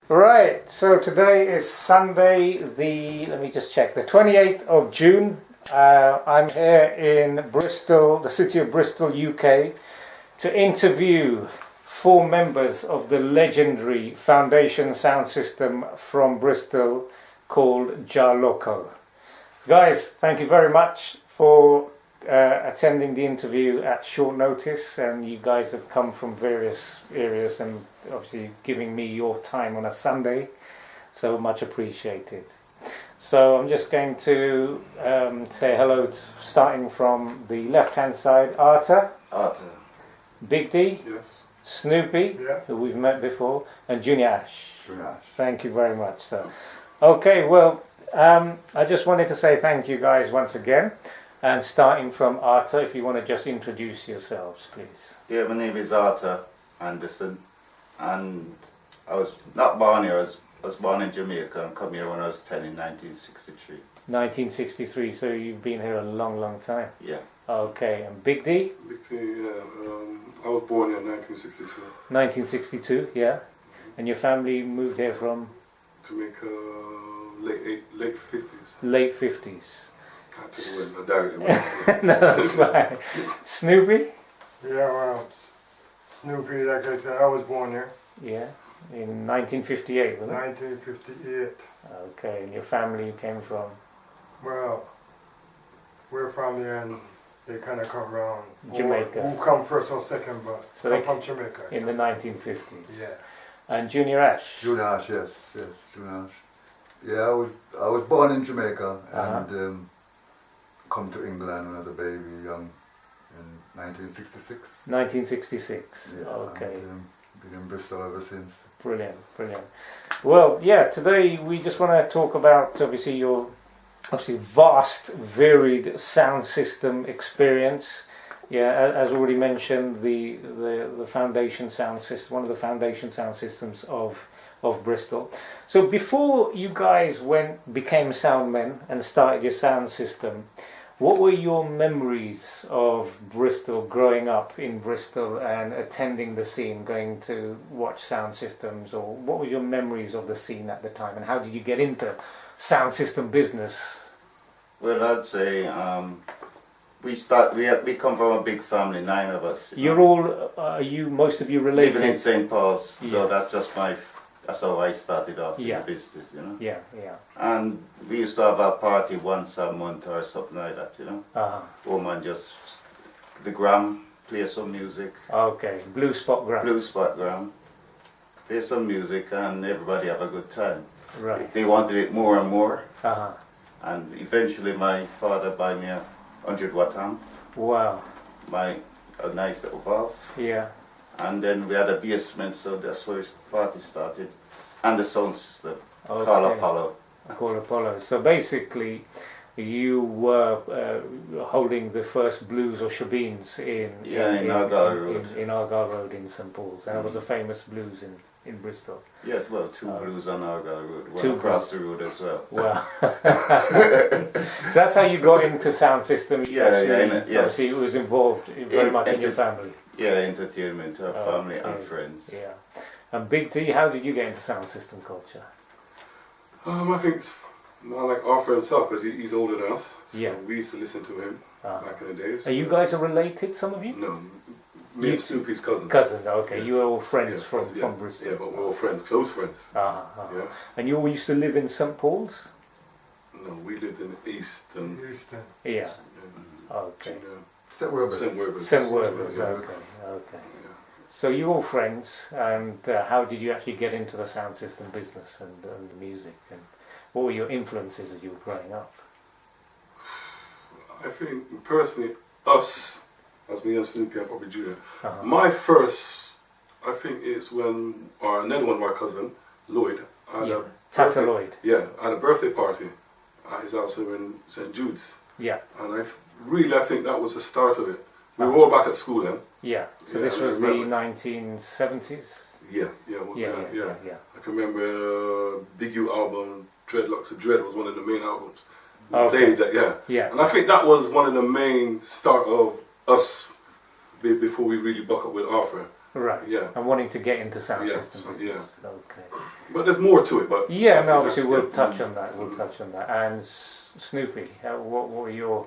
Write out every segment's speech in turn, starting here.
Right, so today is Sunday, let me just check, the 28th of June. I'm here in Bristol, the city of Bristol, UK, to interview 4 members of the legendary Foundation Sound System from Bristol called Jah Lokko. Guys, thank you very much for attending the interview at short notice, and you guys have come from various areas and obviously giving me your time on a Sunday, so much appreciated. So I'm just going to say hello, starting from the left hand side. Arta, Big D, yes. Snoopy, Yeah. who we've met before, and Junior Ash. Junior Ash. Thank you very much, sir. Okay, well, I just wanted to say thank you guys once again. And starting from Arta, if you want to just introduce yourselves, please. Yeah, my name is Arta Anderson, and I was not born here. I was born in Jamaica and come here when I was 10 in 1963. 1963, so you've been here a long, long time. Yeah. Okay, and Big D? Big D, yeah. I was born here in 1962. 1962, yeah. And your family moved here from? Jamaica, late 50s. Late 50s. No, that's right. Snoopy? Yeah, well, Snoopy, like I said, I was born here. Yeah, in 1958, wasn't it? 1958. Okay, and your family you came from? Well, we're from the end. They kind of come round. Jamaica. Who come first or second, but So come from Jamaica. In the 1950s? Yeah. And Junior Ash? Junior Ash, yes, Junior Ash. Yeah, I was born in Jamaica and come to England when I was a baby, young, in 1966. 1966. Yeah, okay. And, been in Bristol ever since. Brilliant, brilliant. Well, yeah, today we just want to talk about obviously your vast, varied sound system experience. Yeah, as already mentioned, the Foundation Sound System, one of the Foundation Sound Systems of Bristol. So before you guys became soundmen and started your sound system, what were your memories of Bristol, growing up in Bristol and attending the scene, going to watch sound systems, or what were your memories of the scene at the time, and how did you get into sound system business? Well, I'd say we come from a big family, 9 of us. You're all, most of you related? Living in St. Paul's, Yeah. so that's how I started off in Yeah. the business, you know. Yeah, yeah. And we used to have a party once a month or something like that, you know. Woman just the gram, play some music. Okay, Blue Spot Ground. Blue Spot gram, play some music, and everybody have a good time. Right. They wanted it more and more, Uh-huh. and eventually my father bought me a 100-watt amp, Wow. a nice little valve. Yeah. And then we had a basement, so that's where the party started. And the sound system, Okay. called Apollo. Called Apollo. So basically, you were holding the first blues or shebeens in Argyle Road. In Argyle Road in St Paul's. And it was a famous blues in Bristol. Yeah, well, 2 blues on Argyle Road, one 2 across the road as well. Wow. So that's how you got into sound system. Yes. Obviously, it was involved very much in your family. Yeah, entertainment, our family and friends. Yeah. And Big D, how did you get into sound system culture? I think it's more like Arthur himself, because he's older than us. So Yeah. we used to listen to him back in the days. Are you guys related, some of you? No. Me and Snoopy's cousins. Cousins, okay. Yeah. You were all friends Yeah, from Bristol. Yeah, but we're all friends, close friends. Uh-huh. Yeah. And you all used to live in St Paul's? No, we lived in the East and Houston. Yeah. Okay. St. Werburgh's. St. Werburgh's, Yeah. okay. So you're all friends, and how did you actually get into the sound system business and the music? And what were your influences as you were growing up? I think personally, us, as me and Snoopy and probably Julia, Uh-huh. my first, I think it's when another one of our cousin, Lloyd, had a Tata birthday- Lloyd. Yeah, had a birthday party at his house in St. Jude's. Yeah, And I think that was the start of it. We were all back at school then. yeah. So Yeah, this I was the remember. 1970s? Yeah. I can remember Big U album, Dreadlocks of Dread was one of the main albums. We Okay. played that, yeah. Yeah. And I think that was one of the main start of us before we really buck up with Arthur. Right. Yeah. And wanting to get into sound Yeah, system so, business. Okay. But there's more to it. But Yeah, no, obviously we'll touch on that. We'll touch on that. And Snoopy, what were your?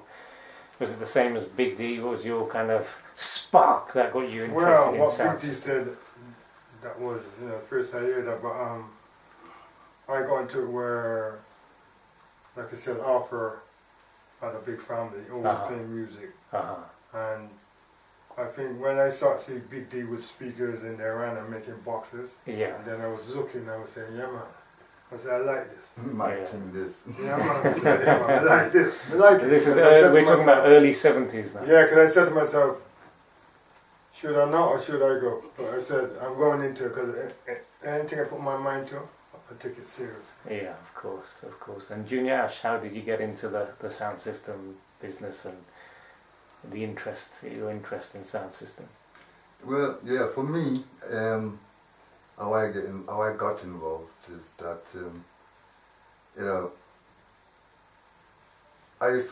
Was it the same as Big D? What was your kind of spark that got you interested Well, in what sound Big D system? said, that was, first I heard that, but I got into it where, like I said, Arthur had a big family, always playing music. And I think when I started to see Big D with speakers in their hand and making boxes, Yeah. and then I was looking, I was saying, yeah man, I said, I like this. My team this. Yeah man, I said, yeah, man, I like this. I like it. This is Because I said to we're talking about myself- early 70s now. Yeah, because I said to myself, should I not or should I go? But I said, I'm going into it because anything I put my mind to, I take it serious. Yeah, of course, of course. And Junior Ash, how did you get into the sound system business and your interest in sound system? Well, yeah, for me, how I got involved is that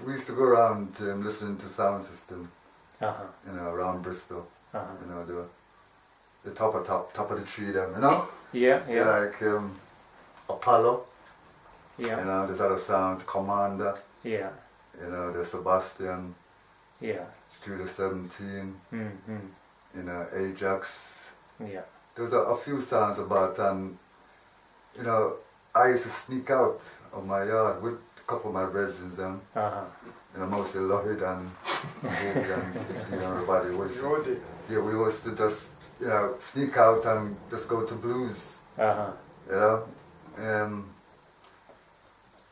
we used to go around listening to sound system, around Bristol. The top of the tree them, Yeah, Yeah, like Apollo. yeah, There's other sounds, Commander. yeah, The Sebastian, yeah. Studio 17. Mm-hmm. Ajax. Yeah. There's a few sounds about, and I used to sneak out of my yard with a couple of my brethren, mostly Lloyd and Bobby and everybody. We used to just sneak out and just go to blues.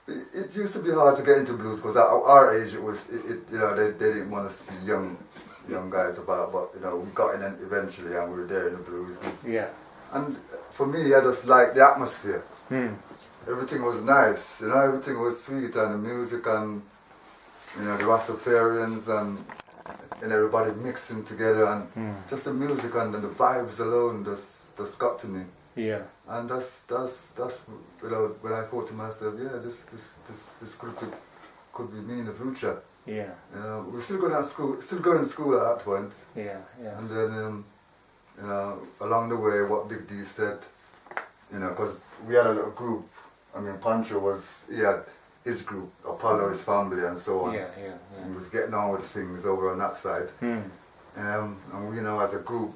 It used to be hard to get into blues because at our age they didn't want to see young guys about, but we got in eventually and we were there in the blues. Yeah. And for me, I just liked the atmosphere. Everything was nice, everything was sweet, and the music and the Rastafarians and everybody mixing together, and just the music and the vibes alone just got to me. Yeah. And that's when I thought to myself, yeah, this could be me in the future. Yeah. We're still going to school at that point. Yeah, yeah. And then along the way, what Big D said, because we had a little group. I mean, Pancho he had his group, Apollo, his family, and so on. Yeah. He was getting on with things over on that side. And we, as a group,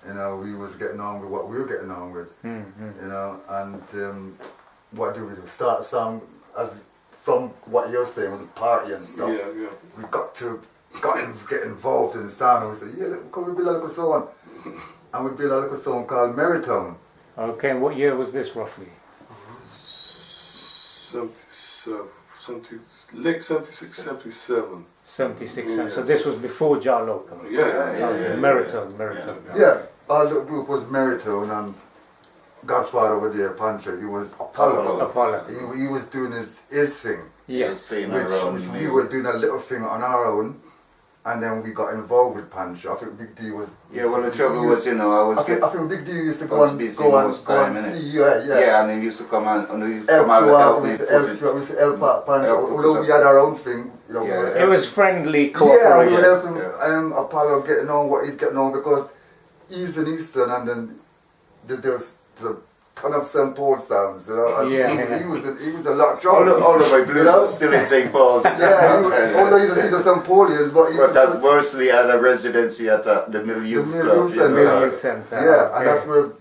we was getting on with what we were getting on with. And what do we do? Start a song from what you're saying with the party and stuff. Yeah. We get involved in the sound, and we said, yeah, can we build a little song? And we built a little song called Maritone. Okay, and what year was this roughly? Late 76, 77. 76. Yeah. So this was before Jah Lokko. Yeah. Maritone. Yeah, our little group was Maritone, and Godfather over there, Pancho, he was Apollo. He was doing his thing. Yes. Which we were doing a little thing on our own, and then we got involved with Pancho. I think Big D was... Yeah, well the trouble was, I think Big D used to go and see you, Yeah, and he used to come and we used to help out Pancho, although we had our own thing. It was friendly Yeah, cooperation. we were helping Apollo getting on what he's getting on, because he's an Eastern, and then there was a ton of St. Paul sounds, He was a lot of trouble. All of my blues was still in St. Paul's. Although he's a St. Paulian, but that mostly had a residency at the Middle Youth Club. Center. Yeah, and that's where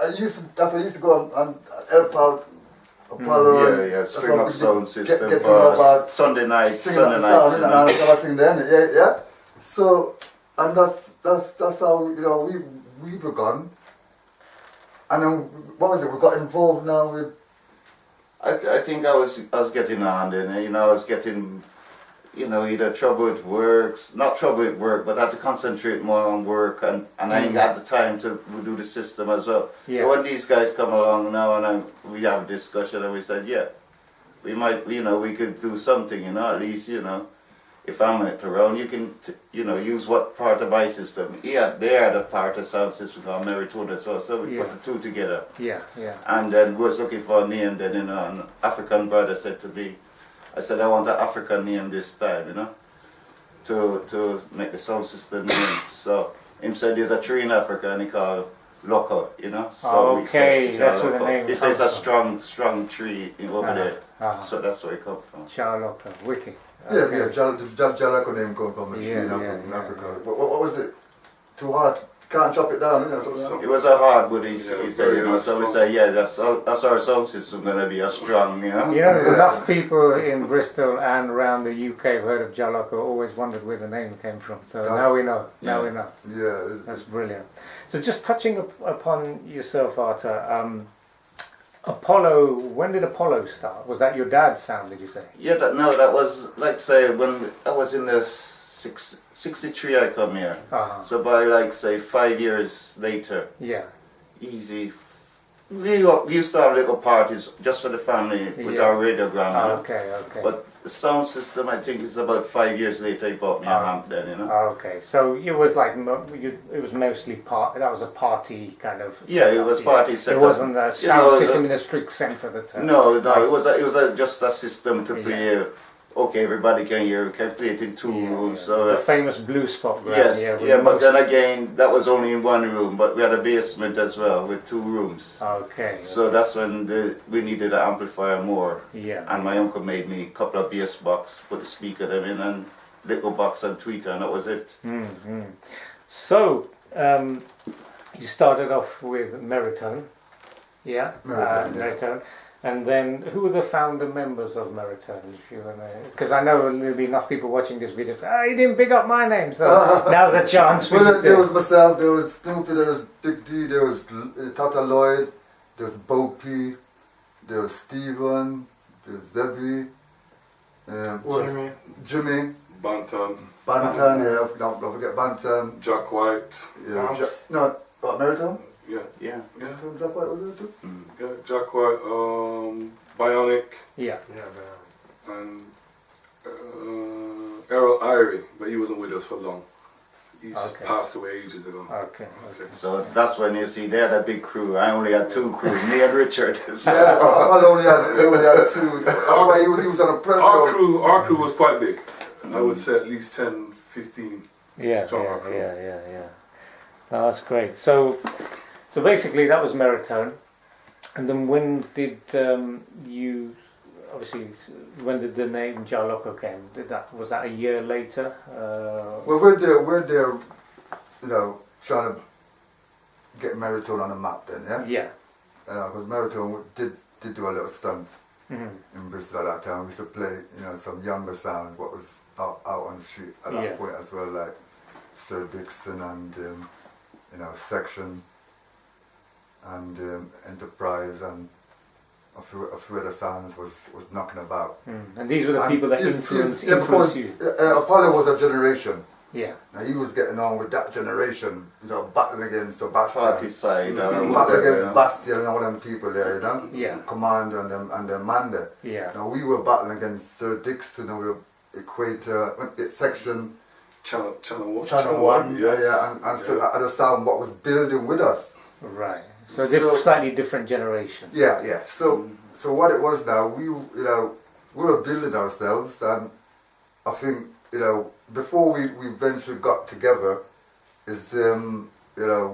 I used to go and help out Apollo. String up sound system get to know about Sunday night. Yeah. So, and that's how we begun. And then what was it? We got involved now with. I think I was getting on, and I was getting, either trouble with work, not trouble with work, but I had to concentrate more on work, and I ain't got the time to do the system as well. Yeah. So when these guys come along now, and we have a discussion, and we said, yeah, we might, we could do something, at least, if I'm around, you can, use what part of my system. Yeah, they are the part of sound system called Maritone as well, so we put the two together. Yeah. And then we was looking for a name, then, an African brother said to me, I said, I want an African name this time, to make the sound system name. So, him said there's a tree in Africa, and he called Lokko, you know. So okay, we say that's Jah where the Lokko. name It's comes a from. strong tree over there. So that's where it comes from. Jah Lokko, wicked. Yeah, Okay. yeah, Jah Lokko name come from a tree in Africa. What was it? Too hard? Can't chop it down, It was a hardwood, he said, you know, very so we strong. say, yeah, that's our sound system gonna be a strong, you know. You know, there's enough people in Bristol and around the UK who've heard of Jah Lokko, always wondered where the name came from. So now we know. Now we know. Yeah. That's brilliant. So just touching upon yourself, Arta, Apollo, when did Apollo start? Was that your dad's sound, did you say? Yeah, that was, like say, when I was in the 63 I come here. So by like say 5 years later, Yeah. easy. We used to have little parties just for the family with our radiogram. You know? Okay. But the sound system, I think, is about 5 years later. He bought me a amp then, you know. Okay, so it was like it was mostly that was a party kind of. Yeah, setup, it was party It setup. wasn't a You sound know, system in the strict sense of the term. No, it was just a system to play. Okay, everybody can hear. We can play it in two rooms. So the famous blue spot. yes, but then again, that was only in one room. But we had a basement as well with 2 rooms. Okay. So that's when we needed an amplifier more. Yeah. And my uncle made me a couple of bass box, put the speaker them in, and little box and tweeter, and that was it. So you started off with Meritone. Yeah. Meritone. And then, who were the founder members of Meritone? Because I know there'll be enough people watching this video saying, "Oh, you didn't pick up my name," so now's a chance. Well, there was myself, there was Snoopy, there was Big D, there was Tata Lloyd, there was Bo P, there was Steven, there was Zebby, Jimmy, Bantam, yeah, don't forget Bantam. Jack White. Yeah, what, Meritone? Yeah. Jack White was there too? Yeah, Jack White, Bionic, Yeah. and Errol Irie, but he wasn't with us for long. He's passed away ages ago. Okay. So that's when you see they had a big crew. I only had 2 crew, me and Richard. So Yeah, I only had 2. That's why he was on a pressure. Our crew was quite big. I would say at least 10, 15 strong crew. Yeah. No, that's great. So basically that was Meritone, and then when did you? Obviously, when did the name Jah Lokko came? Was that a year later? Well, we're there, you know, trying to get Meritone on the map then, yeah? Yeah. Because Meritone did do a little stunt in Bristol at that time. We used to play, you know, some younger sound, what was out on the street at that point as well, like Sir Dixon and, you know, Section and Enterprise and a few other sounds was knocking about. And these were the people that influenced you? Apollo was a generation. Yeah. Now he was getting on with that generation, you know, battling against Sebastian. party side. Battling against Bastian and all them people there, you know? Yeah. Commander and them man there. Yeah. Now we were battling against Sir Dixon and we were Equator, Section, Channel 1, yes. and so other sound what was building with us. Right. So slightly different generation. Yeah. So what it was now, we were building ourselves, and I think, you know, before we eventually got together, is we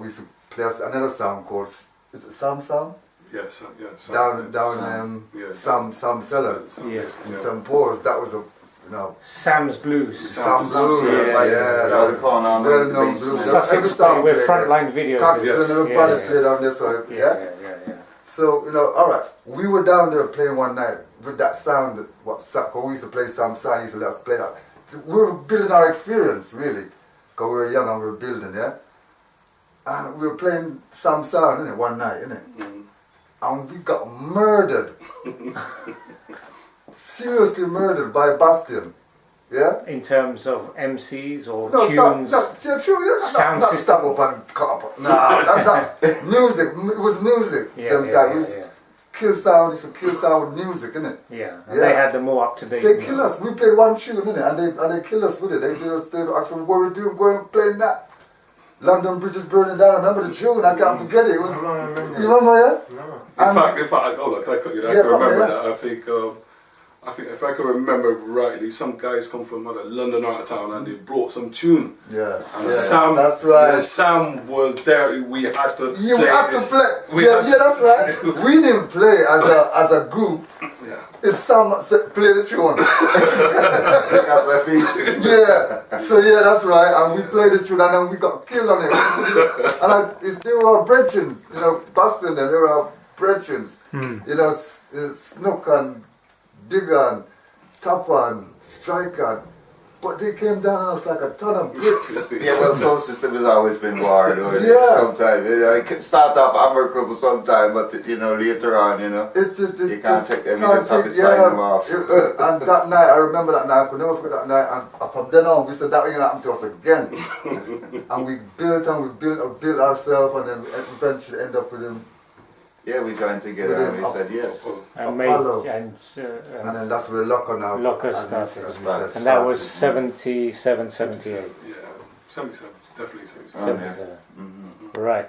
used to play another sound called, is it Sam Sound? Yes, Down Sam Cellar in St. Paul's. That was a, you know, Sam's Blues. Sam's Blues, that was well-known blues. Sussex Bay, we're frontline videos. Cox and everybody played on this one. Yeah. So, you know, alright, we were down there playing one night with that sound, we used to play Sam Sound, he used to let us play that. We were building our experience, really, because we were young and we were building, yeah? And we were playing Sam Sound, innit, one night, innit? And we got murdered. Seriously murdered by Bastian. Yeah? In terms of MCs or tunes? Sound system? Stop up and cut up. Nah, music. It was music. Kill sound, it's a kill sound with music, innit? Yeah. They had the more up-to-date. They killed us. We played one tune, innit? And they killed us with it. They asked us, what we doing, going playing that. London Bridge is burning down. I remember the tune, I can't forget it. It was, you remember, yeah? In fact, hold on, can I cut you there? I can remember that. I think I think if I can remember rightly, some guys come from London out of town and they brought some tune. Yeah. And Sam, that's right. Yeah, Sam was there. We had to. Yeah, we had to play. Yeah, That's right. We didn't play as a group. Yeah. It's Sam that played the tune. That's my favorite. Yeah. So yeah, that's right. And we played the tune, and then we got killed on it. And they were our brethren, you know, Boston, and they were our brethren. You know, Snook and Digger and Topper and Striker. But they came down on us like a ton of bricks. Yeah, well, sound system has always been war, though. Yeah. Sometimes, you know, it can start off amicable sometime, but you know, later on, you know, you can't take them, you just have to sign them off. And that night, I remember that night, I could never forget that night, and from then on, we said that ain't gonna happen to us again. And we built ourselves, and then we eventually end up with him. Yeah, we joined together and we said yes. And then that's where Lokko now. Lokko started. And that was 77, 78. Yeah, 77, definitely 77. 77. Right,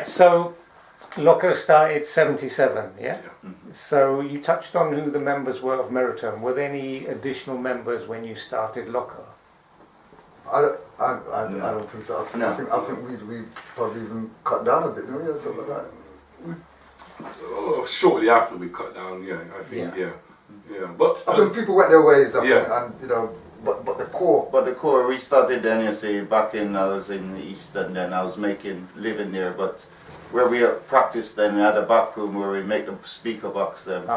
so Lokko started 77, yeah? So you touched on who the members were of Meritone. Were there any additional members when you started Lokko? I don't think so. I think we probably even cut down a bit, didn't we, or something like that? Shortly after we cut down, yeah, I think, yeah. But I think people went their ways, I think, Yeah. and you know, but the core. But the core, we started then, you see, back in, I was in the East, and then I was living there, but where we practiced then, we had a back room where we make the speaker box then,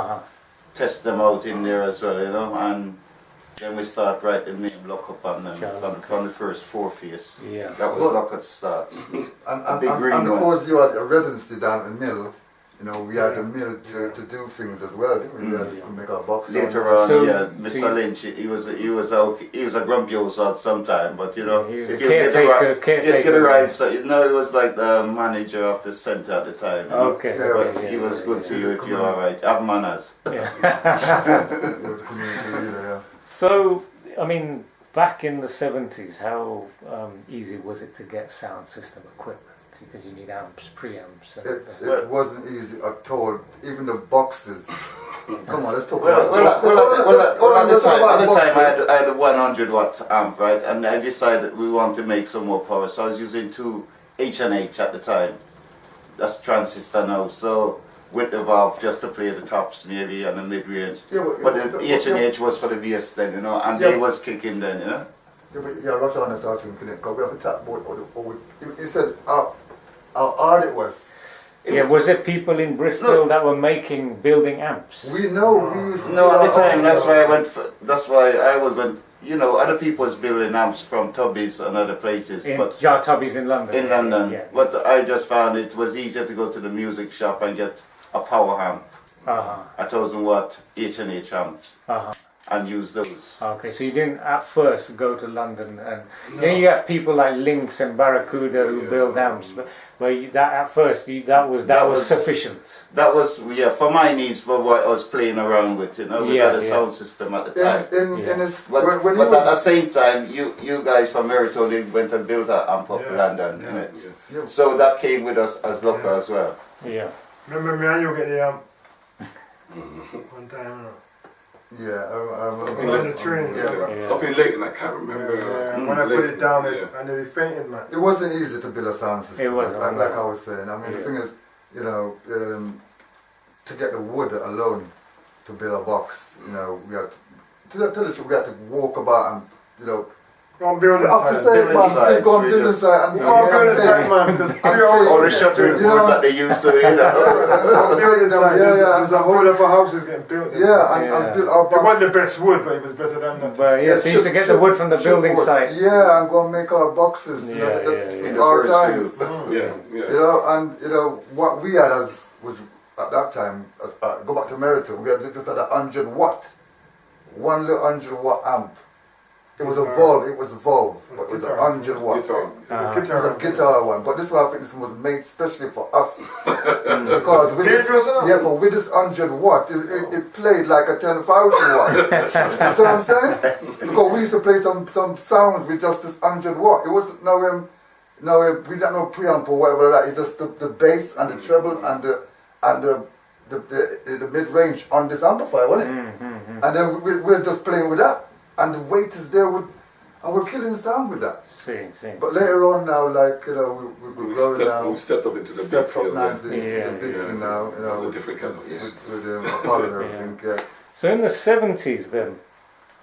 test them out in there as well, you know, and then we start writing the name Lokko on them from the first four face. Yeah. That was Lokko to start. And big green one. because you had a residency down in Mill, you know, we had the mill to do things as well, didn't we? We had to make our box. Later on, Mr. Lynch, he was a grumpy old sort sometime, but you know, if you get the right, so you know, he was like the manager of the centre at the time. Okay. But he was good to you if you're alright. Have manners. So, I mean, back in the 70s, how easy was it to get sound system equipment? Because you need amps, preamps. It wasn't easy at all. Even the boxes. Come on, let's talk Well, about at the time I had a 100 watt amp, right? And I decided we want to make some more power. So I was using two H&H at the time. That's transistor now. So with the valve just to play the tops maybe and the mid-range. But the H&H was for the bass then, you know, and they was kicking then, you know. Rush on us out in Connect, because we have a chat board. He said how hard it was. Was it people in Bristol that were building amps? We know. No, at the time, that's why I always went, you know, other people was building amps from Tubby's and other places. But Jar Tubby's in London. In London. Yeah. But I just found it was easier to go to the music shop and get a power amp. 1,000 watt H&H amps. And use those. Okay, so you didn't at first go to London, and then you got people like Lynx and Barracuda who build amps, but at first that was sufficient. That was for my needs, for what I was playing around with, you know. We had a sound system at the time. But at the same time, you guys from Meritone went and built an amp up in London, innit? So that came with us as Lokko as well. Yeah. Remember me and you get the amp one time, you know? Yeah, I remember. On the train. Up in Leighton, I can't remember. When I put it down, and they fainting, man. It wasn't easy to build a sound system. It wasn't. Like I was saying. I mean, the thing is, you know, to get the wood alone to build a box, you know, we had to we had to walk about and, you know. Go on building site. Go on building site. And go on building site, man. All the shuttering boards that they used to, you know. Building site. There's a whole lot of houses getting built. And built our box. It wasn't the best wood, but it was better than that. But so you used to get the wood from the building site. Yeah, and go and make our boxes. In our times. You know, and you know what we had was at that time. Go back to Meritone. We had just had a 100 watt, one little 100 watt amp. It was a Volve, but it was a 100 watt. It was a guitar one, but this one I think was made specially for us. Because with this 100 watt, it played like a 10,000 watt. You know what I'm saying? Because we used to play some sounds with just this 100 watt. It wasn't we don't know preamp or whatever like that. It's just the bass and the treble and the mid-range on this amplifier, wasn't it? And then we're just playing with that. And the weight is there and we're killing the sound with that. See. But later on now, like, you know, we're growing now. We stepped up into the big Stepped up field. now into the big thing now, you know. It's a different kind of field. With Apollo and everything, yeah. So in the 70s then,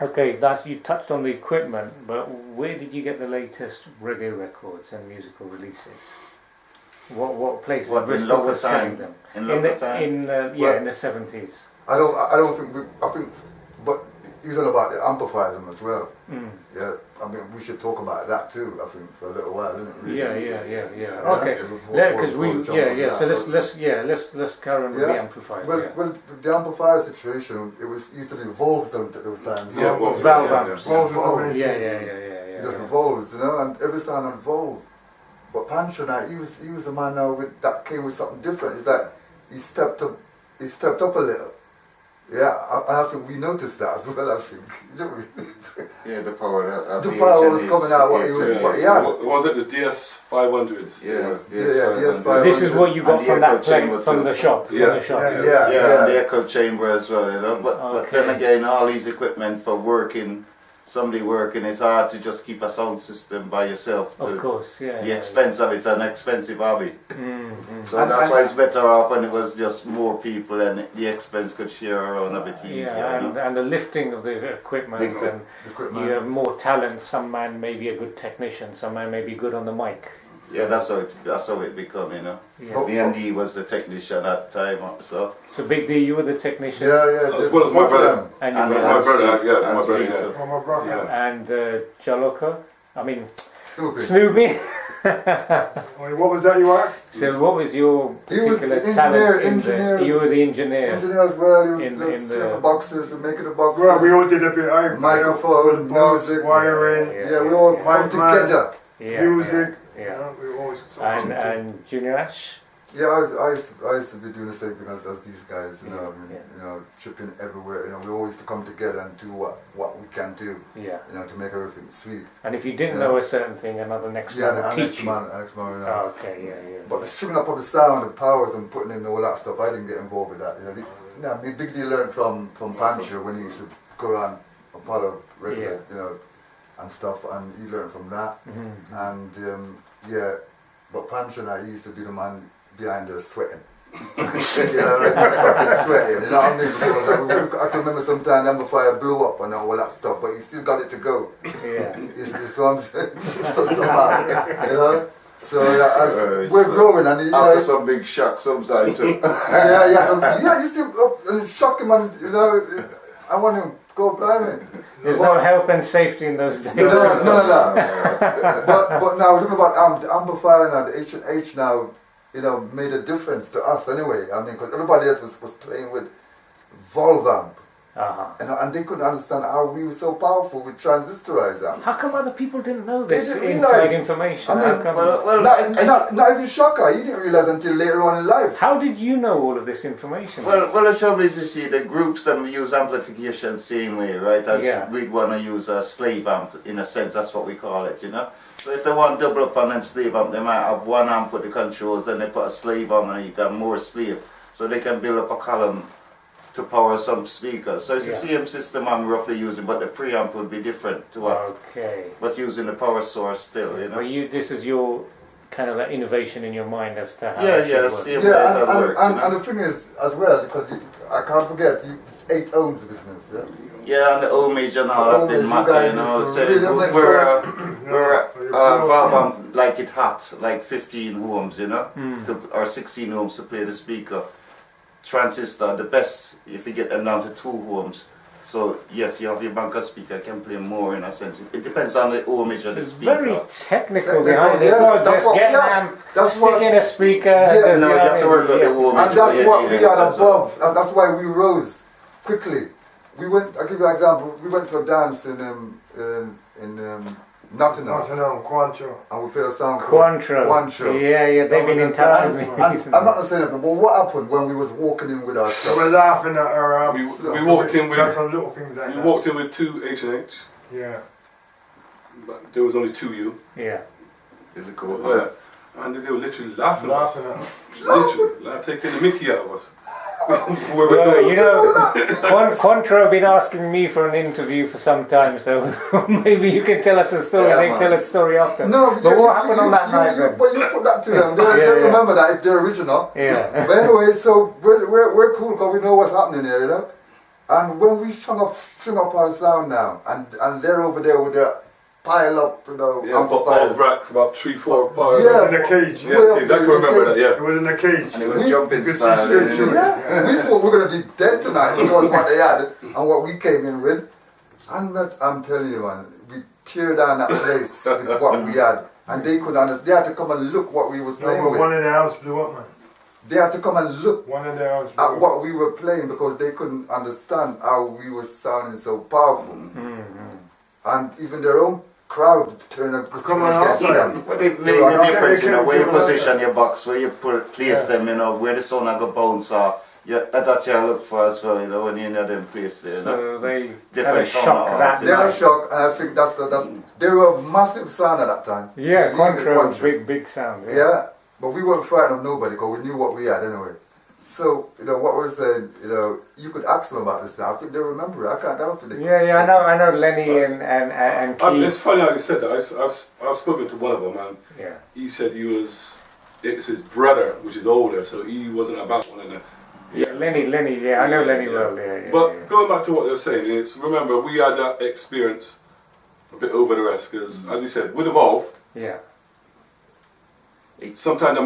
okay, that you touched on the equipment, but where did you get the latest reggae records and musical releases? What place in Bristol was selling them? In local time? In the 70s. I don't think I think, but you talking about the amplifiers as well. Yeah, I mean we should talk about that too. I think for a little while, isn't it? Really? Yeah. Okay. Because let's carry on with the amplifiers. Well, the amplifier situation, it used to be valves at those times. Yeah, valve amps. Valves. Yeah. It just valves, you know, and every sound had valve. But Pancho now, he was a man now that came with something different. It's like he stepped up a little. Yeah, I think we noticed that as well, I think. Yeah, the power the power was coming out what he had. Was it the DS500s? Yeah, DS500. This is what you got from that plane from the shop. Yeah, and the echo chamber as well, you know. But then again, all these equipment for working, somebody working, it's hard to just keep a sound system by yourself. Of course, The expense of it's an expensive hobby. So that's why it's better off when it was just more people and the expense could share around a bit easier. And the lifting of the equipment, you have more talent. Some man may be a good technician, some man may be good on the mic. Yeah, that's how it become, you know. Yeah. Me and D was the technician at the time, so. So Big D, you were the technician. Yeah. As well as my brother. And my brother. And Jah Lokko. I mean, Snoopy. Wait, what was that you asked? So what was your particular engineer. You were the engineer. Engineer as well. He was in the boxes and making the boxes. Well, we all did a bit. Microphone, music, wiring. Yeah, we all come together. Music. Yeah. We always And Junior Ash. Yeah, I used to be doing the same thing as these guys, you know. You know, chipping everywhere. You know, we always to come together and do what we can do. Yeah. You know, to make everything sweet. And if you didn't know a certain thing, another next man would teach you. Next man, you know. Okay, But the stripping up of the sound, the powers, and putting in all that stuff, I didn't get involved with that. You know, Big D learned from Pancho when he used to go around Apollo regular, you know, and stuff, and he learned from that. And but Pancho and I used to be the man behind there sweating. You know, like fucking sweating, you know what I mean? So I can remember sometime the fire blew up and all that stuff, but he still got it to go. Yeah. It's what I'm saying. Somehow, you know? So we're growing and you after know, some big shock sometimes too. you see, it's shocking, man, you know, I want to go blimey. There's no health and safety in those days. No. But now we're talking about the amplifier and the H&H now, you know, made a difference to us anyway. I mean, because everybody else was playing with valve amp. And they couldn't understand how we were so powerful with transistorized amp. How come other people didn't know this They didn't inside realize, information? I mean, not even Shaka, he didn't realize until later on in life. How did you know all of this information? Well, the trouble is, you see, the groups them use amplification same way, right? As we'd want to use a slave amp, in a sense, that's what we call it, you know? So if they want to double up on them slave amp, they might have one amp with the controls, then they put a slave on and you got more slave. So they can build up a column to power some speakers. So it's the same system I'm roughly using, but the preamp would be different to what. But using the power source still, you know. But this is your kind of innovation in your mind as to how and the thing is as well, because I can't forget, it's 8 ohms business, yeah? Yeah, and the ohmage and all that didn't matter, you know. So we're valve amp like it hot, like 15 ohms, you know, or 16 ohms to play the speaker. Transistor, the best if you get them down to 2 ohms. So yes, you have your bunker speaker, can play more in a sense. It depends on the ohmage of the speaker. It's very technical behind it. It's not just get an amp, stick in a speaker. No, you have to work with the ohmage. And that's what we had above. And that's why we rose quickly. We went. I'll give you an example. We went to a dance in Nottingham, Quantro. and we played a song Quantro. Yeah, they've been in touch with me. And I'm not saying that, but what happened when we was walking in with our stuff? We were laughing at our. We walked in with some little things like that. We walked in with 2 H&H. Yeah. But there was only 2 you. Yeah. And they were literally laughing at us. At us. Literally, like taking the mickey out of us. Well, you know, Quantro have been asking me for an interview for some time, so maybe you can tell us a story. Yeah, they man. tell a story after. No, but what happened on that night then? But you put that to them. They Yeah. remember that if they're original. Yeah. But anyway, so we're cool because we know what's happening here, you know. And when we string up our sound now, and they're over there with their pile up, you know, Yeah, about amplifiers. 5 racks, about 3-4 piles. Yeah. In a cage. Yeah, Way up I there can in the remember that, cage. yeah. It was in a cage. And it was jumping You could see style. straight and through it. Yeah, we thought we were gonna be dead tonight because what they had and what we came in with. And I'm telling you, man, we tear down that place with what we had, and they couldn't understand. They had to come and look what we were No, playing but with. one in the house blew up, man. They had to come and look One in the house blew at up. what we were playing because they couldn't understand how we were sounding so powerful. And even their own crowd turned up Come on against outside. them. But it They makes were a not- difference, you know, where you They can't position your box, where you place them, you know, where the sound I go bounce off. Yeah, that's what I look for as well, you know, when you're in them place there. You know? So they had a Different shock sound that arts, They were night. shocked, and I think that's they were a massive sound at that time. Yeah, Believe it, Quantro, big sound. Yeah, but we weren't frightened of nobody because we knew what we had anyway. So, you know, what we're saying, you know, you could ask them about this now. I think they remember it. I don't think they Yeah, I know Lenny and Keith. It's funny how you said that. I've spoken to one of them, and Yeah. he said it's his brother, which is older, so he wasn't about one of them. Yeah, Lenny, yeah, I know Lenny Yeah. well, yeah. But going back to what they're saying, remember we had that experience a bit over the rest, because as you said, with Evolve, yeah. sometimes the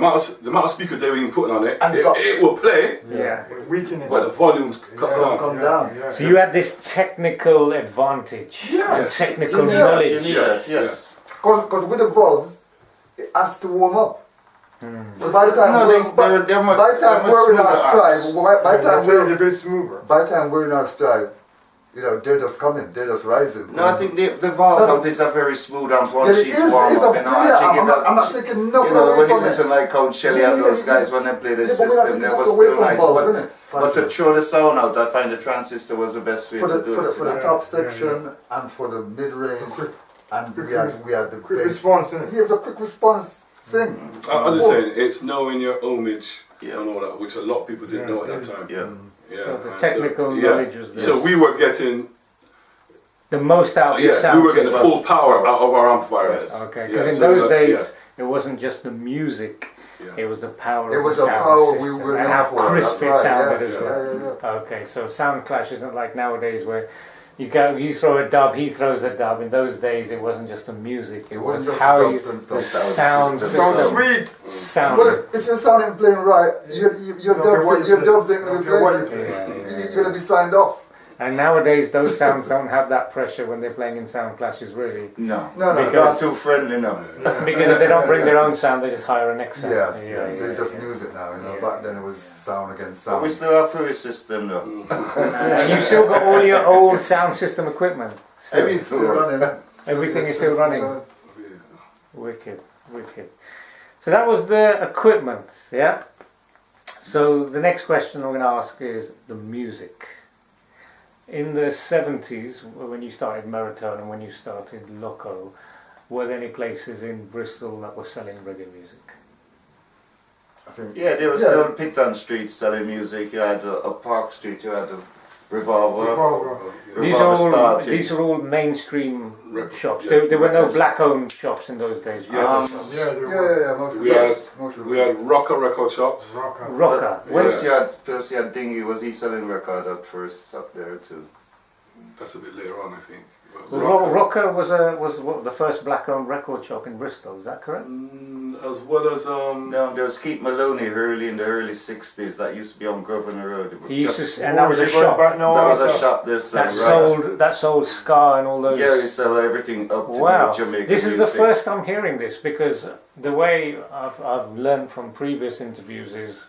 amount of speakers they were even putting on it, And got- it will play, Yeah. Weakening. but the volumes cuts Don't down. come down. Yeah. So you had this technical advantage and Yes. technical You need knowledge. that, yes. Because with the valves, it has to warm up. So by the time No, they're much- by the time they're we're in much our smoother stride, acts. by the time They're a we're bit smoother. in our stride, you know, they're just coming, they're just rising. No, I think the valve amp is a very smooth amp Yeah, once it she's is, warm it's up, a you know. brilliant Actually amp. give that, I'm not taking nothing you know, away when you from listen it. like Count Shelley and those guys when they play the Yeah, but we're not system, they taking was nothing away still from nice. valve, But, innit? but to throw the sound out, I find the transistor was the best way for to the do for the, it. for you the know. top section and for the mid range, and we had the quick bass. response, innit? Yeah, the quick response thing. I was just saying, it's knowing your homage Yeah. and all that, which a lot of people didn't know at that time. Yeah. Yeah, So the and technical yeah. knowledge was there. So we were getting, The most out of your we sound were getting the system. full power out of our amplifiers. Yes. Okay, Yeah, because in so those that- days, it wasn't just the music, Yeah. it was the power It of was the a sound power we system were and known how for. crisp That's it right, sounded yeah, as well. yeah. Okay, so sound clash isn't like nowadays where you throw a dub, he throws a dub. In those days, it wasn't just the music; it was wasn't just how the you dubs and the stuff. sound system. Sounds system sweet. sounded. Well, if you're sounding playing right, your dubs ain't gonna be playing. Yeah. You're gonna be signed off. And nowadays, those sounds don't have that pressure when they're playing in sound clashes, really. No, No, they're Because- too friendly now. Because if they don't bring their own sound, they just hire a next sound. Yes, so it's just music now, you know. Yeah. Back then it was sound against But we sound. still have a system though. And you've still got all your old sound system equipment. Still. It's still running. Everything is still running. Wicked. So that was the equipment, yeah? So the next question I'm going to ask is the music. In the 70s, when you started Meritone and when you started Lokko, were there any places in Bristol that were selling reggae music? I think. Yeah, they were still Picton Street selling music. You had a Park Street, you had a Revolver. These are all mainstream Rec- shops. yeah, There were no records. black-owned shops in those days. Yeah. Yeah, mostly. Mostly. We had rocker record shops. Rocker. Plus you had Dingy, was he selling record up first up there too? That's a bit later on, I think. But Rocker was what, the first black-owned record shop in Bristol. Is that correct? As well as No, there was Keith Maloney in the early 60s that used to be on Governor Road. It was He used just- to, and that was a shop that was a shop there selling that sold ska and all those. Yeah, he sold everything up to Wow, Jamaican this is music. the first I'm hearing this, because the way I've learned from previous interviews is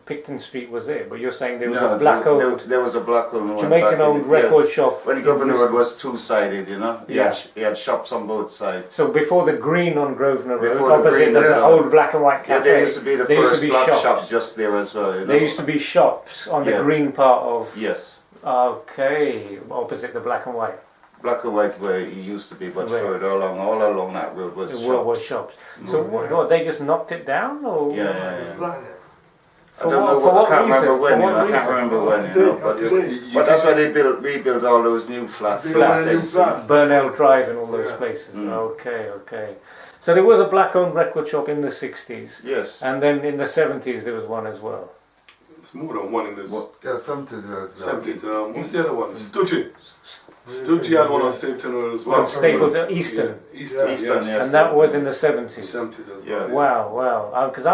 Picton Street was it, but you're saying there was a black-owned there was a black-owned one. Jamaican-owned record shop. When Governor Road was two-sided, you know, Yeah. he had shops on both sides. So before the green on Grosvenor Road, Before the opposite green, the that's old black and white Yeah, cafe, there used to be the there used first to be black shops. shop just there as well. You know? There used to be shops on the Yeah. green part of. Yes, Okay, opposite the black and white. black and white where he used to be, but Right. further along, all along that road was The shops. world was shops. So what, they just knocked it down, or Yeah. For I don't what, know for what, what I can't reason? remember when, For what I can't reason? remember when, you know, but that's why they rebuilt all those new flats. They Flats. wanted new flats. Burnell Drive and all those Yeah. places. Mm. Okay, okay. So there was a black-owned record shop in the 60s, Yes. and then in the 70s there was one as well. It's more than one in the Yeah, something. 70s. What's the other one? Stoogie. Stoogie had one on Stapleton as well. From Stapleton, Eastern, Yeah, Eastern, Eastern, yes. yes. and that was in the 70s. 70s as Yeah. well. Wow, wow. Because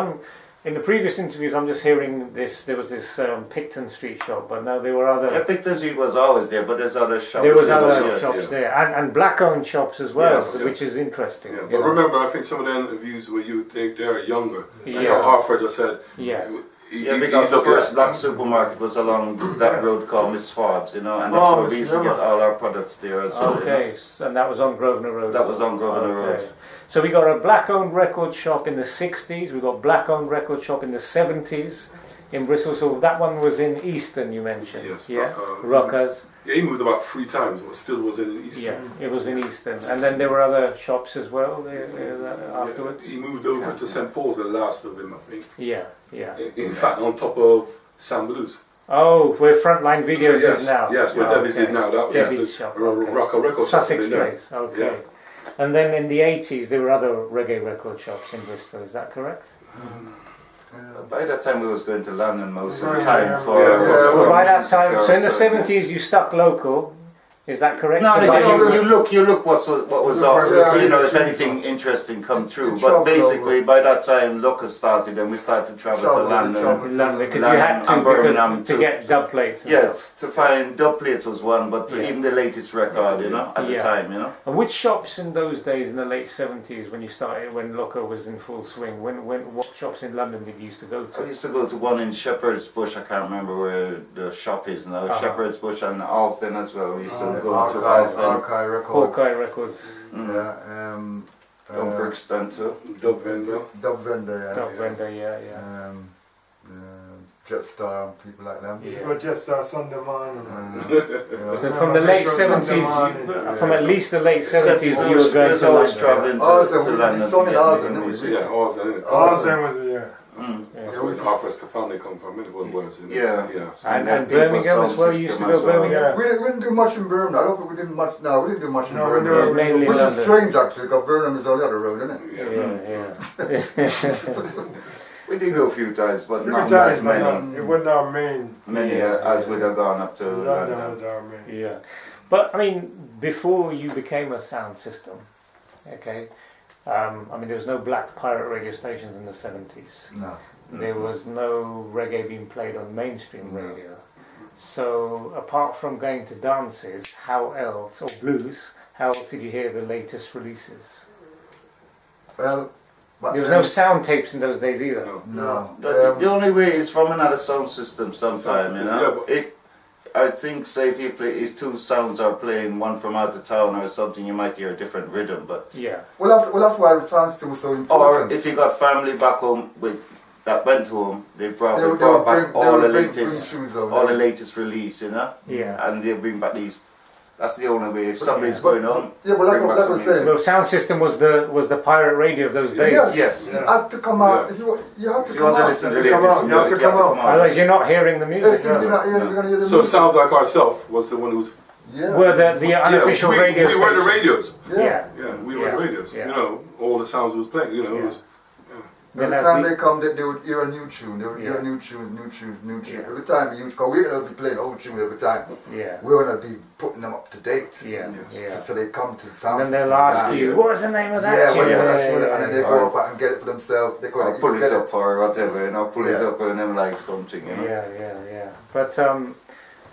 in the previous interviews, I'm just hearing this. There was this Picton Street shop, but now there were other. Yeah, Picton Street was always there, but there's other shops. There was there, other yes, shops yeah. there, and black-owned shops as well, Yes, yeah. which is interesting. Yeah, you but know. remember, I think some of the interviews where they are younger. Like Yeah. how Alfred just said. Yeah. Yeah, because the first black supermarket was along that road called Miss Forbes, you know, and that's where we used to get all our products there as well. Okay, You know? and that was on Grosvenor Road. That was on Grosvenor Road. So we got a black-owned record shop in the 60s. We got black-owned record shop in the 70s in Bristol. So that one was in Eastern, you mentioned. Yes, Yeah. Rockers. Rockers. Yeah, he moved about 3 times, but still was in Eastern. Yeah, it was in Eastern, and then there were other shops as well afterwards. He moved over to St Paul's, the last of him, I think. Yeah, yeah. In fact, on top of Sam Blues. Oh, where Frontline Videos yes, is now. Yes, where Oh, Debbie's is now. That was Debbie's the shop. Rocker record Sussex shop in there. Place. Okay. Yeah. And then in the 80s, there were other reggae record shops in Bristol. Is that correct? By that time we was going to London most of the Yeah, time yeah, for... yeah. Well, by that time, music so in the also, 70s, you stuck local. Is that correct? No, Because you look what was out, Yeah, you know, yeah. if anything interesting come through. It's But trouble. basically, by that time, Locker started and we started to travel to Trouble, London. trouble. in London, because you London had to and Birmingham because, to get Dubplate. and Yeah, stuff. to find Dubplate was one, but Yeah. even the latest record, you know, at the Yeah. time, you know. And which shops in those days, in the late 70s, when you started, when Loco was in full swing, what shops in London did you used to go I to? used to go to one in Shepherd's Bush, I can't remember where the shop is now, Uh-huh. Shepherd's Bush and Alston as well. We used to go to Archive Alston, Records. Hawkeye Records, Yeah, Brixton too. Dub vendor. Dub vendor, yeah. Dub Vendor, yeah. Jetstar, people like them. Yeah. But just Sunday morning. So from the late 70s, from at least the late 70s, you were going was to always London. travelling to, Alston to was London. the song in to get Alston, new it was- music. Yeah, Alston, isn't it? Alston was, yeah. That's where the Harper's family come from. It was worse. Isn't it? Yeah. Yeah. And Birmingham as well, you used to go Birmingham? Yeah. We didn't do much in Birmingham. I don't think we did much. No, we didn't do much in No, we Birmingham. never- Mainly Which is London. strange actually, because Birmingham is on the other road, isn't it? Yeah. We did go a few times, but Few not times, as but many. it wasn't our main. Many as would have gone up to London London. was our main. Yeah, but I mean, before you became a sound system, okay, I mean, there was no black pirate radio stations in the 70s. No. There was no reggae being played on mainstream No. radio. So, apart from going to dances, how else, or blues, how else did you hear the latest releases? Well, but There was no sound tapes in those days either. No. The only way is from another sound system sometime, you know. Yeah, but- I think, say, if two sounds are playing, one from out of town or something, you might hear a different rhythm. But Yeah. Well, that's why the sound system was so or important. if you got family back home that went home, they brought They would back bring all the bring latest, tunes over. all the latest release, you know. Yeah. And they bring back these. That's the only way. If somebody's But- going home, Yeah, but like bring back I some was saying. Well, sound system was the pirate radio of those days. Yes, Yes. you have to come out. Yeah. If you have to if you come want to out. listen to You the have to latest come out, you have to music, you have to come come Otherwise, out. you're not hearing the Yes, music. you're gonna hear the So it music. sounds like ourselves was the one who was. Yeah. Were the unofficial we, radio we were the stations. radios. Yeah. Yeah, we were Yeah. the radios. Yeah. You know, all the sounds was playing. You know, it was, Then Every as time the- they come, they would hear a new tune. They would hear Yeah. new tunes, new tunes, new tunes. Yeah. Every time you because we're gonna be playing old tunes every time. Yeah. We're gonna be putting them up to date. Yeah. Yes. Yeah. So they come to sound. Then they'll system ask dance. you, what was the name of that? Yeah, tune?" well, that's what, and then they yeah. go off and get it for themselves. They go Or like, pull you it get up or whatever, and I'll pull it Yeah. up and then like something, you know. Yeah. But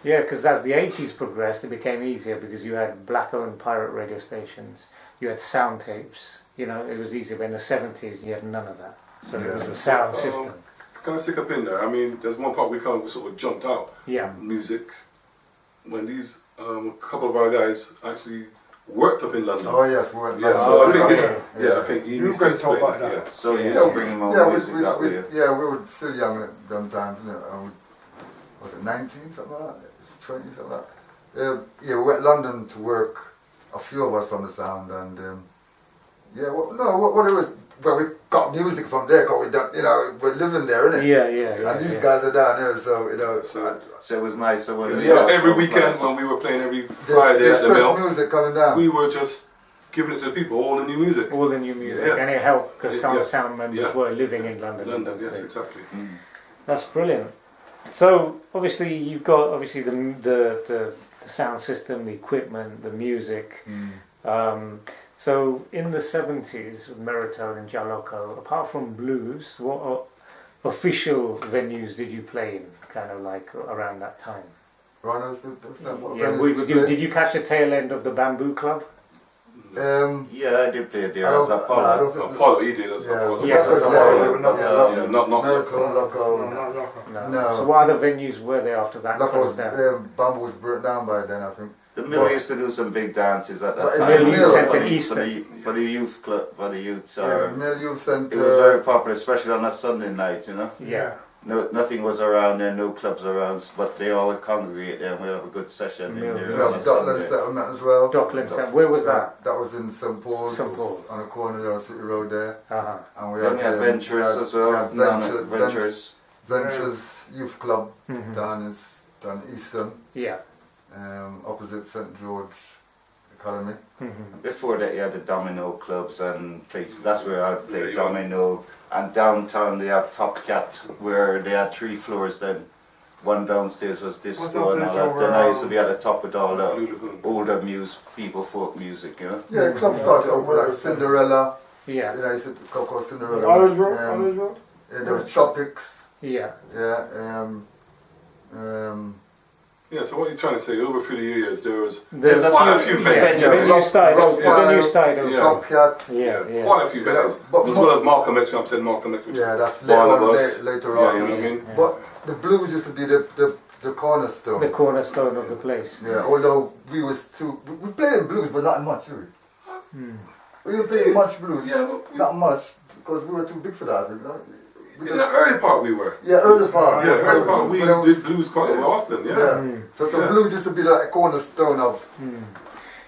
yeah, because as the 80s progressed, it became easier because you had black-owned pirate radio stations. You had sound tapes. You know, it was easier. But in the 70s, you had none of that. So it was the sound system. Can I stick up in there? I mean, there's one part we kind of sort of jumped out. Yeah. Music. When these a couple of our guys actually worked up in London. Oh yes, we're Yeah, so I think this. yeah. Yeah, I think he You needs to can talk explain about it. that. So you Yeah. just bring him Yeah, on music that way. we were still young at them times, you know, and was it 19, something like that? 20, something like that? Yeah, we went to London to work, a few of us from the sound, and what it was, but we got music from there because we don't, you know, we're living there, innit? Yeah. And these guys are down here, so you know. So it was nice. So when every weekend when we were playing every Friday there's at the fresh mill, music coming down. we were just giving it to the people, all the new music. All the new music, Yeah. and it helped because some Yeah. sound members Yeah. were living in London. in London, those yes, days. exactly. That's brilliant. So obviously you've got obviously the sound system, the equipment, the music. So in the 70s with Meritone and Jah Lokko, apart from blues, what official venues did you play in, kind of like around that time? Did you catch the tail end of the Bamboo Club? Yeah, I did play there as Apollo. Apollo, he did as Apollo. Yes, Yeah, not Meritone, Lokko. Not Lokko. No. So what other venues were there after that? Lokko's, closed down? Bamboo was burnt down by then, I think. The mill used to do some big dances at that But time. it's a mill centre Eastern. For the youth club, for the youth. Mill Youth It was Centre. very popular, especially on a Sunday night, you know. Yeah. No, nothing was around there, no clubs around, but they all would congregate there and we'd have a good session Mill. in We there. on have a Dockland Sunday. Settlement as well. Dockland Sound. Where was that? That was in St Paul's. St Paul's. On the corner there on City Road there. Uh-huh. And we Then we had Ventures as well. Ventures. Ventures Youth Club Mhm. down Eastern, Yeah. opposite St George Academy. Before that, you had the domino clubs and places. That's where I'd play Yeah, you are. domino. And downtown, they have Top Cat, where they had 3 floors then. One downstairs was What's disco up and all this that. over, Then I used to be at the top with all the Beautiful. older people, folk music, you know. Yeah, the club started off with like Cinderella. Yeah. You know, I used to club called Cinderella. Olive Road? Um, Olive Road? Yeah, there was Tropics. Yeah. Yeah. Yeah, so what are you trying to say? Over through the years, there was There's quite a few Yeah, venues. the venue started. Rock The venue Fire, started. Yeah. Top Cat. Yeah. Quite a few venues. But As well as Malcolm X, I'm saying Malcolm X. Yeah, that's later Barnabas. on. Later Yeah, on. you know what I mean? But the blues used to be the cornerstone. The cornerstone of the place. Yeah, although we played in blues, but not much, did we? We didn't play much blues. Yeah, Not much, because we were too big for that. You know? We in the early part we were. yeah, early part. Yeah, early part we But did blues quite often, yeah. Yeah. So Yeah. blues used to be the cornerstone of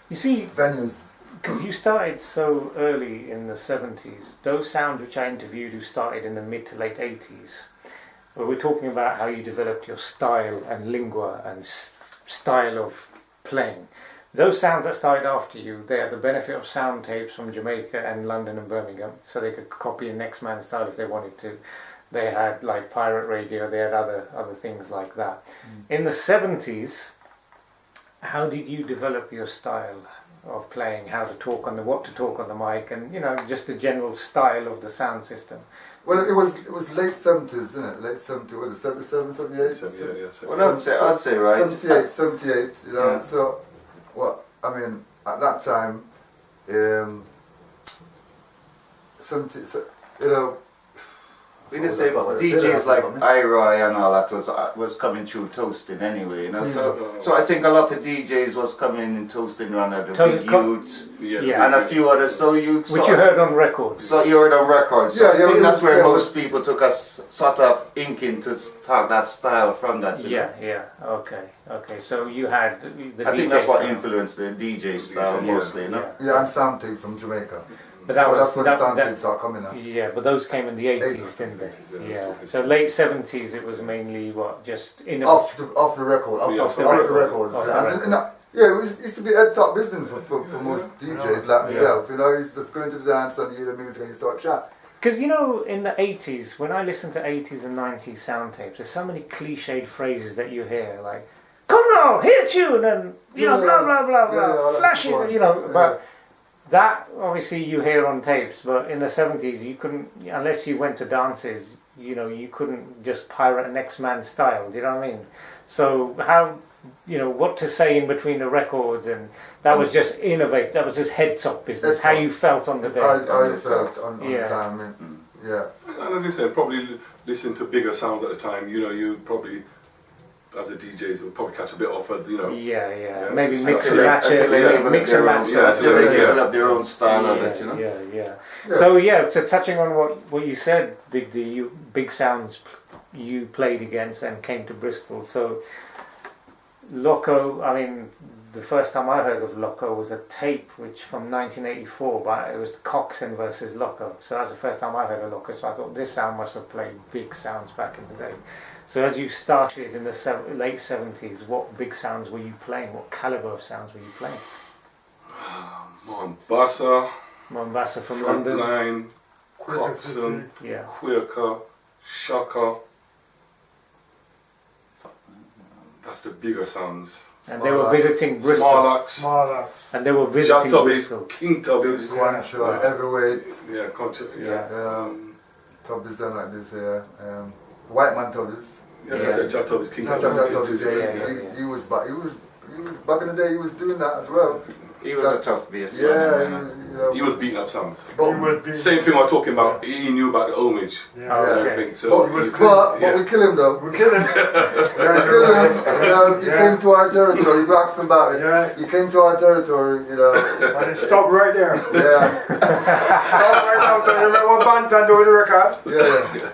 You see, venues. because you started so early in the 70s, those sounds which I interviewed who started in the mid to late 80s, where we're talking about how you developed your style and lingua and style of playing. Those sounds that started after you, they had the benefit of sound tapes from Jamaica and London and Birmingham, so they could copy a next man's style if they wanted to. They had like pirate radio, they had other things like that. In the 70s, how did you develop your style of playing, how to talk on what to talk on the mic, and just the general style of the sound system? Well, it was late 70s, isn't it? Late 70s, was it 77, 78? Yeah. Well, I'd say right. 78, you know, Yeah. so, I mean, at that time, 70, so, you know, We just say DJs like Iroy and all that was coming through toasting anyway, you know. So I think a lot of DJs was coming in toasting around the Big Youth Yeah. and a few others. So Which you heard on record. So you heard on records. So Yeah, I think yeah, that's where yeah. most people took us sort of inking to talk that style from that. You know? Yeah, okay. So you had the I think DJ that's what style. influenced the DJ style Yeah. mostly, you know. yeah, and sound tapes from Jamaica. But that Well, was that's when the sound that, tapes are coming out. yeah, but those came in the 80s, didn't they? Yeah. So late 70s, it was mainly just Off the record, off the records. Off the And, record. yeah, it used to be a top business for most DJs like myself. You know, you just go into the dance and you hear the music and you start chat. Because in the 80s, when I listen to 80s and 90s sound tapes, there's so many cliched phrases that you hear, like, come now, hit tune, and, blah, blah, blah, blah, flashing, but that, obviously, you hear on tapes, but in the 70s, you couldn't, unless you went to dances, you couldn't just pirate next man's style, do you know what I mean? So how, what to say in between the records, and that was just innovate, that was just head-top business, how you felt on the day. How you felt on the time, yeah. And as you said, probably listen to bigger sounds at the time. You probably, as a DJ, will probably catch a bit off of, Yeah. Maybe mix Until and match they it, mix and match it. until they develop their own style of it, you know. Yeah. So touching on what you said, big sounds you played against and came to Bristol. So Lokko, I mean, the first time I heard of Lokko was a tape which from 1984, but it was Coxon versus Lokko. So that's the first time I heard of Lokko. So I thought this sound must have played big sounds back in the day. So as you started in the late 70s, what big sounds were you playing? What caliber of sounds were you playing? Mombasa, from London. Frontline, Coxon, Yeah. Quaker, Shaka. That's the bigger sounds. And they were visiting Bristol. Smarlax. And they were Jah visiting Tubbies, Bristol. King Tubbies. Guancho, Heavyweight, Yeah, Yeah. Tubbies and like this, White Man Tubbies. Yes, I said Jah Tubbies, King Jah Tubbies. Tubbies, he was back in the day. He was doing that as well. He was a tough bass. Yeah, He was beating up sounds. but, Same thing we're talking about. He knew about the homage and everything. So but we kill him though. We killed him. We killed him. He came to our territory. You asked him about it. Yeah. He came to our territory. And it stopped right there. Yeah. Stop right now. Do you remember what Bantan doing the record? Yeah.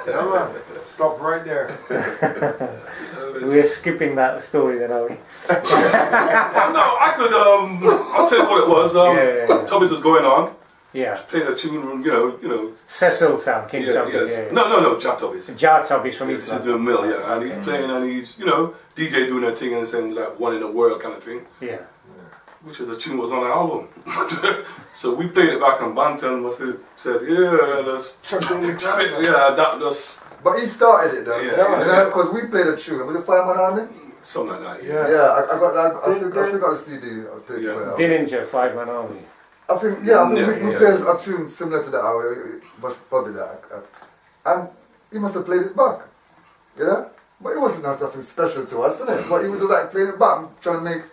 Yeah, man. Stop right there. We're skipping that story then, are we? no, I could. I'll tell you what it was. Tubbies was going on. Yeah. Playing a tune, you know. Cecil Sound, King Tubbies. Yes. Yeah. No, Jah Tubbies. Jah Tubbies from This East is the London. mill, yeah, and he's playing and he's, DJ doing that thing and saying like one in the world kind of thing. Yeah. Which is a tune was on the album. So we played it back and Bantan must have said, let's that was But he started it though. Yeah. Because we played a tune. Was it Fireman Army? something like that. Yeah, I still got the CD. Dillinger, 5 Man Army. I think we played a tune similar to that. It was probably that. And he must have played it back. Yeah? But it wasn't nothing special to us, innit? But he was just like playing it back, trying to make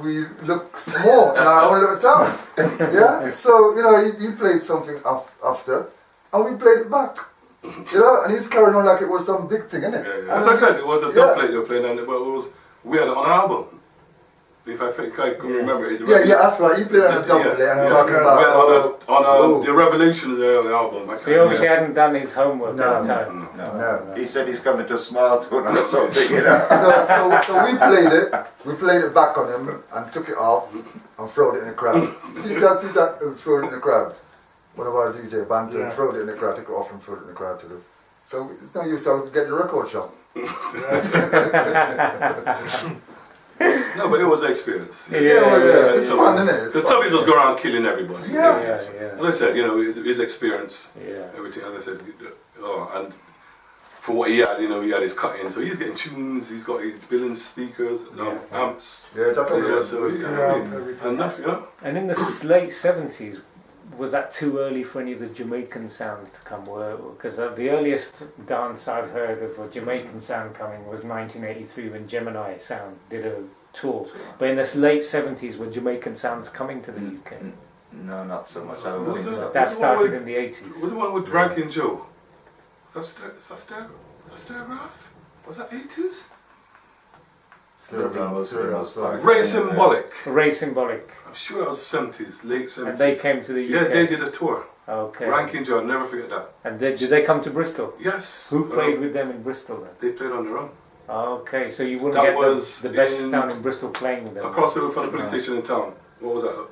we look small in our own little town. Yeah? So, he played something after, and we played it back. And he's carrying on like it was some big thing, innit? Yeah. As I said, it was a Dubplate they were playing, and we had it on album. If I think I can remember it. That's right. He played on a Dubplate and talking about... on the Revelation of the album. So he obviously hadn't done his homework No. at the time. No. He said he's coming to Small Town or something, So we played it. We played it back on him and took it off and threw it in the crowd. See that threw it in the crowd. One of our DJ banter threw it in the crowd, took it off and threw it in the crowd too. So it's no use to get the record shop. No, but it was an experience. It's fun, isn't it? The Tubbies was going around killing everybody. Yeah. As I said, his experience, everything. As I said, and for what he had, he had his cut-in, so he's getting tunes. He's got his billing speakers, amps. Enough, And in the late 70s, was that too early for any of the Jamaican sound to come? Because the earliest dance I've heard of a Jamaican sound coming was 1983 when Gemini Sound did a tour. But in the late 70s, were Jamaican sounds coming to the UK? No, not so much. That started in the 80s. Was the one with Rankin Joe? Was that Stereograph? Was that 80s? Ray Symbolic. Ray Symbolic. I'm sure it was 70s, late 70s. And they came to the UK? Yeah, they did a tour. Okay. Rankin Joe, I'll never forget that. And did they come to Bristol? Yes. Who played with them in Bristol then? They played on their own. Okay, so you wouldn't get the best sound in Bristol playing with them? Across the road from the police station in town. What was that?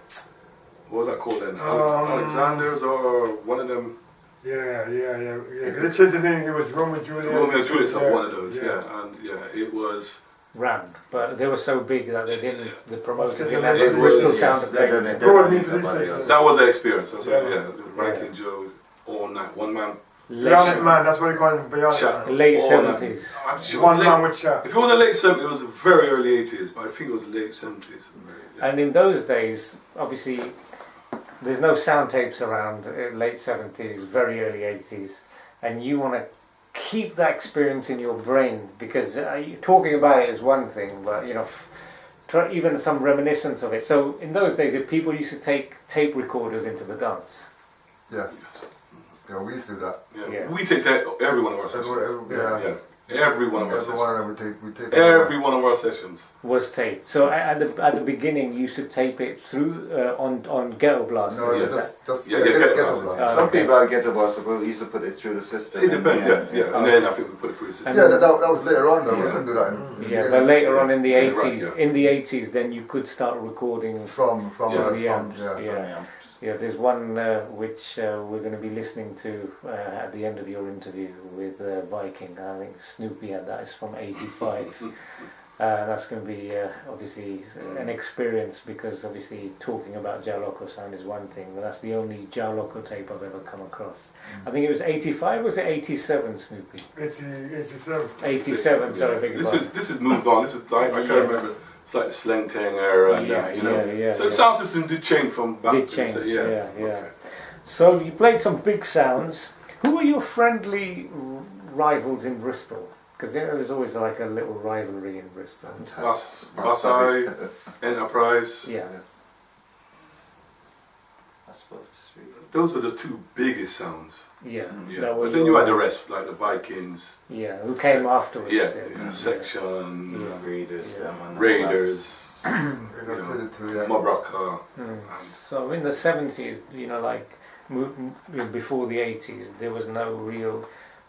What was that called then? Alexander's or one of them? Yeah. They changed the name. It was Romeo and Juliet. Romeo and Juliet, one of those. And it was rammed, but they were so big that they didn't. The promoters didn't Yeah, have the Bristol sound to play. That was the experience. That's Rankin Joe all night, one man. Beyond Man, that's what they call him. Beyond Man. Late 70s. Sure one man with chat. If it was the late 70s, it was very early 80s, but I think it was late 70s. And in those days, obviously, there's no sound tapes around. Late 70s, very early 80s, and you want to keep that experience in your brain, because talking about it is one thing, but try even some reminiscence of it. So in those days, if people used to take tape recorders into the dance. Yes. Yeah, we used to do that. We take that every one of our sessions. Every one of our Every one of sessions. them we take Every one of our sessions. Was taped. So at the beginning, you used to tape it through on Ghetto Blast. No, Yes. just Yeah, get get a blast. Some people are get the boss, but we used to put it through the system. It depends, yeah. And then I think we put it through the system. Yeah, that was later on though. We Yeah. couldn't do that. In, Yeah, but later on in the Yeah, 80s, right, yeah. in the 80s, then you could start recording. from Yeah. yeah. Yeah, there's one which we're going to be listening to at the end of your interview with Viking. I think Snoopy had that. It's from '85. That's going to be obviously an experience, because obviously talking about Jah Lokko Sound is one thing, but that's the only Jah Lokko tape I've ever come across. I think it was 85. Was it 87, Snoopy? 87. 87. Sorry, beg your pardon. This is moved on. This is like I can't remember. It's like the slang tang era, and you know. Yeah, So the sound system did change from back. Did change, So, yeah. Okay. So you played some big sounds. Who were your friendly rivals in Bristol? Because there's always like a little rivalry in Bristol. Basai, Enterprise. Yeah. I suppose it's really- Those are the two biggest sounds. Yeah. Yeah. That were But then you had the rest, like the Vikings. Yeah, who came afterwards. Yeah. Yeah. Section. Yeah. Raiders, Yeah. them and all Raiders. Mobraka. So in the 70s, you know, like before the 80s, there was no real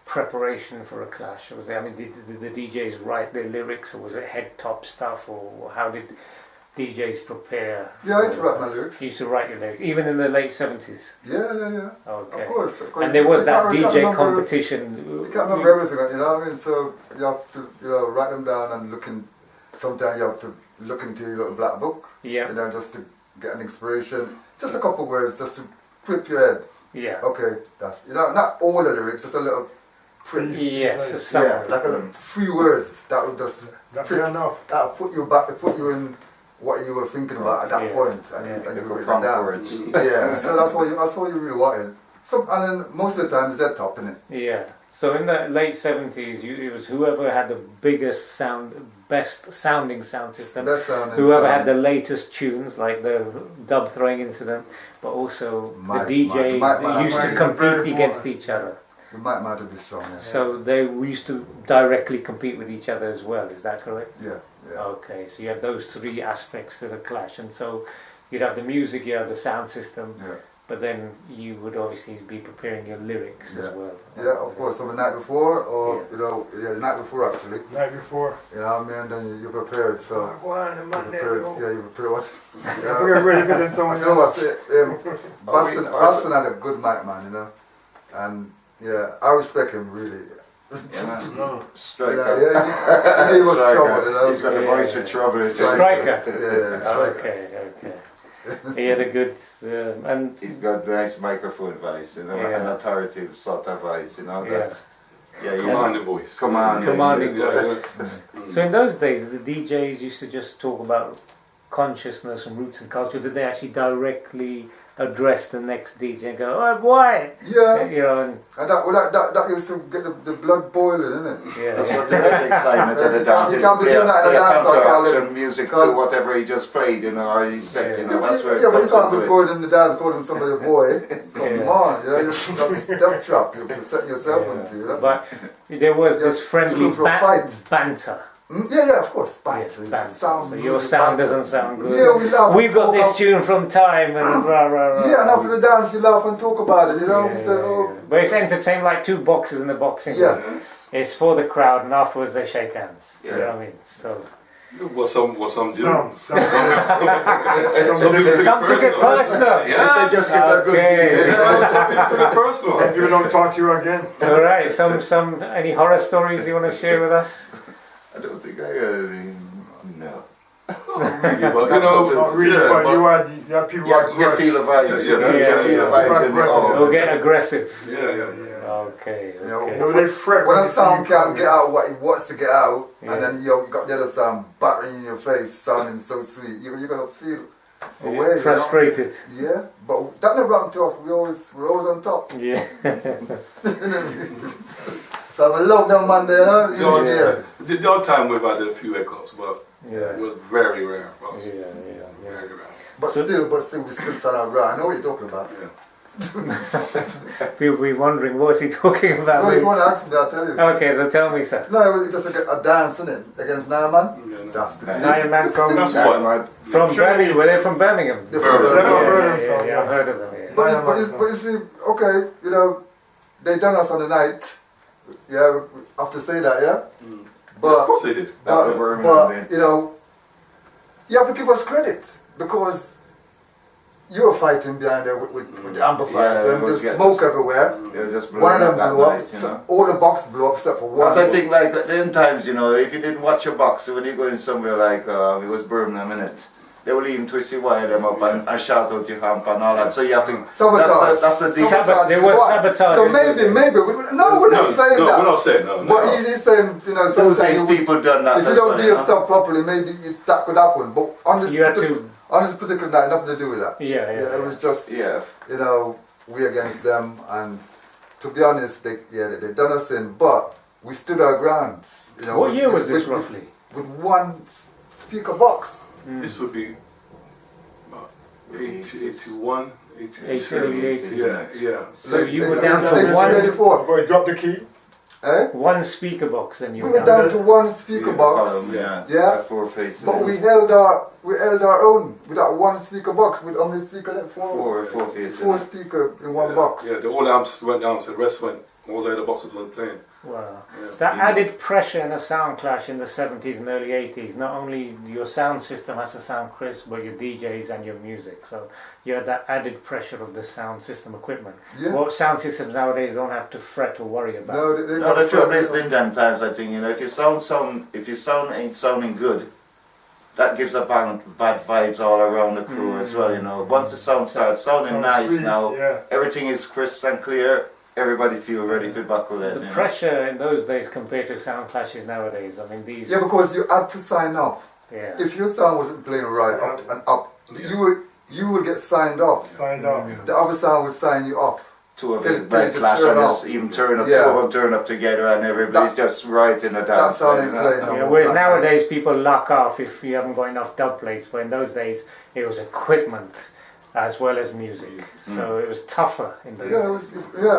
preparation for a clash. Was there? I mean, did the DJs write their lyrics, or was it head top stuff, or how did DJs prepare? Yeah, I used to write my lyrics. You used to write your lyrics, even in the late 70s. Yeah. Okay. Of course. And there was that you can't DJ remember- competition. You can't remember everything, you know what I mean? So you have to, write them down and sometimes you have to look into your little black book, Yeah. just to get an inspiration. Just a couple words, just to prep your head. Yeah. Okay, that's, not all the lyrics, just a little prep. Yes, a Yeah, summary. like a little 3 words that would just That's prep, enough. that put you in what you were thinking about at that Yeah. point, and Yeah. you The wrote it prompt down. words. Yeah, so that's what you really wanted. So, and then most of the time it's that top, innit? Yeah. So in the late 70s, it was whoever had the best sounding sound system, Best sounding whoever sound. had the latest tunes, like the dub throwing incident, but also Might- the DJs might- used to might- compete very against important. each other. We might have been strong, yeah. So they used to directly compete with each other as well. Is that correct? Yeah. Okay. So you had those 3 aspects to the clash, and so you'd have the music, you have the sound system, Yeah. but then you would obviously be preparing your lyrics as well. Yeah, of course, from the night before, or, the night before actually, Night before. you know what I mean, then you prepared, so, Go on, you Monday. prepared, you prepare what, We're ready for someone you know what, else. Boston had a good mic man, and yeah, I respect him really. Yeah, man. No. Striker. Yeah, he was Striker. trouble, He's got the voice for trouble. Striker. Yeah, striker. Okay. He had a good and He's got nice microphone voice, Yeah. an authoritative sort of voice, that. Yeah, Commanding voice. Commanding Yeah. so in those days the DJs used to just talk about consciousness and roots and culture. Did they actually directly address the next DJ and go, "Oh boy," Yeah, you know? And and that used to get the blood boiling, innit? yeah, That's what the excitement of the dance You is. can't be Play doing that in a play dance, I call counteraction it- music call- to whatever he just played, or he set, that's where it Yeah, but you comes can't be into it. going in the dance calling somebody a boy. Come Yeah. on, you're step trap you're setting yourself Yeah. into, But there was Yeah, this friendly looking for a fight. banter. Yeah, of course. Yeah, Banter. banter. Sound, So your music, sound banter. doesn't sound good. Yeah, we laugh. We've got talk this about- tune from time and rah rah rah. Yeah, and after the dance you laugh and talk about it, Yeah, we said, oh. But it's entertained like 2 boxers in a boxing Yeah. ring. It's for the crowd, and afterwards they shake hands. You know Yeah. what I mean? So What some do. Some Some people take some it took it personal. Yeah. They just get a good Okay. beat. Some people took it personal. Some people don't talk to you again. All right. Some any horror stories you want to share with us? I don't think no. Really, but Not really, yeah, but but- you had people Yeah, who you had feel the vibes, Yeah, you yeah, feel the yeah. vibes in the It'll all. get aggressive. yeah. Okay. Yeah, Okay. No, they fret When when a they sound see you can't get out what it wants to get out, Yeah. and then you got the other sound battering in your face, sounding so sweet, you're gonna feel away. Frustrated. Yeah, but that never happened to us. We're always on top. Yeah. So I love them man there, engineer. The odd time we've had a few echoes, but Yeah. it was very rare for us. Yeah. Very rare. But still, we still sound out right. I know what you're talking about. Yeah. People be wondering, what's he talking about? No, you want to ask me, I'll tell you. Okay, so tell me, sir. No, it was just a dance, isn't it? Against Nine Man? Yeah, no. That's the Nine Man from That's Birmingham. Were they from Birmingham? They're Birmingham. Yeah, I've heard of them. Yeah. But you see, okay, you know, they done us on the night. Yeah, I have to say that, yeah? Of But, course they did. but you know, you have to give us credit because you were fighting behind there with the amplifiers. Yeah, There's smoke everywhere. They're just One of them that blew up. night, you So know. all the box blew up except for one. Because I think like then times, you know, if you didn't watch your box, when you go in somewhere like it was Birmingham, minute, they will even twist your wire them up and shout out your hamp and all that. So you have to. Sabotage. That's the deal. There was sabotage. So maybe, we're not saying that. We're not saying no. But he's saying, you know, Those sometimes days people done that. if you as don't well, do you your know. stuff properly, maybe that could happen. But on this, You had to. on this particular night, nothing to do with that. Yeah. It was just, Yeah. you know, we against them, and to be honest, they done us in, but we stood our ground. You know, What year was this roughly? With one speaker box. This would be about 81, 82. Early 80s. Yeah. So you were They- down they- to they- one. 84. Boy, drop the key. Eh? One speaker box, then you We were were down. down to one speaker box. Yeah. Yeah. Four faces. But we held our own with that one speaker box with only speaker then four four faces. speaker in one box. Yeah, all the amps went down, so the rest went, all the other boxes weren't playing. Wow. Yeah. That added pressure in a sound clash in the 70s and early 80s. Not only your sound system has to sound crisp, but your DJs and your music. So you had that added pressure of the sound system equipment. Yeah. What sound systems nowadays don't have to fret or worry about. No, they No, the trouble is in them times, I think, you know, if your sound ain't sounding good, that gives a bad vibes all around the crew as well, you know. Once the sound starts sounding Sounds nice sweet, now, yeah. everything is crisp and clear, everybody feel ready for buckle in. The you know. pressure in those days compared to sound clashes nowadays. I mean, these. Yeah, because you had to sign off. Yeah. If your sound wasn't playing right up and up, you would get signed off. Signed off. The other sound would sign you off. Two of Till- them might till clash turn and up. just even turn up, Yeah. two of them turn up together and everybody's just right in the dance. That's how they you know. play now. Yeah, whereas nowadays people lock off if you haven't got enough dub plates, but in those days it was equipment as well as music, so it was tougher in those Yeah, days.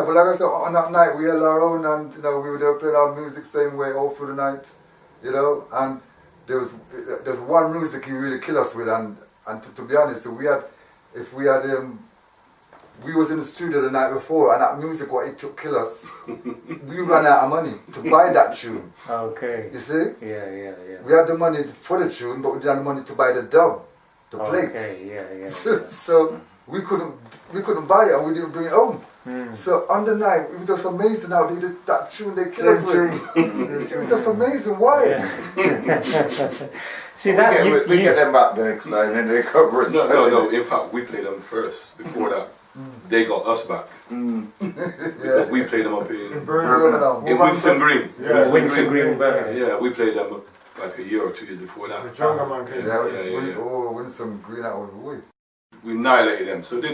but like I said, on that night we held our own, and you know we were there playing our music same way all through the night, you know. And there's one music he really killed us with, and to be honest, we was in the studio the night before, and that music what it took kill us, we ran out of money to buy that tune. Okay. You see, Yeah. we had the money for the tune, but we didn't have the money to buy the dub, the plate. Okay, yeah. So we couldn't buy it and we didn't bring it home. So on the night it was just amazing how they did that tune they killed us with. It was just amazing. Why? Yeah. See, that's We get them back next time and they cover us. No. In fact, we played them first. Before that, they got us back. Because we played them up in Winston Green. Yeah. Winston Green. Yeah, we played them like a year or 2 years before that. The jungle man came. Yeah. Win some green out of the way. We annihilated them. So they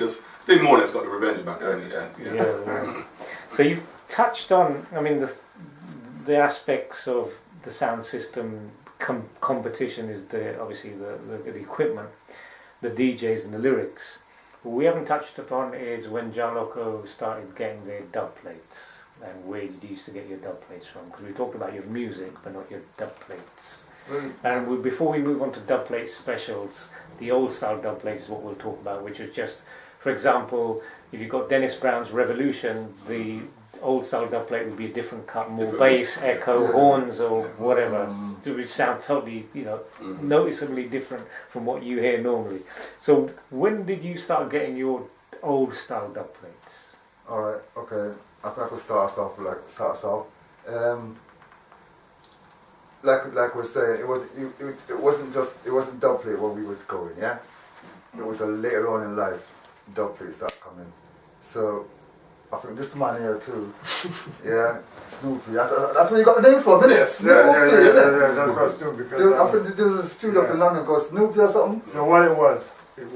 more or less got the revenge back then. Yeah. So you've touched on, I mean, the aspects of the sound system competition is obviously the equipment, the DJs and the lyrics. What we haven't touched upon is when Jah Lokko started getting their dub plates, and where did you used to get your dub plates from? Because we talked about your music, but not your dub plates. And before we move on to dub plate specials, the old style dub plates is what we'll talk about, which is just, for example, if you've got Dennis Brown's Revolution, the old style dub plate would be a different cut, more bass, echo, horns or whatever. It would sound totally, noticeably different from what you hear normally. So when did you start getting your old style dub plates? Alright, okay. I think I could start us off. Like we're saying, it wasn't dub plate when we was going, yeah? It was a later on in life dub plate started coming. So I think this man here too, yeah, Snoopy. That's where you got the name from, innit? Yes, yeah. That's what Snoopy. Because I think there was a studio up in London called Snoopy or something. you know what it was? It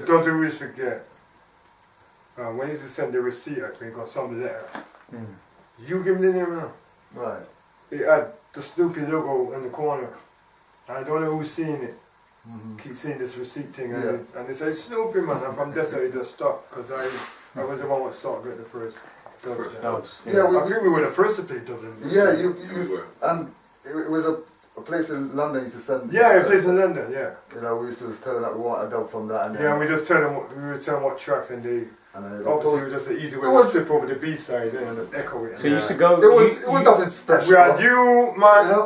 doesn't used to get. When you used to send the receipt, I think, or some letter, you give me the name now. Right. It had the Snoopy logo in the corner. I don't know who's seen it. keep seeing this receipt thing, and they said, Snoopy man, and from there it just stopped, because I was the one who started getting the first dubs. Yeah, I think we were the first to play dubs. Yeah, you and it was a place in London used to send. Yeah, a place in London, yeah. You know, we used to tell them that we want a dub from that. And yeah, we just tell them what tracks, and they. Obviously, it was just an easy way to slip over the B side and just echo it. So you used to go. It was nothing special. We had you, man. And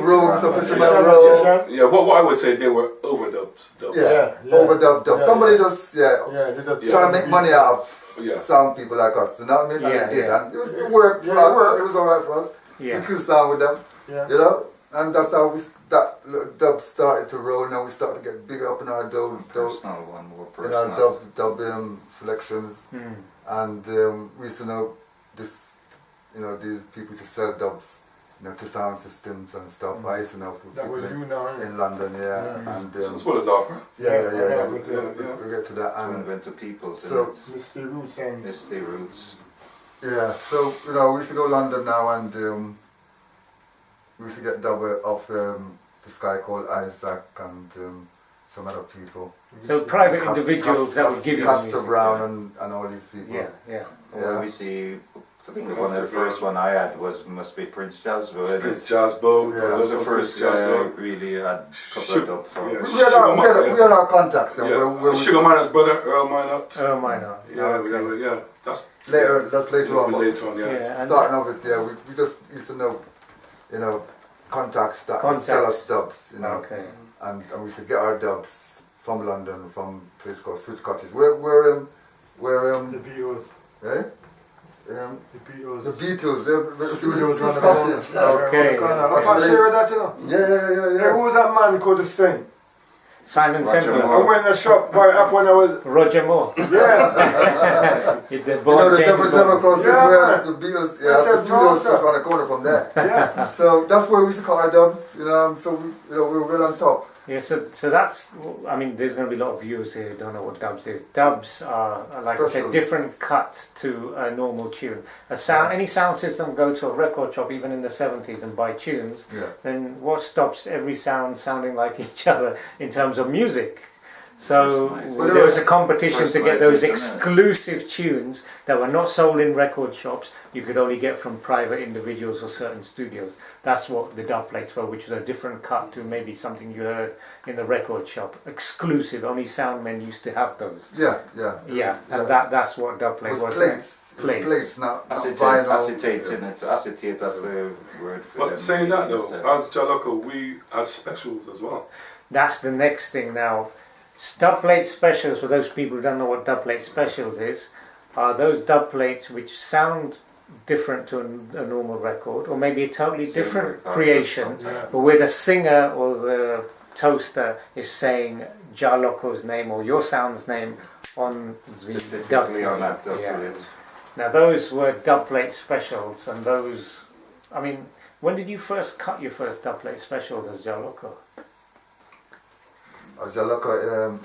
Roots Reggae. Yeah, what I would say, they were overdubs. Yeah, overdub dub. Somebody just they just trying to make money out of some people like us. You know what I mean? And they did, and it worked for us. It was alright for us. We could start with them. You know. And that's how that dub started to roll. Now we start to get bigger up in our dub selections, and we used to know this. You know, these people used to sell dubs, you know, to sound systems and stuff. I used to know that was you now in London, and as well as offer. We'll get to that. And went to people. So Mr. Roots and Mr. Roots. Yeah. So you know, we used to go to London now and. We used to get dub off this guy called Isaac and some other people. So private individuals that would give you Castor Brown and all these people. Well, we see. I think one of the first one I had must be Prince Jazzbo. Prince Jazzbo. Yeah, was the first guy I really had covered up for. We had our contacts then. Sugar Minor's brother, Earl Minor. Earl Minor. Yeah. That's later on. Yeah. Starting off with we just used to know. You know, contacts that would sell us dubs, you know, and we should get our dubs from London, from a place called Swiss Cottage. Where the Beatles. Eh? The Beatles. The Beatles. Swiss Cottage. Okay. I'm not sure of that, you know. Yeah. Who was that man called the Saint? Simon Temple. I went in the shop right up when I was Roger Moore. Yeah. The you know, the Temple Crossing where the Beatles, the studios just around the corner from there. Yeah. So that's where we used to call our dubs, you know. So we were well on top. Yeah, so that's, I mean, there's going to be a lot of viewers here who don't know what dubs is. Dubs are, like I said, different cuts to a normal tune. Any sound system go to a record shop, even in the 70s, and buy tunes, then what stops every sound sounding like each other in terms of music? So there was a competition to get those exclusive tunes that were not sold in record shops. You could only get from private individuals or certain studios. That's what the dubplates were, which was a different cut to maybe something you heard in the record shop. Exclusive, only sound men used to have those. Yeah. And that's what dubplate was. Plates, not vinyl. Acetate, that's the word for them. But saying that though, as Jah Lokko, we had specials as well. That's the next thing now. Dubplate specials, for those people who don't know what dubplate specials is, are those dubplates which sound different to a normal record, or maybe a totally different creation, but where the singer or the toaster is saying Jah Lokko's name or your sound's name on the dubplate. Now those were dubplate specials, and those, I mean, when did you first cut your first dubplate specials as Jah Lokko? Jah Lokko,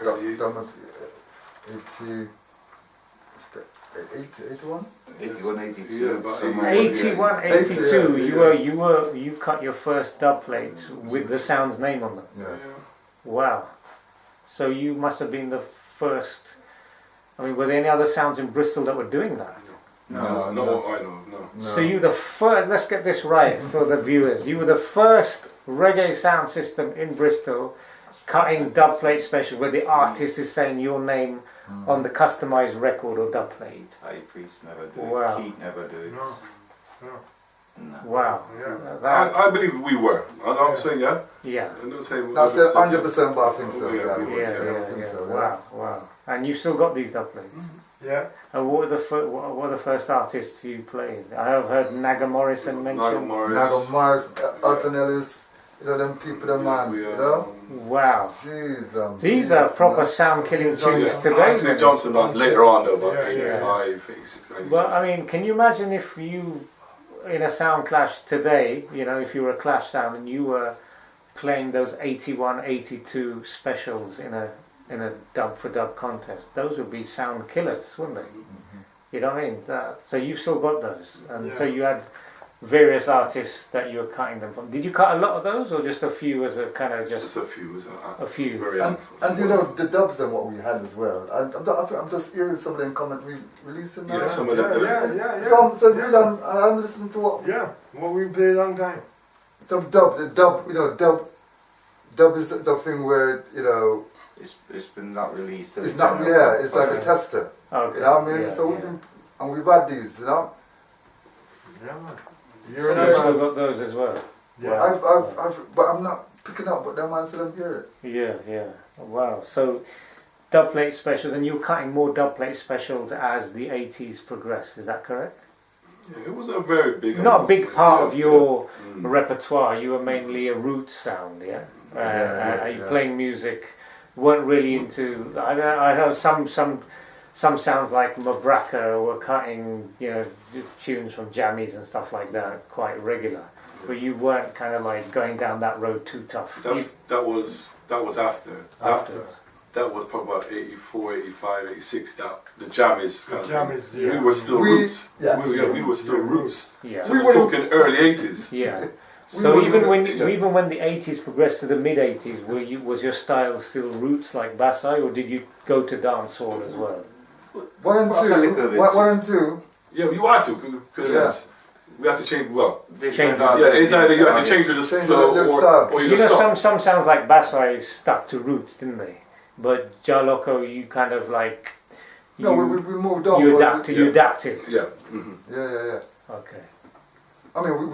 that was 81? 81, 82. 81, 82. You cut your first dubplates with the sound's name on them. Wow. So you must have been the first. I mean, were there any other sounds in Bristol that were doing that? No, I know. So you the first. Let's get this right for the viewers. You were the first reggae sound system in Bristol, cutting dubplate special where the artist is saying your name on the customized record or dubplate. High Priest never do Wow. it. Keith never do it. No. Wow. I believe we were. I'm not saying Yeah. I'm not saying. That's 100%, but I think so. Yeah. Wow. And you still got these dubplates? Yeah. And what were the first artists you played? I have heard Naga Morrison mentioned. Naga Morris, Alton Ellis, you know, them people, them man, you know? Wow. Jeez, these are proper sound killing tunes today. Anthony Johnson was later on though, about 85, 86, 90. Well, I mean, can you imagine if you, in a sound clash today, you know, if you were a Clash sound and you were playing those 81, 82 specials in a dub for dub contest, those would be sound killers, wouldn't they? You know what I mean? So you've still got those, and so you had various artists that you were cutting them from. Did you cut a lot of those, or just a few as a kind of just a few. a few? Very and you know the dubs and what we had as well. I'm just hearing some of them comment releasing now. Yeah, some of them. Yeah. So really, I'm listening to what. Yeah, what we played a long time. The dub, you know, dub is a thing where, you know, It's been not released. it's not, yeah, it's like a tester. Okay. You know what I mean? Yeah, So yeah. we've been, and we've had these, you know. Yeah, man. So You're in you still advance. got those as well. Yeah. But I'm not picking up what them answer them hear it. Yeah. Wow. So dubplate specials, and you're cutting more dubplate specials as the 80s progressed. Is that correct? Yeah, it was a very big. Not a big part of your Mm. repertoire. You were mainly a roots sound, yeah. Yeah, You playing music, weren't really into. I know some sounds like Mabraka were cutting, you know, tunes from jammies and stuff like that quite regular, but you weren't kind of like going down that road too tough. That was after. Afterwards. That was probably about 84, 85, 86. That the jammies kind of jammies, thing. yeah. We were still We- roots. yeah. We were still roots. Yeah. So we're talking early 80s. Yeah. We So were- even when the 80s progressed to the mid 80s, was your style still roots like Basai, or did you go to dancehall as well? One and Well, a little two, bit. one and two. Yeah, you had to because we had to change. Well, Change yeah, it's either you had to change the Change flow the style. or you You know, just stop. some sounds like Basai stuck to roots, didn't they? But Jah Lokko, you kind of like No, we moved on. you because adapted. You adapted. Yeah. Mm-hmm. Yeah. Okay. I mean, we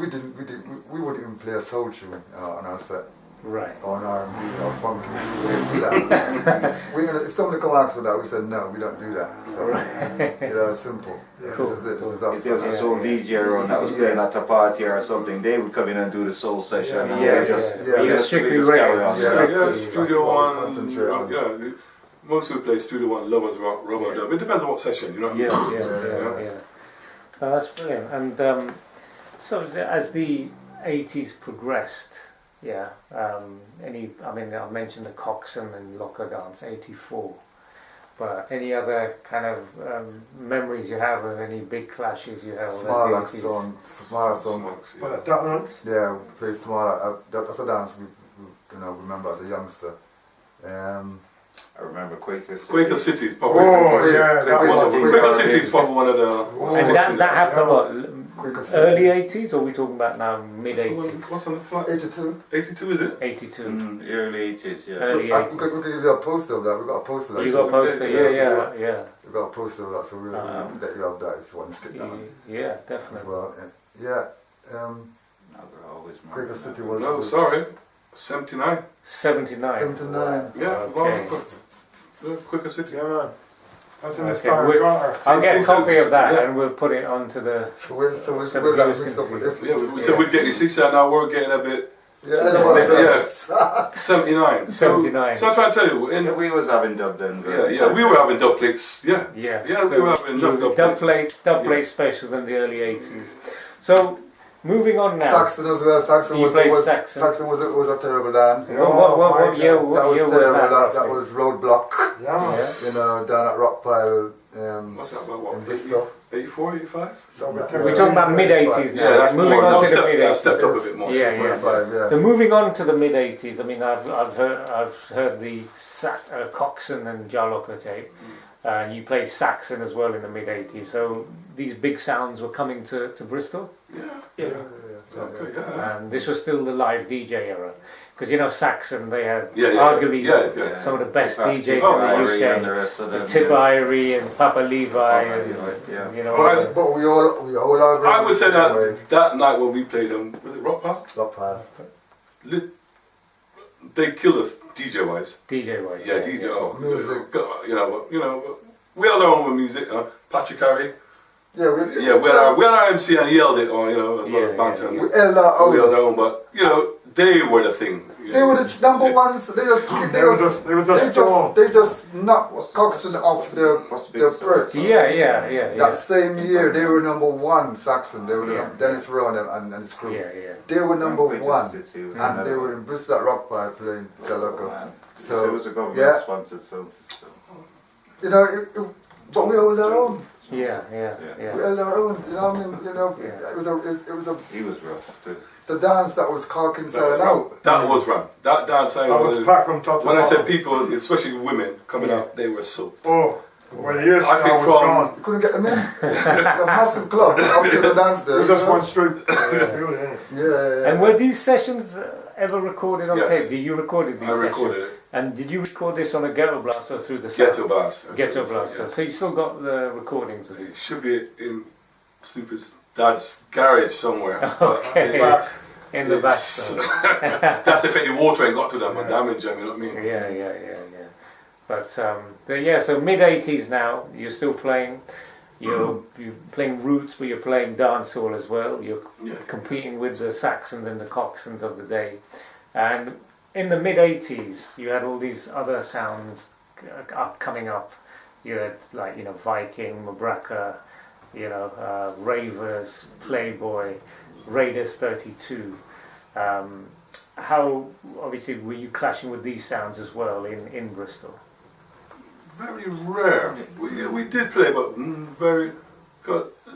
wouldn't even play a soul tune on our set. Right. On R&B or funky. We wouldn't do that. If somebody come ask for that, we said no, we don't do that. So, you know, it's simple. Cool. This is it. This is If us. there was a soul DJ around that was playing at a party or something, they would come in and do the soul session. and Yeah, we just, yeah. we You're just strictly carry reggae. on. Yeah. Yeah, That's Studio what we One. concentrate on. Yeah, most people play Studio One, Lovers Rock, Robo Dub. It depends on what session, you know. What I mean? Yeah. Oh, that's brilliant. And so as the 80s progressed, I mentioned the Coxswain and Loco Dance, 84. But any other kind of memories you have of any big clashes you have? Smaller of the 80s? song. Smokes, yeah. But that one, Yeah, we play smaller. That's a dance we remember as a youngster. I remember Quaker City. Quaker City is probably. yeah, that was Quaker City is probably one of the. And that happened what? Quaker City. Early 80s, or are we talking about now mid 80s? What's on the flight? 82. 82 is it? 82. Early 80s, yeah. Early We 80s. could give you a poster of that. We got a poster of that. You got a poster, Yeah. yeah. We got a poster of that, so we'll let you have that if you want to stick that on Yeah, as definitely. well. Yeah. No, we're always Quaker City was. No, was sorry. 79. 79. 79. Yeah, Okay. Quaker City. yeah, man. That's in the Okay, Star we'll- Corner. I'll get a copy of that Yeah. and we'll put it onto the. So we'll So we'll the that viewers mixed can up with see. it. Yeah, we said we'd get you 6 now we're getting a bit. Yeah, that was Yeah. 79. 79. So I'm trying to tell you, Yeah, we was having dub then. we were having dub plates. Yeah. Yeah, Yeah, we were having enough dubplates. Dubplate specials in the early 80s. So, moving on now. Saxon as well. Saxon You was played Saxon. Saxon was a terrible dance. What year That was was terrible. that? That was Roadblock. Yeah, man. Yeah. You know, down at Rockpile. What's that about? in What? Bristol. 84, 85? So We're talking about mid 80s now. Yeah, that's moving more. on to the That mid stepped 80s. up a bit more. Yeah. 45, yeah. So moving on to the mid 80s. I mean, I've heard the Coxswain and Jah Lokko tape, and you played Saxon as well in the mid 80s. So these big sounds were coming to Bristol, Yeah. Okay, yeah. and this was still the live DJ era. Because you know Saxon, they had Yeah. arguably Yeah. some of the best DJs Oh, in the Irie and the UK. rest of them. Tip Irie and Papa Levi, and yeah. you know. But we all agree. I would say that night when we played them, was it Rock Park? Rockpile. They killed us DJ wise. DJ wise. Yeah, DJ. Oh, Music. You know, we had our own music. Patrick Harry. Yeah, We had our MC and he yelled it, or as well as Banton. We held our own. We held our own, but they were the thing. They were the number ones. They were just strong. They just knocked Coxswain off their perch. Yeah. That same year, they were number one. Saxon. They were Dennis Rowan and his crew. Yeah. They were number Quaker one, City was and they another were in Bristol at Rockpile playing Jah Lokko. So it was a government sponsored sound system. You know, but we hold our own. Yeah. Well, you know, I mean, you know, Yeah. it was a He was rough too. it's a dance that was cock inside and out. That was wrong. That dance I I was packed from top to when I bottom. said people, especially women coming out, they were soaked. Oh, well, years I I think was from- gone. You couldn't get them in. A massive club, upstairs and downstairs. We just you know? went straight. Yeah. Yeah. And were these sessions ever recorded on Yes. tape? Did you record these I sessions? recorded it. And did you record this on a ghetto blaster or through the sound? Ghetto Blaster. Ghetto blaster. So you still got the recordings of It it? should be in Snoopy's dad's garage somewhere. Okay. But it's- In the back. it's- So. That's if any water ain't got to them and damage them, you know what I mean? Yeah. But so mid 80s now, you're still playing. You're playing roots, but you're playing dancehall as well. You're Yeah. competing with the Saxons and the Coxsons of the day. And in the mid 80s, you had all these other sounds coming up. You had Viking, Mabraka, Ravers, Playboy, Raiders 32. How obviously were you clashing with these sounds as well in Bristol? Very rare. We did play, but very.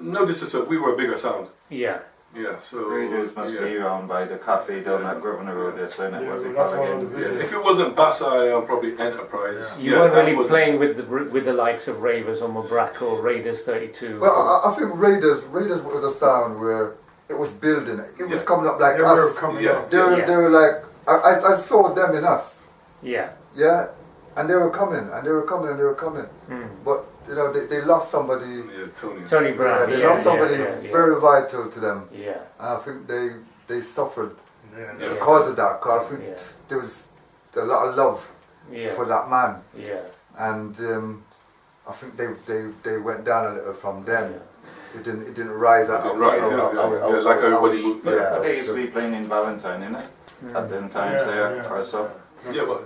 No disrespect, we were a bigger sound. Yeah. Yeah, so. Raiders must be around by the cafe down at Governor Road. That's when it Yeah, was. that's one of the Yeah, if it wasn't Bassai, probably Enterprise. You weren't really playing with the likes of Ravers or Mabraka or Raiders 32. Well, I think Raiders was a sound where it was building. It was Yeah. coming up like They were us. coming Yeah. up. They were like I saw them in us. Yeah. Yeah, and they were coming and they were coming. But you know they lost somebody. Yeah, Tony. Tony Brown. They lost somebody very vital to them. Yeah. And I think they suffered Yeah. because of that. Cause I think Yeah. there was a lot of love Yeah. for that man, Yeah. and I think they went down a little from then. Yeah. It didn't rise up. Right, yeah, like everybody moved. Yeah, they used to be playing in Valentine, innit? At them times there or so. Yeah, but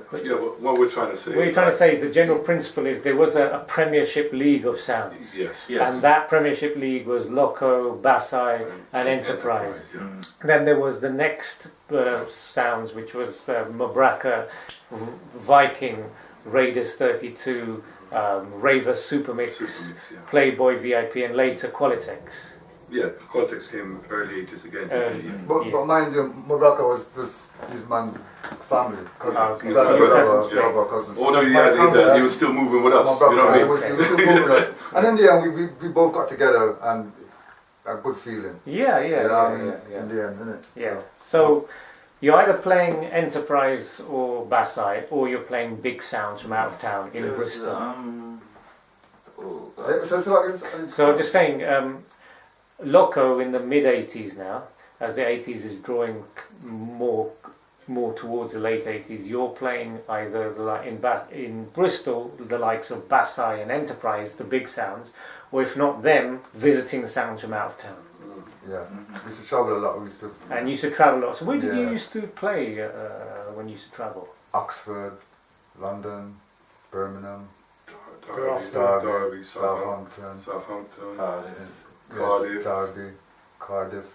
what we're trying to say. What you're trying to say is the general principle is there was a Premiership League of sounds. Yes. Yes. And that Premiership League was Lokko, Bassai and Enterprise. Yeah. Then there was the next sounds, which was Mabraka, Viking, Raiders 32, Ravers Supermix, Supermix, yeah. Playboy VIP, and later Qualitex. Yeah, Qualitex came early 80s again. But mind you, Mabraka was his man's family, cousins, Okay. brother, cousins. Although he was still moving with us. My You know brother, what I he mean? was still moving with us. And in the end, we both got together and a good feeling. Yeah. You know what I mean? In the end, innit? Yeah. So you're either playing Enterprise or Bassai, or you're playing big sounds from out of town in Bristol. Oh, So it's like, So I'm just saying, Lokko in the mid 80s now, as the 80s is drawing more towards the late 80s, you're playing either in Bristol the likes of Bassai and Enterprise, the big sounds, or if not them, visiting sounds from out of town. yeah, we used to travel a lot. We used to And you used to travel a lot. So where did you Yeah. used to play when you used to travel? Oxford, London, Birmingham, Derby, Southampton, Southampton, Cardiff. Cardiff.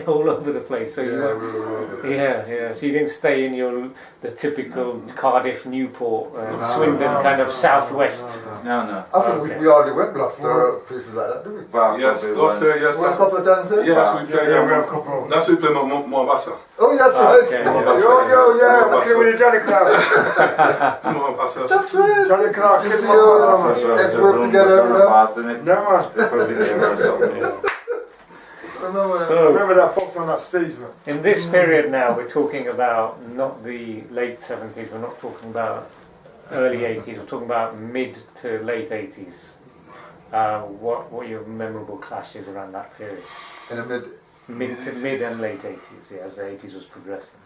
All over the place. So you were, yeah. So you didn't stay in the typical Cardiff, Newport, Swindon kind of southwest. No. I think we already went Gloucester, places like that, didn't we? Yes, Gloucester, yes. We went a couple of times there? Yes, we played. Yeah, we have a couple. That's we play Mombasa. Oh, yes, right. Okay. Yo, Okay, with the Johnny Clark. Mombasa. that's right. Johnny Clark, You kiss see, my boss. let's work together, you know? Yeah, man. Remember that? So Remember that folks on that stage, man. in this period now, we're talking about not the late 70s. We're not talking about early 80s. We're talking about mid to late 80s. What were your memorable clashes around that period? In the Mid and late 80s, yeah, as the 80s was progressing.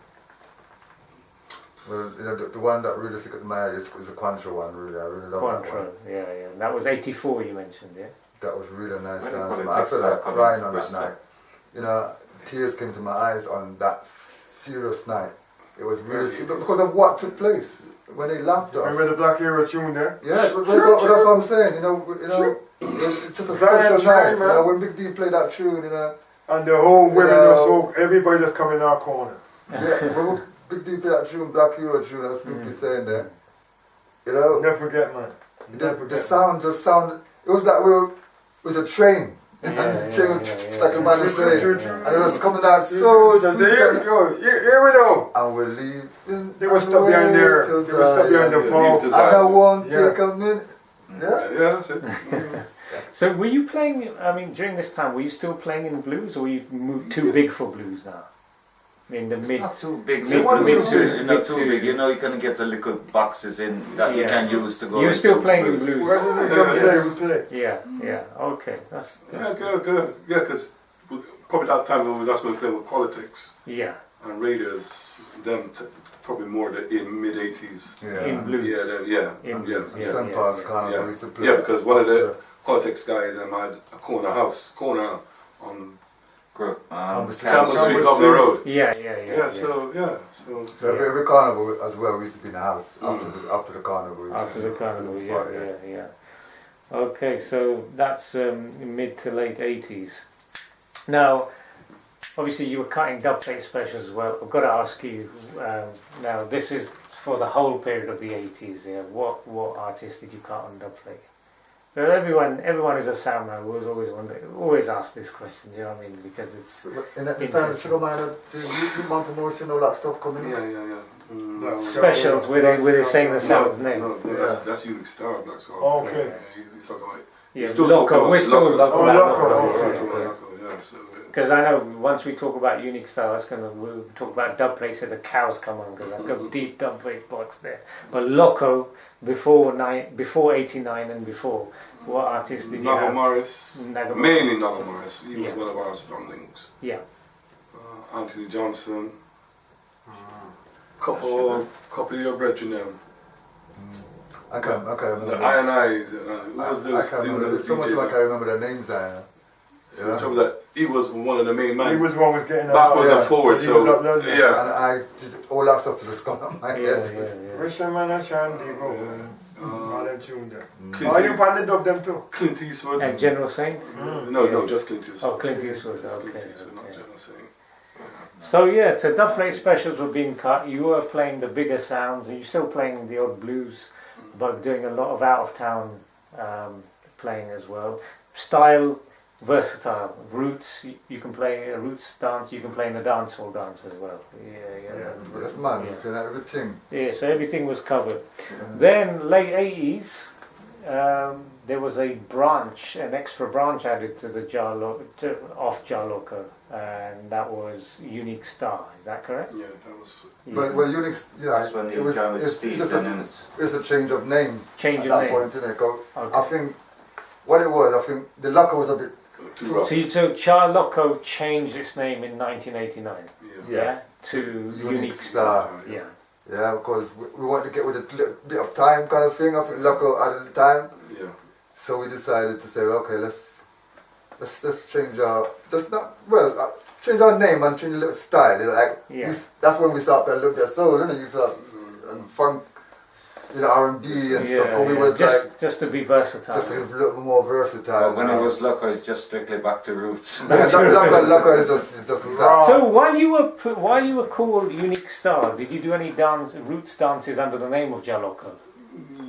well, you know, the one that really stuck in my eye is the Quantro one, really. I really love that one. Quantro, yeah. That was 84 you mentioned, yeah? That was really a nice When dance. the Man. I felt like politics crying are on that coming night. You know, tears came to my eyes on that serious night. It was really because of what took place when they laughed at us. Remember the Black Hero tune there? Yeah, that's what I'm saying. You know, it's just a special night. You know, when Big D played that tune, you know. And the whole women were so, everybody just come in our corner. Yeah, when Big D played that tune, Black Hero tune, as Snoopy saying there. You know, Never forget, man. Never the forget. sound just sounded. It was like we were was a train. And the train like a man was saying. And it was coming out so sweet. Here we go. And we're leaving. They were stuck behind there. They were stuck behind the pole. And I won't take a minute. Yeah, that's it. So were you playing, I mean, during this time, were you still playing in blues, or you moved too big for blues now? In the mid... Not too big. Mid, Not mid, too big. You know, you can get the little boxes in that you can use to go. You're still playing in blues? Where did we play? Yeah, okay. That's good. Yeah, because probably that time that's when we played with Politics. Yeah. And Raiders, them probably more in mid 80s. Yeah. In blues. St. Paul's Carnival used to play. Yeah, because one of the Politics guys had a corner on Campbell Street, Governor Road. Yeah. So every carnival as well, we used to be in the house after the carnival. After the carnival, yeah. Okay, so that's mid to late 80s. Now, obviously you were cutting dubplate specials as well. I've got to ask you, now this is for the whole period of the 80s, yeah. What artists did you cut on dubplate? Well, everyone is a sound man. We always ask this question. You know what I mean? Because it's in that time, Sugar Miner, man promotion, all that stuff coming in. Yeah. Specials where they saying the sound's name. No, that's Unique Star. That's all. Okay. He's talking about. Yeah, Lokko. We're still Lokko. Because I know once we talk about Unique Style, we'll talk about dubplate, so the cows come on, because I've got deep dubplate box there. But Lokko, before 89 and before, what artists did you have? Morris, mainly Naga Morris. He was one of our strong links. Yeah. Anthony Johnson. Couple of your brethren them. I can't remember. The I&I. I can't remember. There's so much like I remember their names. So the trouble that he was one of the main men. He was one was getting backwards and forwards. So yeah. And I did all that stuff just gone on my head. Richard and Shandy go. All them tuned there. Are you on the dub them too? Clint Eastwood. And General Saint? No, just Clint Eastwood. Oh, Clint Eastwood. Just Okay. Clint Eastwood, not General Saint. So yeah, so dubplate specials were being cut. You were playing the bigger sounds, and you're still playing the odd blues, but doing a lot of out of town playing as well. Style versatile. Roots, you can play a roots dance. You can play in a dancehall dance as well. Yeah. Yes, man. You can have everything. Yeah, so everything was covered. Then late 80s, there was an extra branch added to the Jah Lokko, and that was Unique Star. Is that correct? Yeah, that was. But Unique, that's when it's a change of name. Change at of that name. point, okay. I think what it was, the Lokko was a bit. So Jah Lokko changed its name in 1989. Yeah. To Unique Star. Yeah. Yeah, because we wanted to get with a little bit of time kind of thing. I think Lokko at the time. Yeah. So we decided to say, okay, let's change change our name and change a little style. That's when we started to look at soul, didn't it? You start and funk, R&B and stuff. But we were just to be versatile. Just to be a little bit more versatile. But when it was Lokko, it's just strictly back to roots. Lokko is just that. So while you were called Unique Star, did you do any roots dances under the name of Jah Lokko?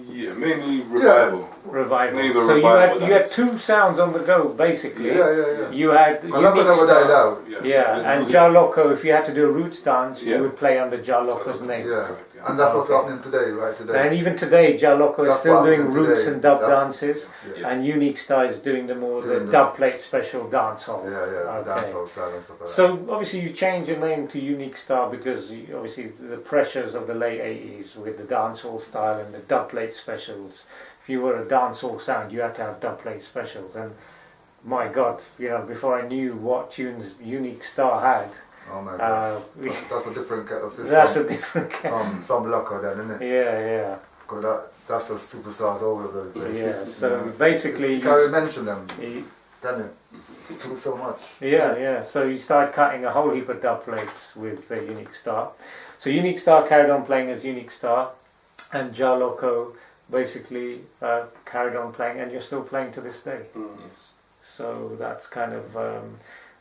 Yeah, mainly revival. Revival. So you had two sounds on the go, basically. Yeah. You had Unique Star. And Jah Lokko. If you had to do a roots dance, you would play under Jah Lokko's name. Yeah. And that's what's happening today, right? And even today, Jah Lokko is still doing roots and dub dances, and Unique Star is doing the dubplate special dancehall. Yeah, dancehall style and stuff like that. So obviously you changed your name to Unique Star because obviously the pressures of the late 80s with the dancehall style and the dubplate specials. If you were a dancehall sound, you had to have dubplate specials. And my God, before I knew what tunes Unique Star had. Oh my God. That's a different kettle of fish. That's a different kettle. From Lokko then, isn't it? Yeah. Because that's the superstars all over the place. Yeah, so basically... You can't mention them, can you? It's too so much. Yeah. So you started cutting a whole heap of dubplates with Unique Star. So Unique Star carried on playing as Unique Star, and Jah Lokko basically carried on playing, and you're still playing to this day. So that's kind of...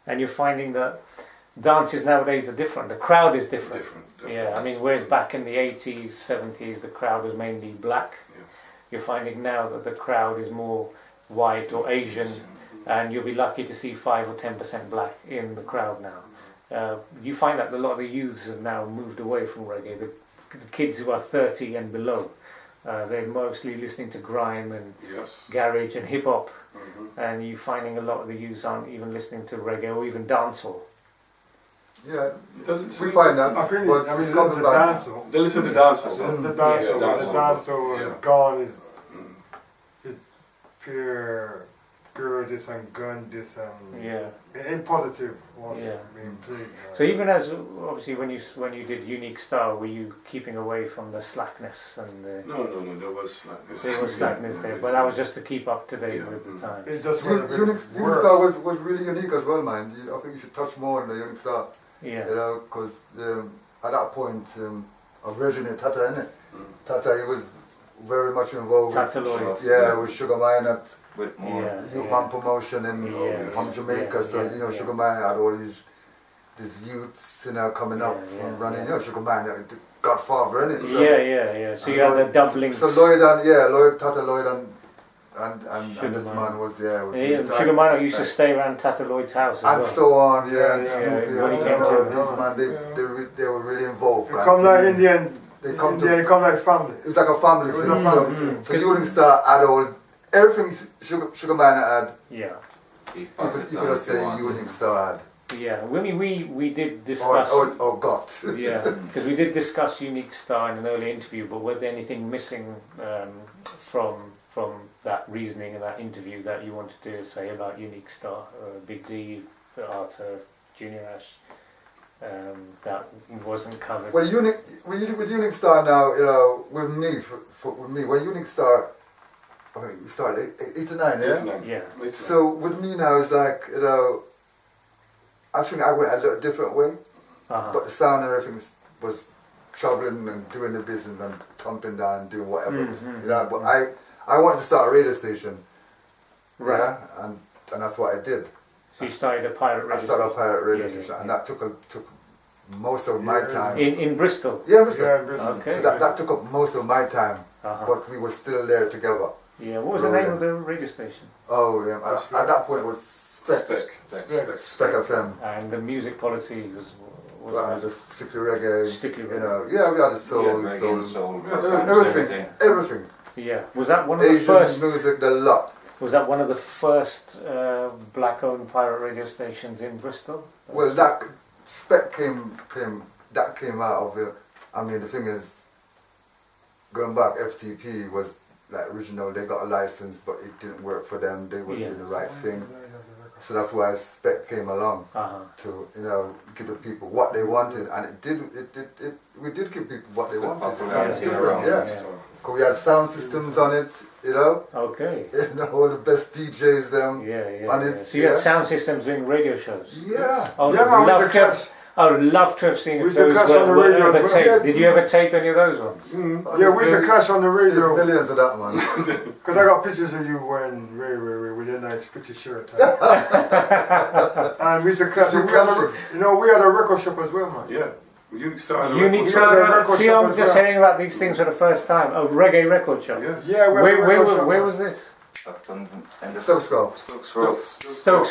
and you're finding that dances nowadays are different. The crowd is different. Yeah, I mean, whereas back in the 80s, 70s, the crowd was mainly black. You're finding now that the crowd is more white or Asian. and you'll be lucky to see 5 or 10% black in the crowd now. You find that a lot of the youths have now moved away from reggae. The kids who are 30 and below, they're mostly listening to grime and garage and hip hop, and you're finding a lot of the youths aren't even listening to reggae or even dancehall. Yeah, we find that. I think but it's it's listen to back. dancehall. They listen to dancehall. The dancehall is gone. It's pure girl this and gun this and it ain't positive what's being played. So even as obviously when you did Unique Star, were you keeping away from the slackness and the? No, there was slackness. There was slackness there, but that was just to keep up to date with the times. It's just Unique Star was really unique as well, man. I think you should touch more on the Unique Star. Yeah. You know, because at that point, originally Tata, innit? Tata, he was very much involved with Sugar Mine with more youth man promotion from Jamaica. So you know, Sugar Mine had all these youths, you know, coming up from running. You know, Sugar Mine, the Godfather, innit? So, yeah. So you had the doublings. So Lloyd, Tata Lloyd and this man was Sugar Mine used to stay around Tata Lloyd's house and as well. so on, and Snoopy, these man, they were really involved. They come like Indian. They come like family. It's like a family thing. So Unique Star had all everything Sugar Man had. Yeah. You could just say Unique Star had. Yeah, we did discuss. Or got. Yeah, because we did discuss Unique Star in an early interview. But was there anything missing from that reasoning in that interview that you wanted to say about Unique Star, Big D, Arthur, Junior Ash? That wasn't covered. Well, with Unique Star now, you know, with me, when Unique Star, we started 89, yeah? Yeah. So with me now, it's like, you know, I think I went a little different way, but the sound and everything was traveling and doing the business and thumping down and doing whatever. You know, but I wanted to start a radio station, yeah, and that's what I did. So you started a pirate radio station? I started a pirate radio station, and that took most of my time. In Bristol? Yeah, Bristol. Okay. So that took up most of my time, but we were still there together. Yeah, what was the name of the radio station? Oh, yeah, at that point it was Spec FM. And the music policy was just strictly reggae. Strictly reggae. You know, yeah, we had the soul, everything. Yeah, was that one of Asian the first music, the lot. Was that one of the first black-owned pirate radio stations in Bristol? Well, that Spec came out of it. I mean, the thing is, going back, FTP was like original. They got a license, but it didn't work for them. They weren't doing the right thing. So that's why Spec came along to, you know, give the people what they wanted, and we did give people what they wanted. Because we had sound systems on it, you know. Okay. You know, all the best DJs on it. So you had sound systems doing radio shows. Yeah. I would love to have seen those were taped. Did you ever tape any of those ones? Yeah, we used to clash on the radio. There's millions of that, man. Because I got pictures of you wearing with a nice pretty shirt. And we used to clash. You know, we had a record shop as well, man. Yeah. Unique Star. See, I'm just hearing about these things for the first time. A reggae record shop. Yes. Yeah, where was this? And the Stokes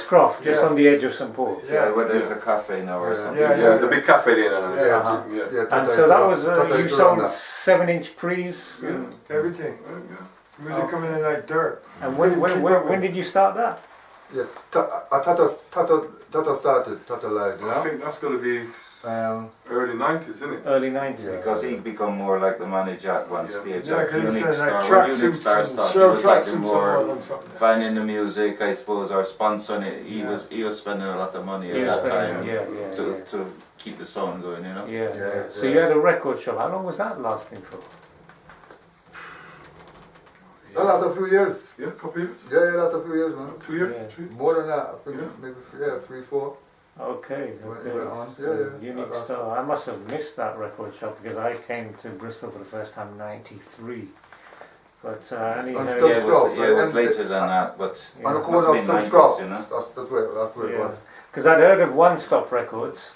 Croft, just on the edge of St Paul's. Yeah, where there's a cafe now or something. Yeah, there's a big cafe there now. And so that was, you sold 7-inch pre's? Everything. Music coming in like dirt. And when did you start that? Yeah, Tata started, Tata Live, you know? I think that's going to be early 90s, isn't it? Early 90s. Yeah, because he'd become more like the manager at one stage. Yeah, Like Unique like Star. When Unique Star started, he was like more finding the music, I suppose, or sponsoring it. He was spending a lot of money at that time to keep the sound going, you know? Yeah. So you had a record shop. How long was that lasting for? That lasted a few years. Yeah, a couple of years. Yeah, that's a few years, man. 2 years? 3 years? More than that, I think maybe 3, 4. Okay. Unique Star. I must have missed that record shop because I came to Bristol for the first time in '93. But it was later than that, but on the corner of Stokes Croft, you know? That's where it was. Because I'd heard of One Stop Records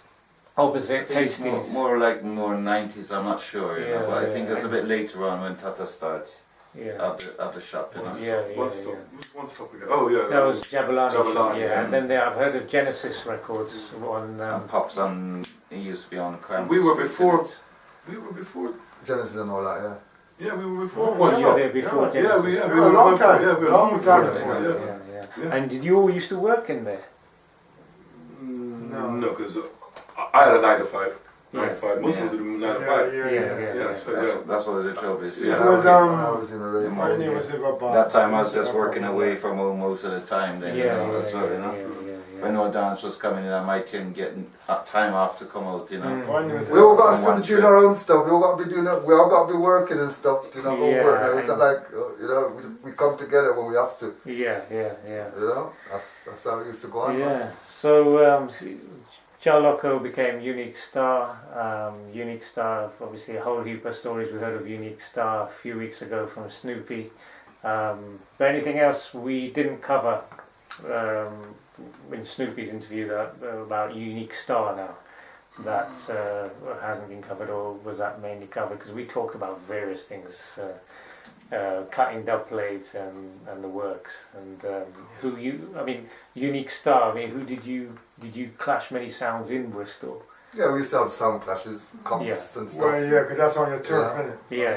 opposite Tasties. More 90s, I'm not sure, you know, but I think it was a bit later on when Tata started. at the shop. You know? One stop again. Oh yeah. That was Jabalani. Yeah. And then I've heard of Genesis Records on. And Pops on. He used to be on Crime. We were before. Genesis and all that, yeah. Yeah, we were before. You were there before Genesis. We a were long time. Yeah, we were Long time before. before. Yeah. And did you all used to work in there? No, because I had a 9 to 5. 9 to 5. Most of us did 9 to 5. Yeah. So that's what the job is. Yeah. Yeah. I was in a radio. My name was That time I was just working away from home most of the time. Then you know, as well, you know. When no dance was coming in, I might getting time off to come out, you know. We all got to be doing our own stuff. We all got to be doing it. We all got to be working and stuff. You know, work. It's not like you know we come together when we have to. Yeah. You know, that's how it used to go on. Yeah. So Jah Lokko became Unique Star. Unique Star, obviously, a whole heap of stories we heard of Unique Star a few weeks ago from Snoopy. But anything else we didn't cover in Snoopy's interview about Unique Star now that hasn't been covered, or was that mainly covered? Because we talked about various things, cutting dubplates and the works, and Unique Star. I mean, who did you clash many sounds in Bristol? Yeah, we used to have sound clashes, comps and stuff. Well, yeah, because that's on your turf, isn't it? Yeah.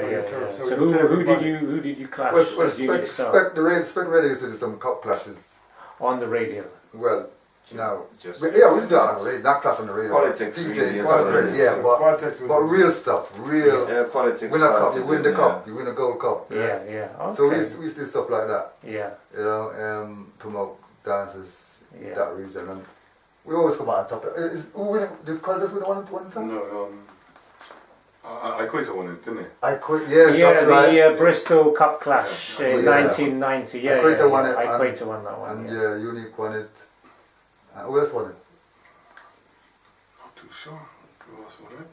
So, So who did you clash? Well, as Unique Star? Spec Radio used to do some cop clashes. On the radio. Well, no. Just We used to do it on the radio, not clash on the radio. Politics, DJs, really, politics, yeah, but real stuff, real. yeah, politics. Win a cup, you win the cup, you win a gold cup. Yeah. Okay. So we used to do stuff like that. Yeah. You know, promote dances Yeah. that region, and we always come out on top. Did Colleges win one time? No, I quit on it, didn't I quit. Yes, that's right. The Bristol Cup Clash in 1990. Yeah, Equator won it, Equator won that one. And Unique won it. Who else won it? Not too sure. Who else won it?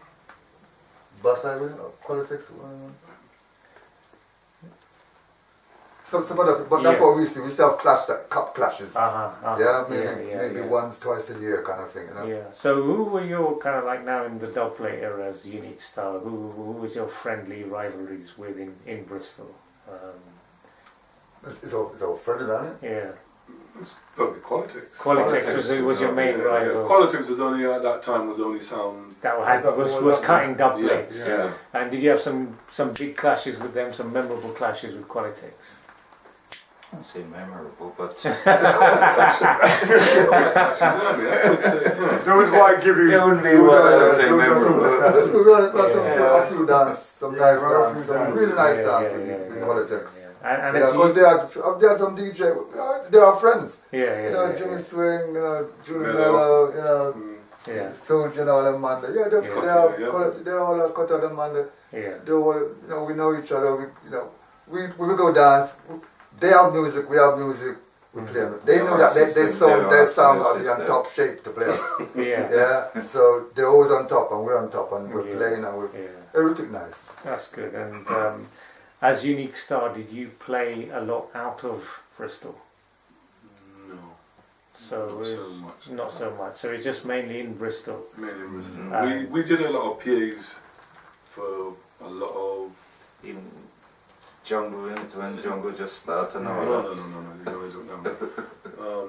Basai won it? Politics won it? Some other, but that's what we used to. We used to have cup clashes. Yeah, maybe once, twice a year kind of thing. You know? Yeah. So who were your kind of like now in the Dubplate era as Unique Star? Who was your friendly rivalries with in Bristol? It's all friendly, isn't it? Yeah. It's got to be Qualitex. Qualitex was your main rival. Yeah. Qualitex was only at that time was only sound. That was cutting dubplates. Yeah. And did you have some big clashes with them? Some memorable clashes with Qualitex? I wouldn't say memorable, but Those white give you. It wouldn't be what I would say memorable. It was a few dance, some nice dance, some really nice dance with Qualitex. And because they had some DJ, they are friends. Yeah. You know, Jimmy Swing, you know, Jimmy Mello, you know, Soldier and all them man. Yeah, they all cut out them man. They all, you know, we know each other. We go dance. They have music, we have music. We play them. They know that their sound got to be on top shape to play us. Yeah. So they're always on top and we're on top and we're playing and everything nice. That's good. And as Unique Star, did you play a lot out of Bristol? No. So not so much. So it's just mainly in Bristol. Mainly in Bristol. We did a lot of PAs for a lot of even jungle in it when jungle just started. No.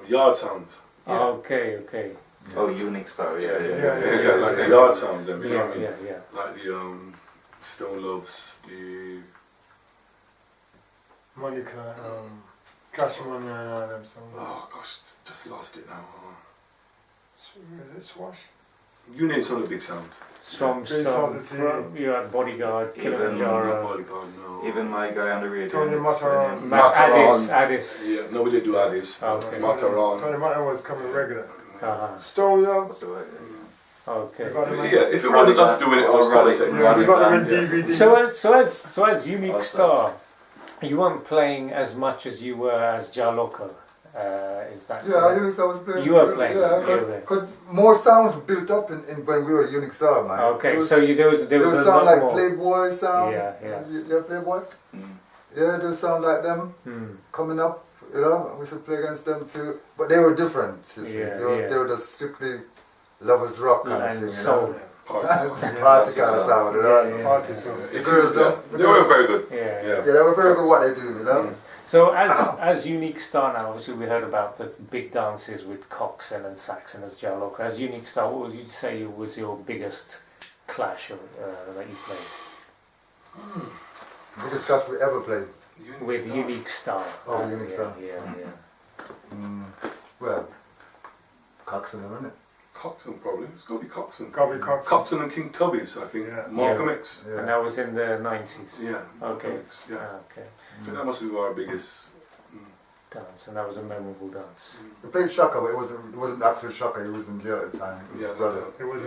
Yard sounds. Yeah. Okay. Oh, Unique Star, yeah, like the yard sounds. I mean, Yeah. Like the Stone Loves, the Monica, Cash Money and all them songs. Oh gosh, just lost it now. Is it Swash? You name some of the big sounds. You had Bodyguard, Kilimanjaro. Bodyguard, no. Even my guy on the radio. Tony Mataron. Addis. Yeah, no, we didn't do Addis. Okay. Mataron. Tony Mataron was coming regular. Stone Love. Okay. If it wasn't us doing it was Qualitex. Yeah, we got them in DVD. So as Unique Star, you weren't playing as much as you were as Jah Lokko. Is that Unique Star was playing. You were playing. Because more sounds built up in when we were Unique Star, man. Okay, so there was a sound lot like more. Playboy sound. Yeah. You Playboy? Yeah, there sound like them coming up. You know, we should play against them too. But they were different. You see, they were just strictly lovers rock kind of thing. You know? Party Party kind of sound, you know. Party song. If they were very good. Yeah. They were very good what they do, you know. So as Unique Star now, obviously we heard about the big dances with Coxon and Saxon as Jah Lokko. As Unique Star, what would you say was your biggest clash that you played? Biggest clash we ever played. With Unique Star. Oh, Unique Star. Yeah. Well, Coxon, isn't it? Coxon probably. It's got to be Coxon. Gobi Cox. Coxon and King Tubby's, I think. Yeah. Malcolm X. Yeah. And that was in the 90s. Yeah. Malcolm Okay. X, yeah. Okay. I think that must be our biggest. Dance, and that was a memorable dance. We played Shaka, but it wasn't actually Shaka. He was in jail at the time. It was his brother. It was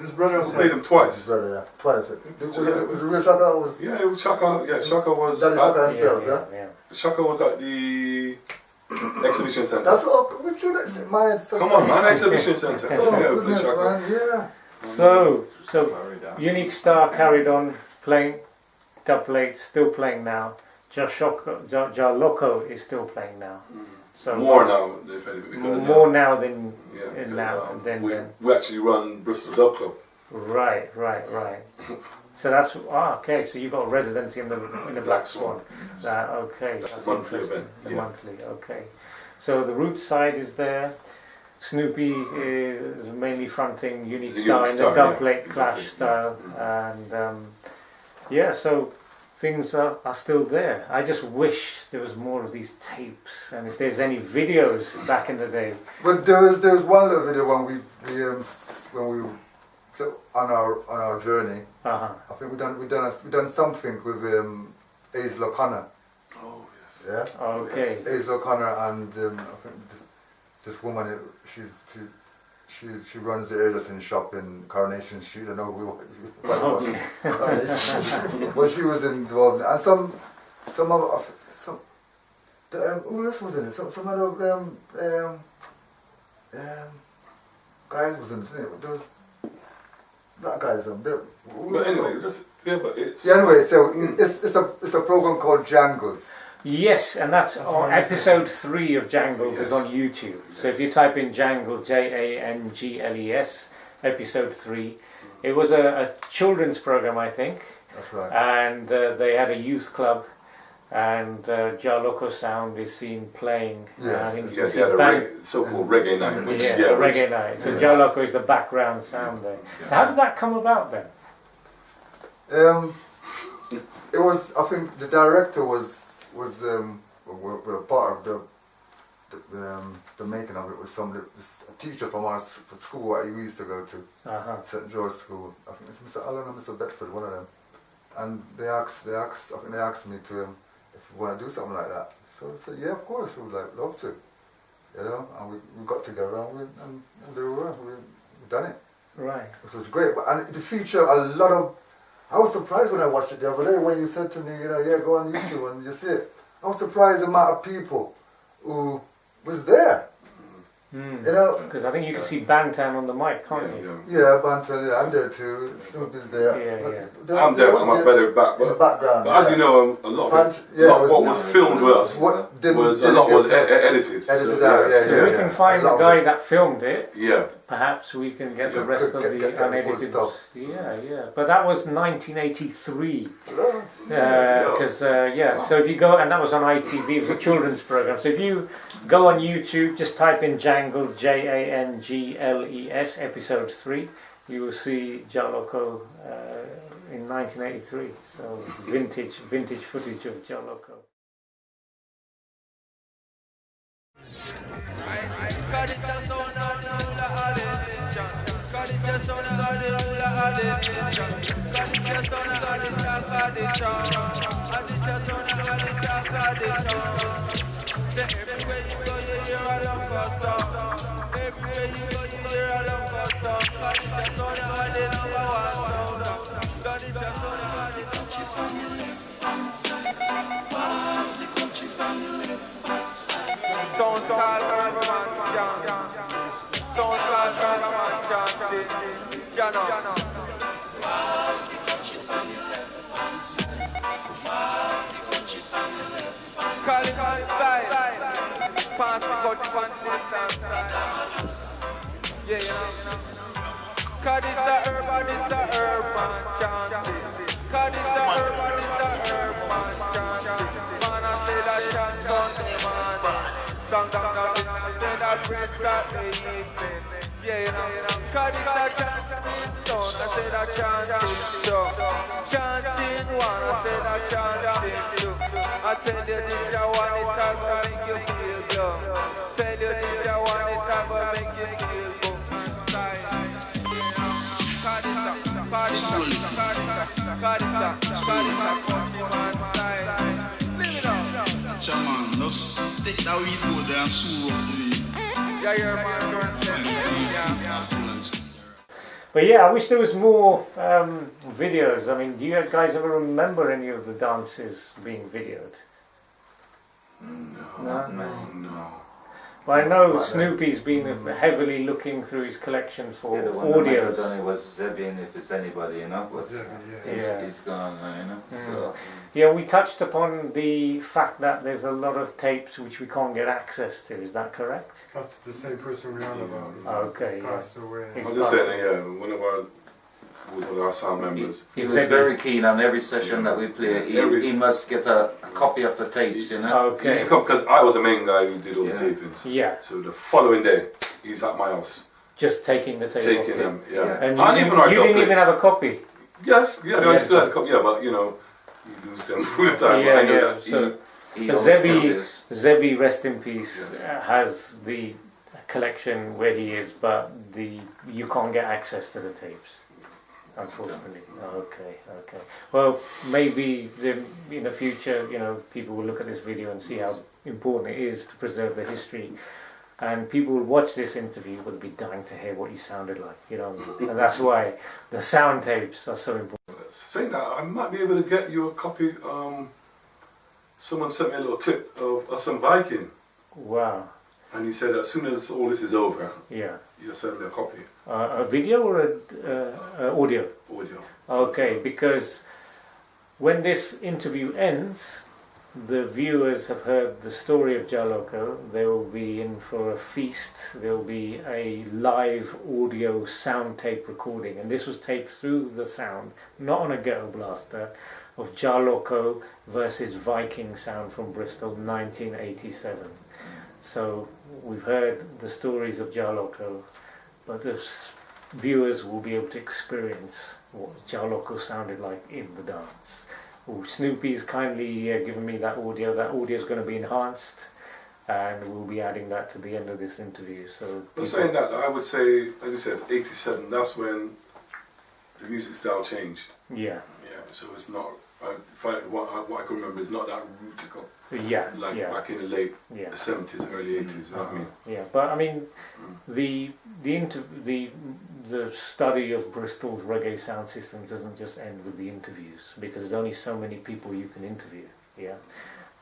his brother. We played him twice. His brother, yeah, twice. Was it real Shaka or was? Yeah, it was Shaka. Yeah, Shaka was. Daddy Shaka himself, yeah. Shaka was at the exhibition centre. That's what. Which one? That's my head. Come on, man! Exhibition centre. Oh Yeah, we played goodness, Shaka. man! Yeah. So Unique Star carried on playing. Dubplate still playing now. Jah Lokko is still playing now. So More now, if anything, because more now than because, now than we, then. we actually run Bristol Dub Club. Right. So that's okay. So you got residency in the Black Swan. Okay, That's that's a monthly interesting. event. The Yeah. monthly. Okay. So the Roots side is there. Snoopy is mainly fronting Unique The Star Unique in the Star, Dubplate yeah. clash style, and so things are still there. I just wish there was more of these tapes, and if there's any videos back in the day. But there was one little video when we so on our journey. Uh-huh. I think we done something with Hazel O'Connor. Oh yes. Yeah. Okay. Hazel O'Connor and I think this woman, she runs the hairdressing shop in Coronation Street. I know Coronation Street. But she was involved, and some who else was in it? Some other guys was in it. There was black guys on there. But anyway, it's Anyway, so it's a program called Jangles. Yes, and that's on episode 3 of Jangles is on YouTube. So if you type in Jangles, Jangles, episode 3, it was a children's program, I think. That's right. And they had a youth club, and Jah Lokko Sound is seen playing. Yes. I think you yes, see he had a band- so-called reggae night, which yeah, which- reggae night. So Jah Lokko is the background sound there. So how did that come about then? It was, I think the director was were part of the making of it was a teacher from our school what we used to go to, St. George School. I think it's Mr. Allen or Mr. Bedford, one of them. And they asked me to if we want to do something like that. So I said, yeah, of course, we would love to, you know. And we got together and there we were. We done it. Right. It was great, and it featured a lot of. I was surprised when I watched it the other day when you said to me, you know, yeah, go on YouTube and you see it. I was surprised the amount of people who was there. You know, Because I think you can see Bantam on the mic, can't you? yeah, Bantam, yeah, I'm there too. Snoopy's there. I'm there, I'm up better back. In the background. But as you know, a lot of what was filmed with us was edited. Edited So, out, yeah. So we can find the guy that filmed it. Yeah. Perhaps we can get the Yeah. rest of Get the the full unedited stuff. Yeah. But that was 1983. Hello. So if you go, and that was on ITV, it was a children's program. So if you go on YouTube, just type in Jangles, Jangles, episode 3, you will see Jah Lokko in 1983. So vintage footage of Jah Lokko. Cause it's a urban, it's a urban chanting. Cause it's a urban, it's a urban chanting. Man, I say that chant Sunday morning. Skunk, I say that praise Saturday evening. Yeah, you know. Cause it's a chanting done, I say that chanting two. Chanting one, I say that chanting two. I tell you this, you want it, I go make you feel good. Tell you this, you want it, I go make you feel good. Chairman, let's take that weed over there and sew up the weed. But yeah, I wish there was more videos. I mean, do you guys ever remember any of the dances being videoed? No. Well, I know Snoopy's been heavily looking through his collection for Yeah, the one that might have audios. done it was Zebian, if it's anybody, you know. Was, Yeah. He's gone now, you know. So, Yeah, we touched upon the fact that there's a lot of tapes which we can't get access to. Is that correct? That's the same person we're on about. Okay. He passed away. I was just saying, one of our sound members. he was very keen on every session that we play. He must get a copy of the tapes, you know. Okay. Because I was the main guy who did all the tapings. Yeah. So the following day, he's at my house. Just taking the tape Taking off. them, yeah. And And even our you didn't even Dubplates. have a copy. Yes, yeah, I still had a copy, yeah, but you know, you lose them through the time. Yeah, but I know yeah. that So He So always Zebi, rest in peace, Yes. has the collection where he is, but you can't get access to the tapes, unfortunately. Okay. Well, maybe in the future, you know, people will look at this video and see how important it is to preserve the history. And people will watch this interview, will be dying to hear what you sounded like, you know. And that's why the sound tapes are so important. Saying that, I might be able to get you a copy. Someone sent me a little tip of some Viking, Wow. and he said as soon as all this is over, Yeah. you'll send me a copy, A video or a audio? audio. Okay, because when this interview ends, the viewers have heard the story of Jah Lokko. They will be in for a feast. There will be a live audio sound tape recording, and this was taped through the sound, not on a ghetto blaster, of Jah Lokko versus Viking Sound from Bristol, 1987. So we've heard the stories of Jah Lokko, but the viewers will be able to experience what Jah Lokko sounded like in the dance. Snoopy's kindly given me that audio. That audio is going to be enhanced, and we'll be adding that to the end of this interview. So, But saying that, I would say, as you said, 87. That's when the music style changed. yeah, So it's not. What I can remember is not that rootical. yeah, Like yeah, back in the late yeah. 70s, early 80s. You know what I mean? Yeah, but I mean, the study of Bristol's reggae sound system doesn't just end with the interviews, because there's only so many people you can interview. Yeah.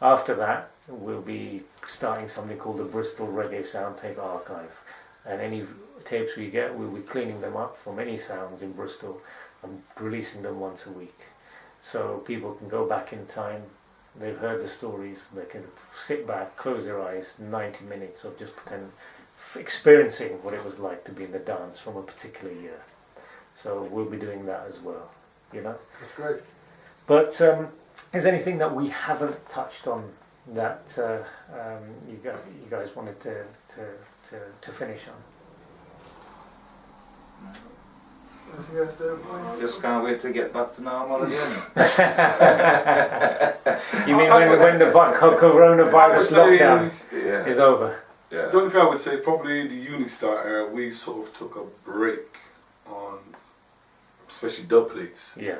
After that, we'll be starting something called the Bristol Reggae Sound Tape Archive, and any tapes we get, we'll be cleaning them up from any sounds in Bristol and releasing them once a week, so people can go back in time. They've heard the stories. They can sit back, close their eyes, 90 minutes of just experiencing what it was like to be in the dance from a particular year. So we'll be doing that as well, you know. That's great. But is there anything that we haven't touched on that you guys wanted to finish on? Just can't wait to get back to normal again. You mean when the coronavirus lockdown is over? Yeah. The only thing I would say, probably the Unistar era, we sort of took a break on, especially Dubplates. Yeah.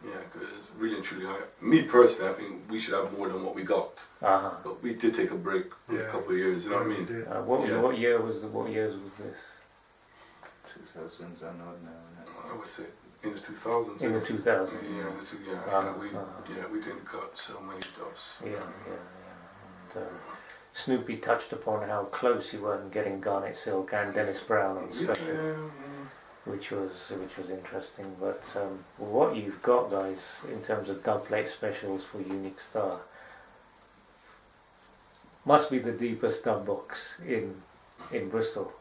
Yeah, because really and truly, me personally, I think we should have more than what we got. Uh-huh. But we did take a break for a couple of years. You know what I mean? What years was this? 2000s, I know now. I would say in the 2000s. In the 2000s. We didn't cut so many jobs. Yeah. And, Snoopy touched upon how close you were in getting Garnet Silk and Dennis Brown on special, which was interesting. But what you've got, guys, in terms of dubplate specials for Unique Star, must be the deepest dub box in Bristol.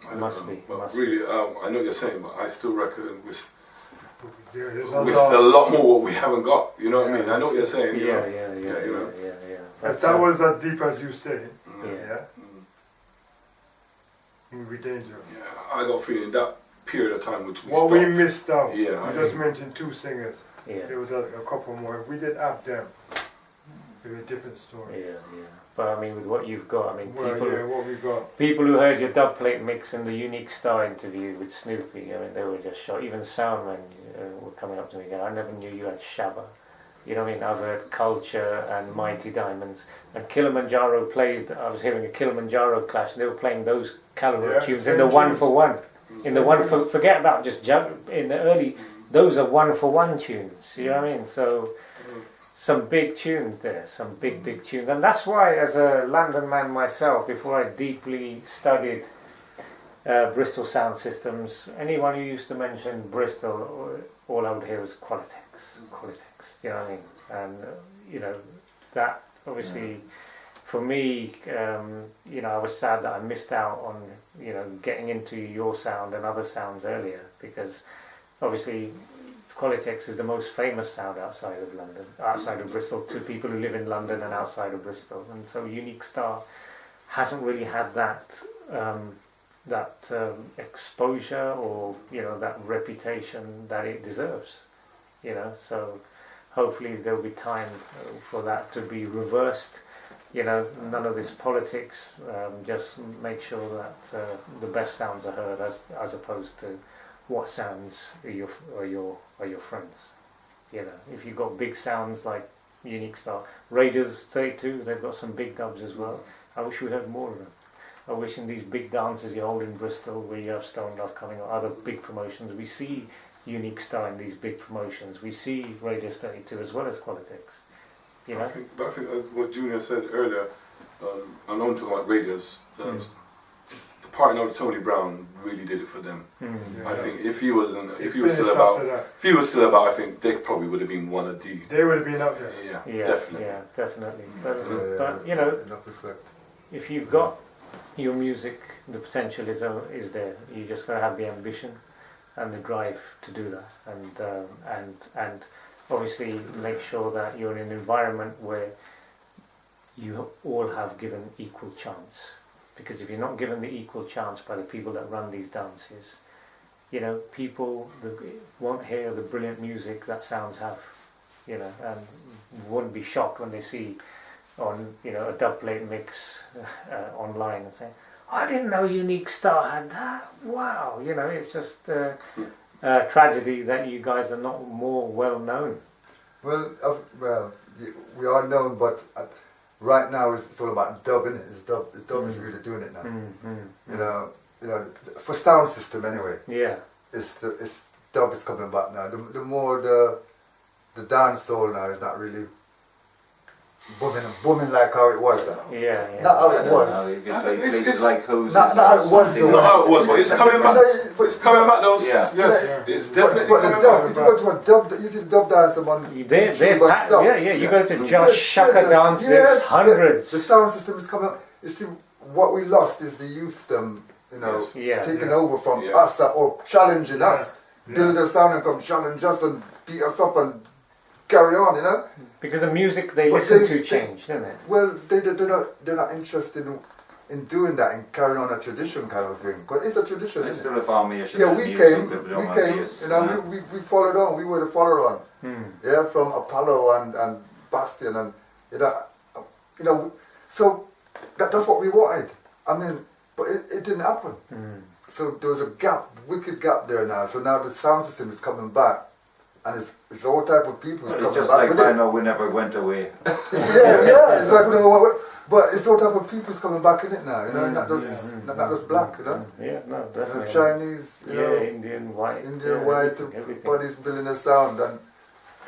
It must be. But Must really, I know what you're saying, but I still reckon There's we're still a lot more what we haven't got. You know what I mean? I know what you're saying. be. You know? Yeah. If that was as deep as you say, Yeah. it would be dangerous. Yeah, I got a feeling that period of time which we What stopped. we missed out, Yeah, I you just think- mentioned 2 singers. Yeah. There was a couple more. If we did have them, it would be a different story. Yeah. But I mean, with what you've got, I mean, Well, people. yeah, what we got. People who heard your Dubplate mix in the Unique Star interview with Snoopy, I mean, they were just shocked. Even Soundmen were coming up to me going, I never knew you had Shabba. You know what I mean? I've heard Culture and Mighty Diamonds. And Kilimanjaro plays, I was hearing a Kilimanjaro clash, and they were playing those caliber Yeah, tunes same in the tunes. 1-for-1. In the Same one for, tunes. forget about just in the early, those are 1-for-1 tunes, you know what I mean? So, some big tunes there, some big tunes. And that's why, as a London man myself, before I deeply studied Bristol sound systems, anyone who used to mention Bristol, all I would hear was Qualitex, you know what I mean? And, you know, that obviously, for me, you know, I was sad that I missed out on, you know, getting into your sound and other sounds earlier, because obviously Qualitex is the most famous sound outside of London, outside of Bristol, to people who live in London and outside of Bristol. And so Unique Star hasn't really had that exposure, or, you know, that reputation that it deserves, you know. So hopefully there'll be time for that to be reversed, you know, none of this politics, just make sure that the best sounds are heard, as opposed to what sounds are your friends. You know, if you've got big sounds like Unique Star, Raiders 32, they've got some big dubs as well. I wish we heard more of them. I wish in these big dances you hold in Bristol, where you have Stone Love coming, or other big promotions, we see Unique Star in these big promotions. We see Raiders 32 as well as Qualitex. You know? I think what Junior said earlier, I know talking about Raiders, the partner of Tony Brown really did it for them. I think if he was still about, I think they probably would have been one of the. They would have been up there. Yeah, definitely. Yeah, definitely. But you know, if you've got your music, the potential is there. You just got to have the ambition and the drive to do that, and obviously make sure that you're in an environment where you all have given equal chance. Because if you're not given the equal chance by the people that run these dances, you know, people won't hear the brilliant music that sounds have, you know, and won't be shocked when they see on, you know, a Dubplate mix online and say, I didn't know Unique Star had that. Wow, you know, it's just a tragedy that you guys are not more well known. Well, we are known, but right now it's all about dub, innit? It's dub is really doing it now. You know, for sound system anyway. Yeah. It's dub is coming back now. The more the dance soul now is not really booming like how it was. Yeah. Not how it was. It's like hoses. Not how it was though. Not how it was, but it's coming back. It's coming back. Those, yes, it's definitely But the coming dub, back. if you go to a dub, you see the dub dance on You go to Josh Shaka dance, there's hundreds. The sound system is coming up. You see, what we lost is the youth them, you know, taking over from us or challenging us. Build a sound and come challenge us and beat us up and carry on, you know. Because the music they listen to changed, didn't it? Well, they're not interested in doing that and carrying on a tradition kind of thing. Because it's a tradition, It's isn't still it? a formation. Yeah, of we music, came, but we don't have this, you know, we followed on. We were the follower on. Yeah, from Apollo and Bastion and you know, so that's what we wanted. I mean, but it didn't happen. So there was a gap, wicked gap there now. So now the sound system is coming back, and it's all type of people. It's just like I know we never went away. yeah, it's like we never went away. But it's all type of people's coming back in it now, you know, not just black, you know. Yeah, no, definitely. Chinese, you know, Indian, white, everything. everybody's building a sound, and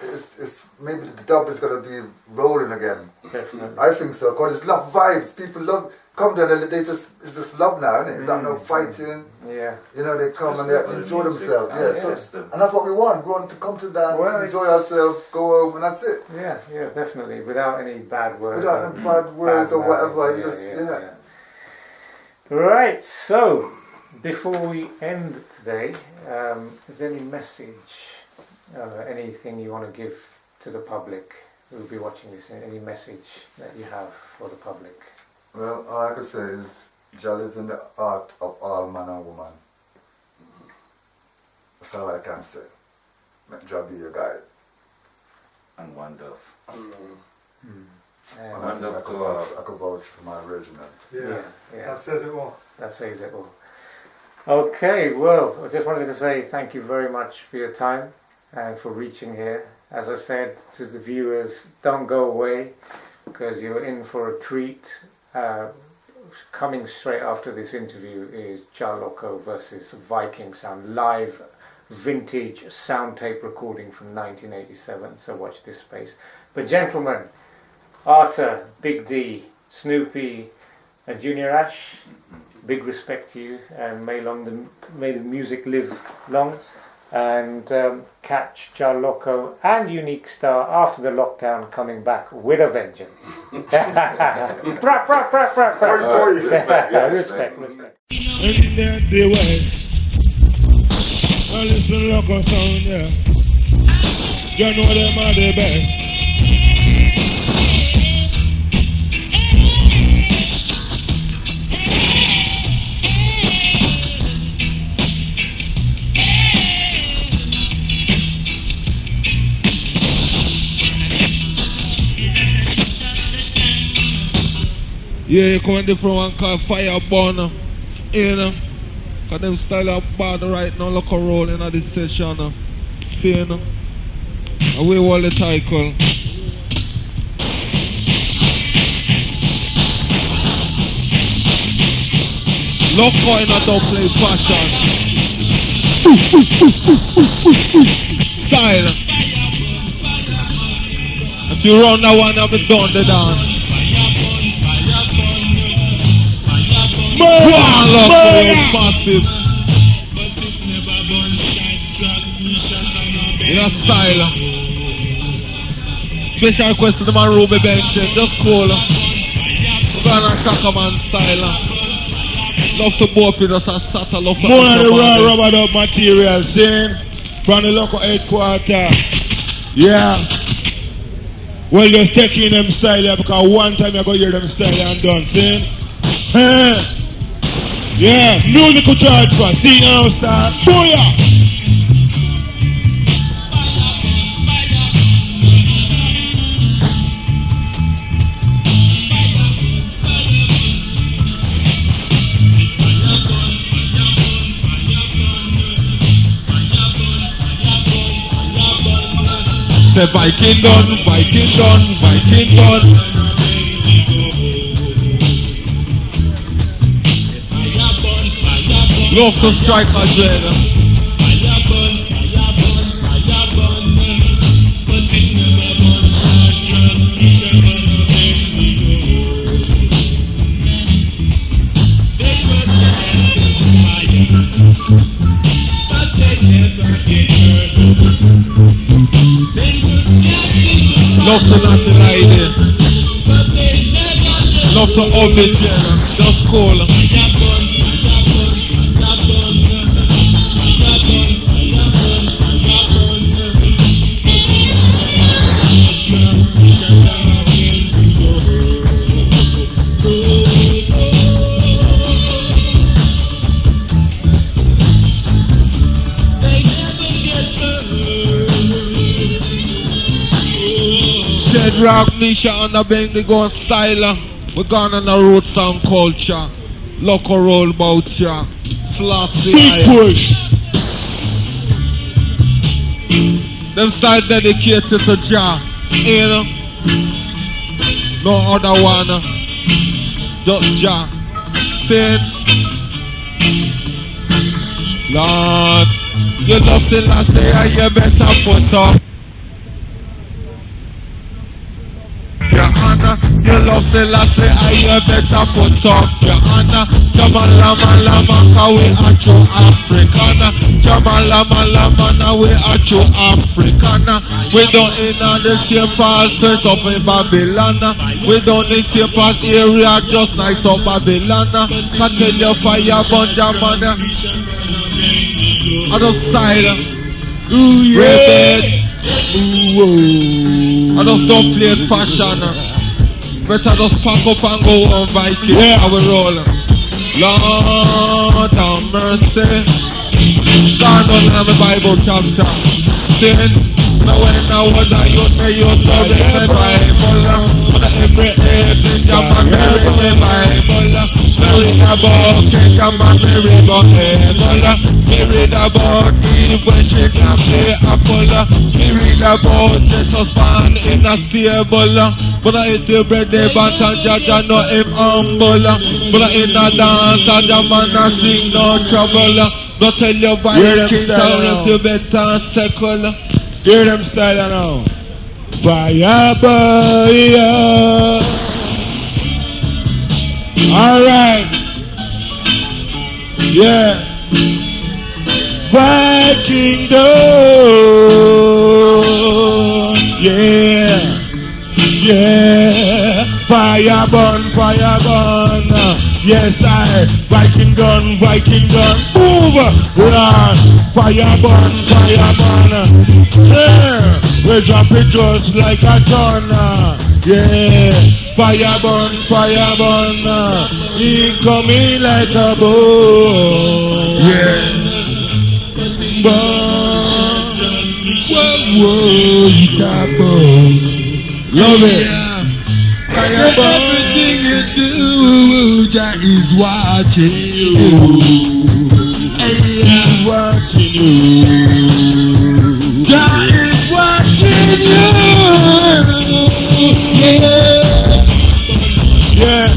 it's maybe the dub is gonna be rolling again. Definitely. I think so, because it's love vibes. People love come there and it's just love now, isn't it? It's not no fighting. Yeah. You know, they come and they enjoy themselves. Yeah, so, and that's what we want. We want to come to dance, enjoy ourselves, go home, and that's it. Yeah, definitely. Without any bad words. Without any bad words or whatever. Right, so before we end today, is there any message, anything you want to give to the public who will be watching this? Any message that you have for the public? Well, all I can say is, Jah live in the heart of all man and woman. That's all I can say. Let Jah be your guide. And one dove. And And I think I could vouch for my regiment. Yeah, that says it all. That says it all. Okay, well, I just wanted to say thank you very much for your time and for reaching here. As I said to the viewers, don't go away because you're in for a treat. Coming straight after this interview is Jah Lokko versus Viking Sound, live vintage sound tape recording from 1987, so watch this space. But gentlemen, Arthur, Big D, Snoopy and Junior Ash, big respect to you, and may the music live long, and catch Jah Lokko and Unique Star after the lockdown coming back with a vengeance. Respect. Well, it's the Lokko Sound, yeah. You know them are the best. Yeah, you come in the front one called Fireburn, you know. Cause them style of bad right now, look a roll in this session. See, you know. And we hold the title. Lokko in a Dubplate fashion. Style. If you run that one, I'll be done the dance. Lokko is massive. In a style. Special request to the man Ruby Benson, just cool. We're gonna Shaka Man style. Love to both with us and start a love for more of the raw rubber dub material, see? From the local headquarters. Yeah. Well, just taking them style here because one time you're going to hear them style and done, see? Yeah, musical charge for see now, star. Booyah! Say Viking done, Viking done, Viking done. Love to strike my dread. Love to not deny it. Love to hold it there. Just cool. Rock Misha on the bang, they go style. We're gone on the Roots Sound culture. Local roll bout ya. Flossy big push. Them style dedicated to Jah. You know? No other one. Just Jah. See it? Lord, you love the last day and you better put up. Yeah. honor. You love the last say I you better put up your honor. Jaman lama lama cause we are true Africana. Jaman lama lama now we are true Africana. We don't in the shape as straight up in Babylon. We don't in shape as area just nice up Babylon. I tell you fire burn Jaman. Other style. Ooh yeah. Ooh. I just don't play fashion. Better just pack up and go on Viking. Yeah, I will roll. Lord have mercy. God don't have a Bible chapter. Sin. Now when I was a youth, you know the Bible. But every age in Japan, there is the Bible. There is about King and Mary Ebola. We read about Eve when she can play Apollo. We read about Jesus born in a stable. But I eat the bread, they bat and Jaja know him humble. But I in a dance and the man a sing no trouble. Don't tell your violence, you better circle. Hear them style now. Fire boy. Alright. Yeah. Viking Dub. Yeah. Yeah. Fire burn. Yes, I. Viking gun. Move. Run. Fire burn. Yeah. We drop it just like a ton. Yeah. Fire burn. He coming like a bow. Yeah. Burn. Whoa, that bow. Love it. Fire burn. Everything you do, Jah is watching you. He's watching you. Jah is watching you. Yeah.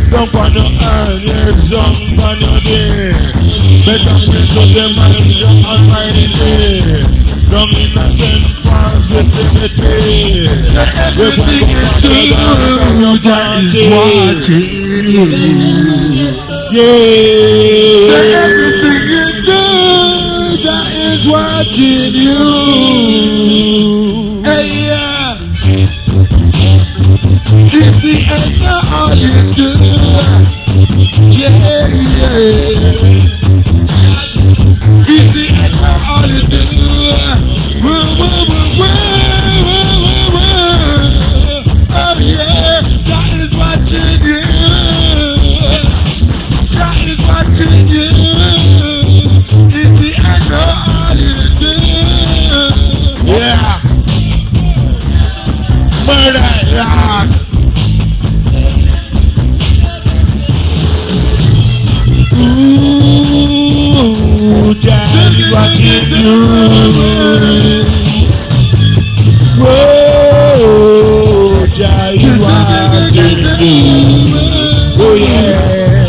Jump on your hand, yeah, jump on your day. Better wait to them and jump on my day. From innocent positivity. Everything you do, Jah is watching you. Yeah. Everything you do, Jah is watching you. Hey, yeah. It's the end of all you do. Yeah. It's the end of all you do. Oh yeah, Jah is watching you. Jah is watching you. It's the end of all you do. Yeah. Murder, rock. Ooh, Jah is watching you. Whoa, Jah is watching you. Oh yeah.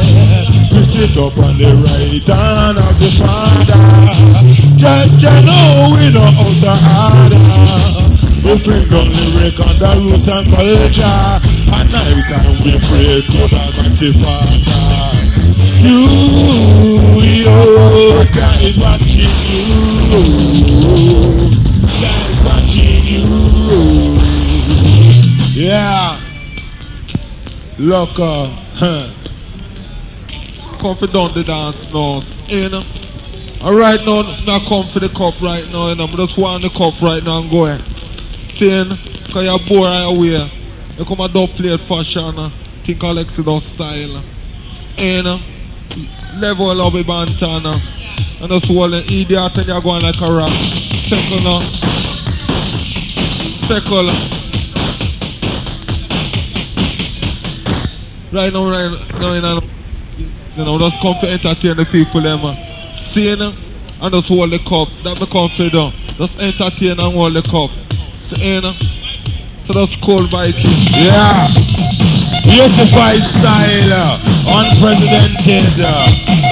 You sit up on the right hand of the Father. Jah know we know how to order. We bring down lyric on the roots and culture. At night time we pray to the mighty Father. You, Jah is watching you. Jah is watching you. Yeah. Lokko. Come for down the dance now. You know. Alright now, not come for the cup right now, you know. I just want the cup right now and go. Saying, because you're bored right away. You come a Dubplate fashion, think Alexi does style. And level of a bantana. And just hold an idiot and you're going like a rap. Circle now. Circle. Right now, you know, just come to entertain the people, man. See, you know, and just hold the cup. That's the confidence. Just entertain and hold the cup. See, you know. So that's cool Viking. Yeah. Unified style. Unprecedented.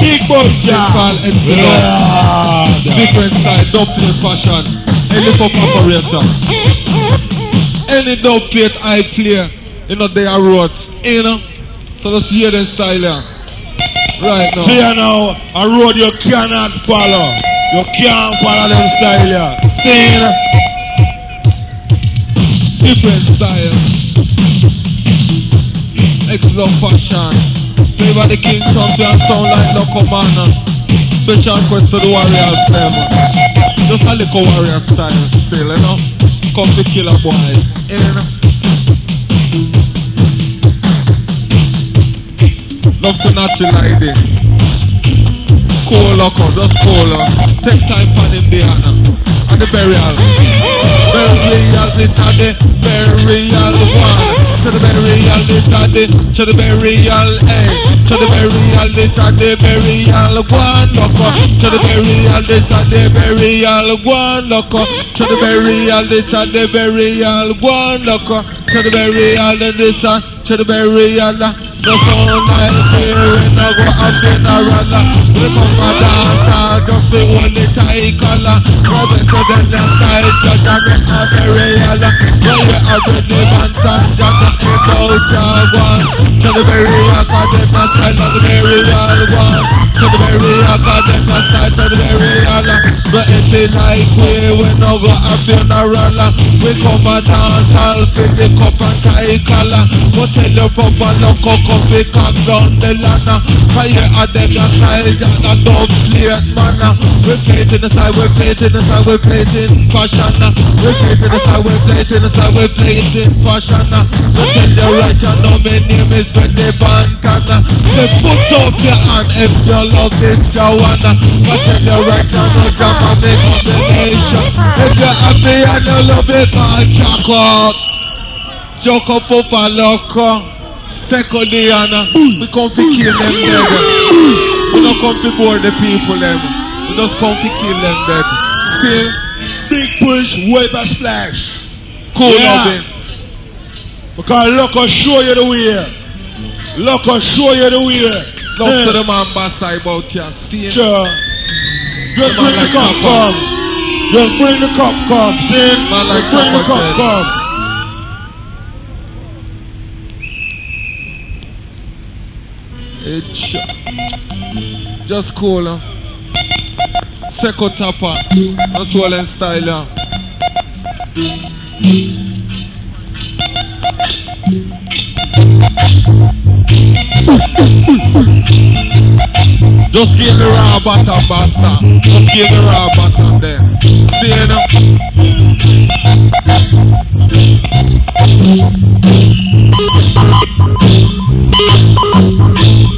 Big boy Jah. Yeah. Different style. Dubplate fashion. Elephant operator. any dubplate I play, you know, they are roots, you know. So let's hear the style here. Right now. Here now, a road you cannot follow. You can't follow them style here. See, you know? Different style. Excellent fashion. Play by the King Champion sound like no commander. Special request to the Warriors them. Just a little warrior style still, you know. Come to kill a boy, you know. Love to not to like this. Cool loco, just cool. Take time for him there and the burial. Burial, this are the burial one. To the burial, this are the, to the burial, eh. To the burial, this are the burial one, loco. To the burial, this are the burial one, loco. To the burial, this are the burial one, loco. To the burial, this are, to the burial. No sound like here, we no go up in a runner. We come a dance, just the only tie color. Go back to the side, just a make a burial. When we are with the band, just a kick out one. To the burial, cause them a side of the burial one. To the burial, cause them a side of the burial. But if they like we no go up in a runner. We come a dance, I'll pick the cup and tie color. Go tell your papa, loco, we come down the ladder. Fire at them your side and a dubplate manner. We play it in the side, we play it in the side, we play it in fashion. We play it in the side, we play it in the side, we play it in fashion. We tell you right, you know my name is when the band can. Say put up your hand if you love this Joanna. I tell you right, you know Jama make combination. If you're happy and you love it, man, jack up. Joke up a loco. Second Diana, we come to kill them dead. We don't come to board the people them. We just come to kill them dead. Still, big push, wave a splash. Cool loving. Because Lokko show you the way. Lokko show you the way. Love to the man Basai about you. See? Sure. Just bring the cup come. Just bring the cup come. See? Man like bring the cup come. Just cool, Seco Tapper, that's all in style, Just give the raw bottom, basta. Just give the raw bottom there. See you now?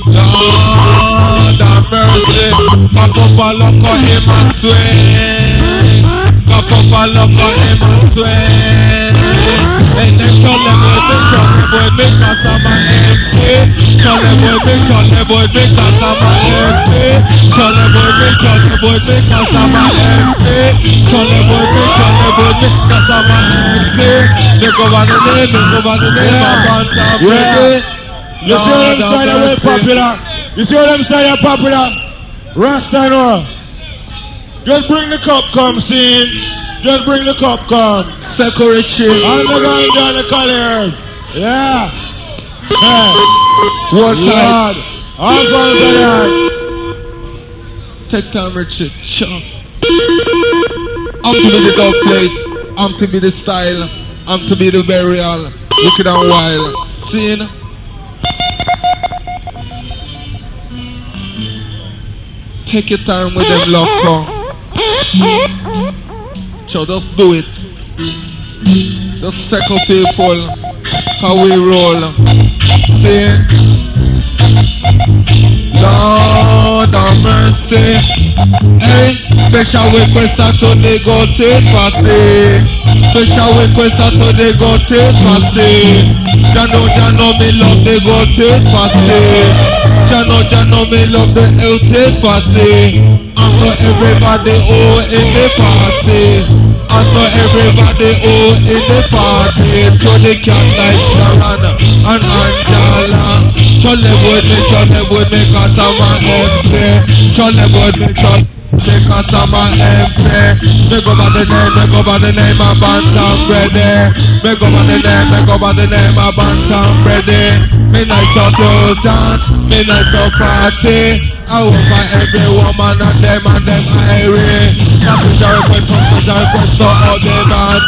Lord have mercy. Pop up a lock on him and swing. Pop up a lock on him and swing. And then tell them boy, make us have my MP. Tell them boy, make us have my MP. Tell them boy, make us have my MP. Tell them boy, make us have my MP. They go by the name, yeah. You see them style are popular. You see them style are popular. Rasta no. Just bring the cup come, see. Just bring the cup come. Security. I'm the guy down the colors. Yeah. Hey. What time? I'm going to that. Take time, Richard. I'm to be the dubplate. I'm to be the style. I'm to be the burial. Look it on wild. See? Take your time with them Lokko. So just do it. Just second people. How we roll. See? Lord have mercy. Hey, special request to negotiate party. Special request to negotiate party. Jano, me love negotiate party. Jano, me love the healthy party. I know everybody in the party. I know everybody in the party. So they can like Sharana and Angela. So they would me, cause I'm an MP. So they would me, Take a summer empty. Me go by the name of Bantam Ready. Me go by the name of Bantam Ready. Me nice to do dance, me nice to party. I want my every woman and them irie. Nothing's a request from the request, so all they dance.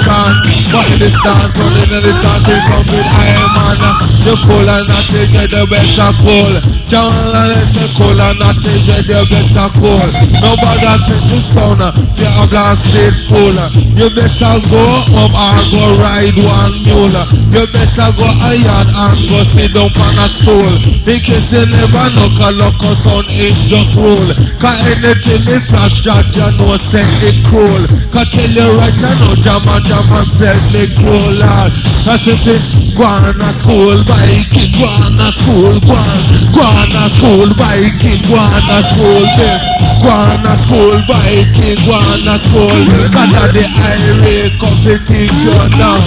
But in this dance, running in this dance, we come with Iron Man. The cool and not the the best of cool. John and the cool and not the best of cool. Nobody says this sound, they are blast street full. You better go up and go ride one mule. You better go iron and go sit down on a stool. Because you never know, Jah Lokko Sound is just rule. Cause anything is a judge, you know, say it cruel. Cause tell you right now, Jama says it cruel, lad. Cause it is guana cool, Viking, guana cool, guana cool, Viking, guana cool, this. Guana cool, Viking, guana cool. Cause of the Irish competition now.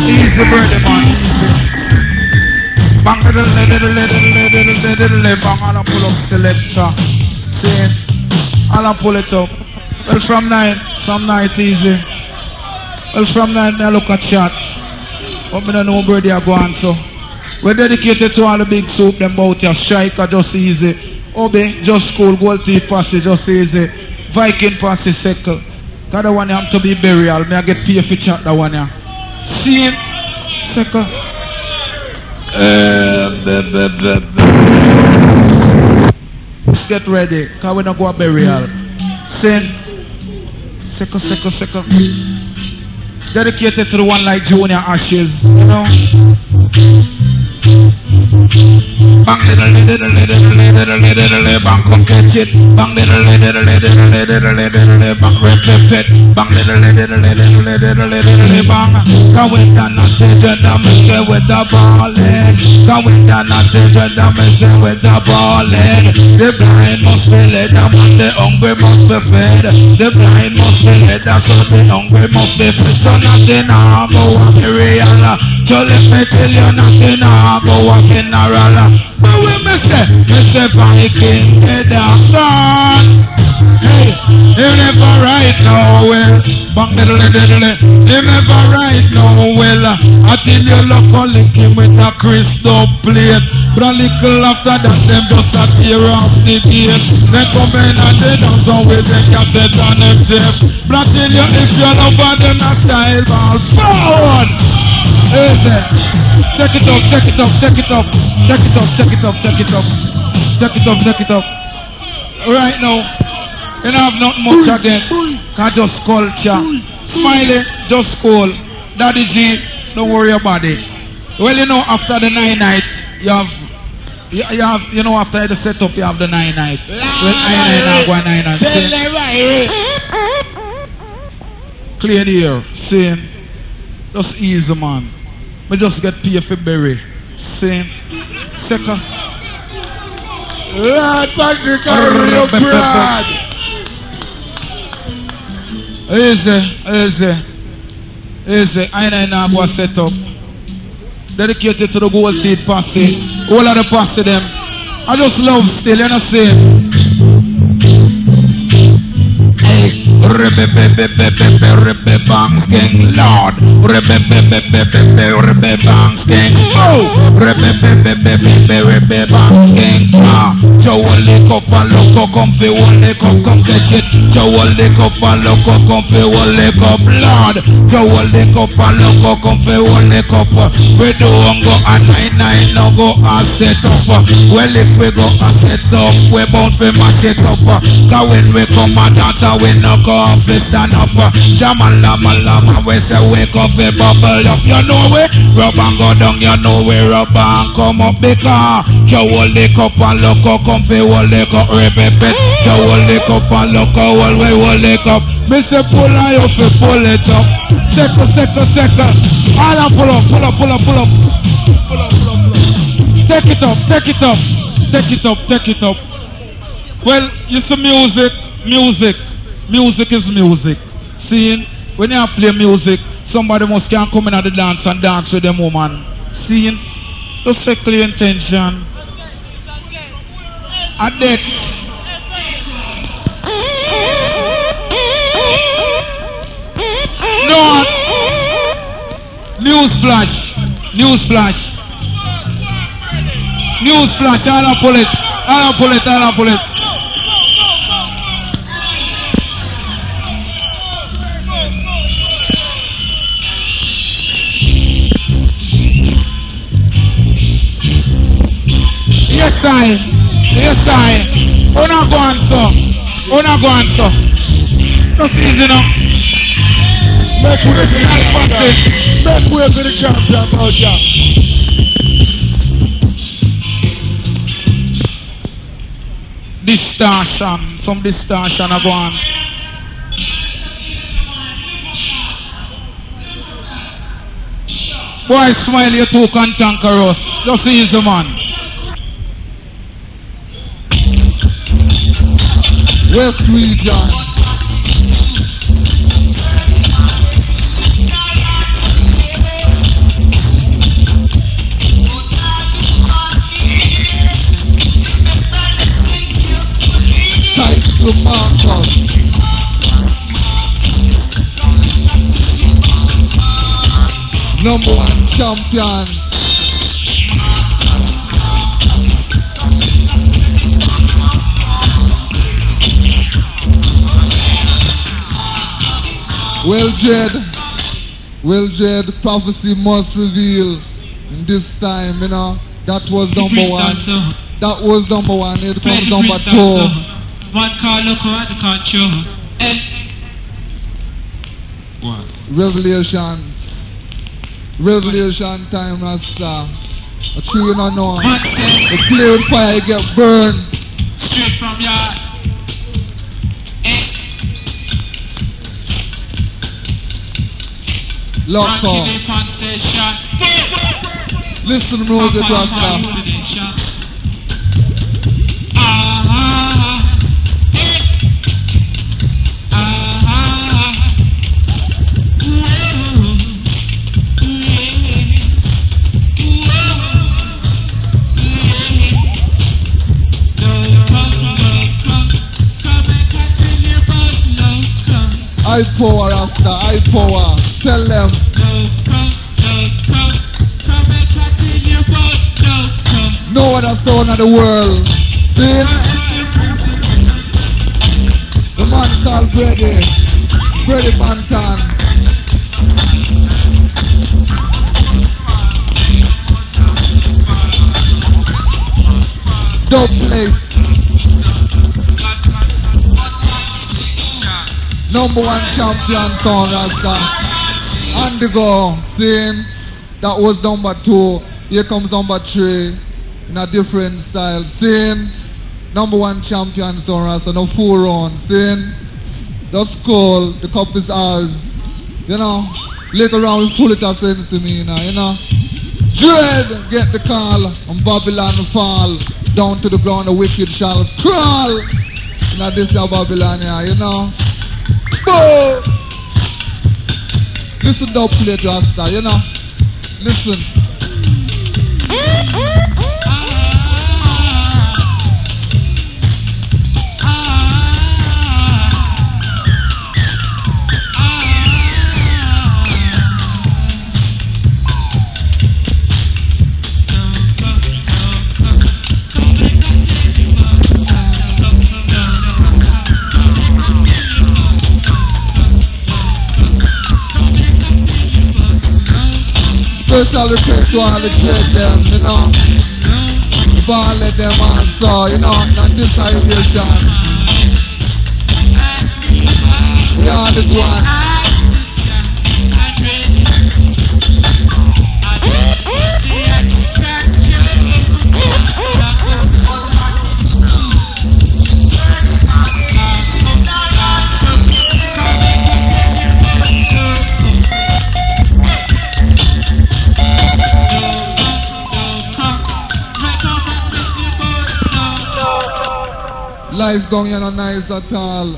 Easy brother man, easy. Bang little bang, I'll pull up selector. See, I'll pull it up. Well, from night easy. Well, from night I look at chat. But I don't know where they are going so. We're dedicated to all the big soup, them bout your striker, just easy. Obi, just cool, gold teeth passy, just easy. Viking passy circle. That one have to be burial. May I get paid for chat that one here. See, circle. Let's get ready, cause we not go a burial. Sing. Second. Dedicated to the one like Junior Ashes, you know. Bang bang come catch it. Bang bang repeat. Bang bang. Going down and take the damage with the ballin'. Going down and take the damage with the ballin'. The blind must be led, and the hungry must be fed. The blind must be led, and the hungry must be fed. So nothing go up real. So let me tell you nothing go up in a roll. But we Mr. Viking, head up, son. Hey, you never right now, well. Bang diddle, you never right now, well. I tell you, look, lick him with a crystal plate. But a little after that, them just a tear off the gate. They come in and they dance on with the catered on them safe. But I tell you, if you're over them, a style ball forward. Easy. Check it up. Right now, you don't have not much again. Can just culture. Smiley, just cool. Daddy G, don't worry about it. Well, you know, after the 9 nights, you have, you know, after the setup, you have the 9 nights. Well, I go 9 nights. Clear the air. See, just easy, man. We just get paid for berry. See, second. Lord, Patrick, Easy. I know what set up. Dedicated to the gold seed posse. All of the posse them. I just love still, you know, see. Rebe bang king Lord. Rebe bang king. Oh, rebe bang king. Joe lick up and loco come fi one lick up come get it. Joe lick up and loco come fi one lick up Lord. Joe lick up and loco come fi one lick up. We don't go at 9 no go and set up. Well if we go and set up, we bound fi match it up. Cause when we come and dance, we no go up fi stand up. Jaman lama, we say wake up fi bubble up. You know we rub and go down, you know we rub and come up because Joe lick up and loco come fi one lick up. Repeat, Joe lick up and loco all we one lick up. Mr. Pull and you fi pull it up. Second. All pull up. Take it up. Well, you see music is music. Seeing, when you play music, somebody must can come in at the dance and dance with them woman. Seeing, just say clear intention. A deck. Newsflash. I'll pull it. Yes, I. Una guanto. Just easy now. Make way for the champion, Roger. Some distortion I go on. Boy, smile, you too cantankerous. Just easy, man. West Region. Tight to Marcus. Number 1 champion. Well, Jed, prophecy must reveal. In this time, you know, that was number 1. That was number 1. Here comes number 2. One call look at the control. What? Revelation time, Rasta. A true you don't know. The play with fire, you get burned. Straight from yard. Lokko. Listen to music, Rasta. High power, Rasta, high power. Tell them. No other sound in the world. See? The man called Freddy Bantan. Dubplate. Number 1 champion sound, Rasta. On the go, seeing that was number 2. Here comes number 3 in a different style. Seeing number 1 champion sound, Rasta. No 4 rounds. Seeing that's cool. The cup is ours. You know, later on we pull it up into me, you know. Dread get the call and Babylon fall. Down to the ground the wicked shall crawl. Now this is Babylon here, you know. Boom! Listen, Dubplate, Rasta, you know. Listen. Special request to all the kids them, you know. Let them answer, you know, not this ideation. Yeah, this one. Life down here not nice at all.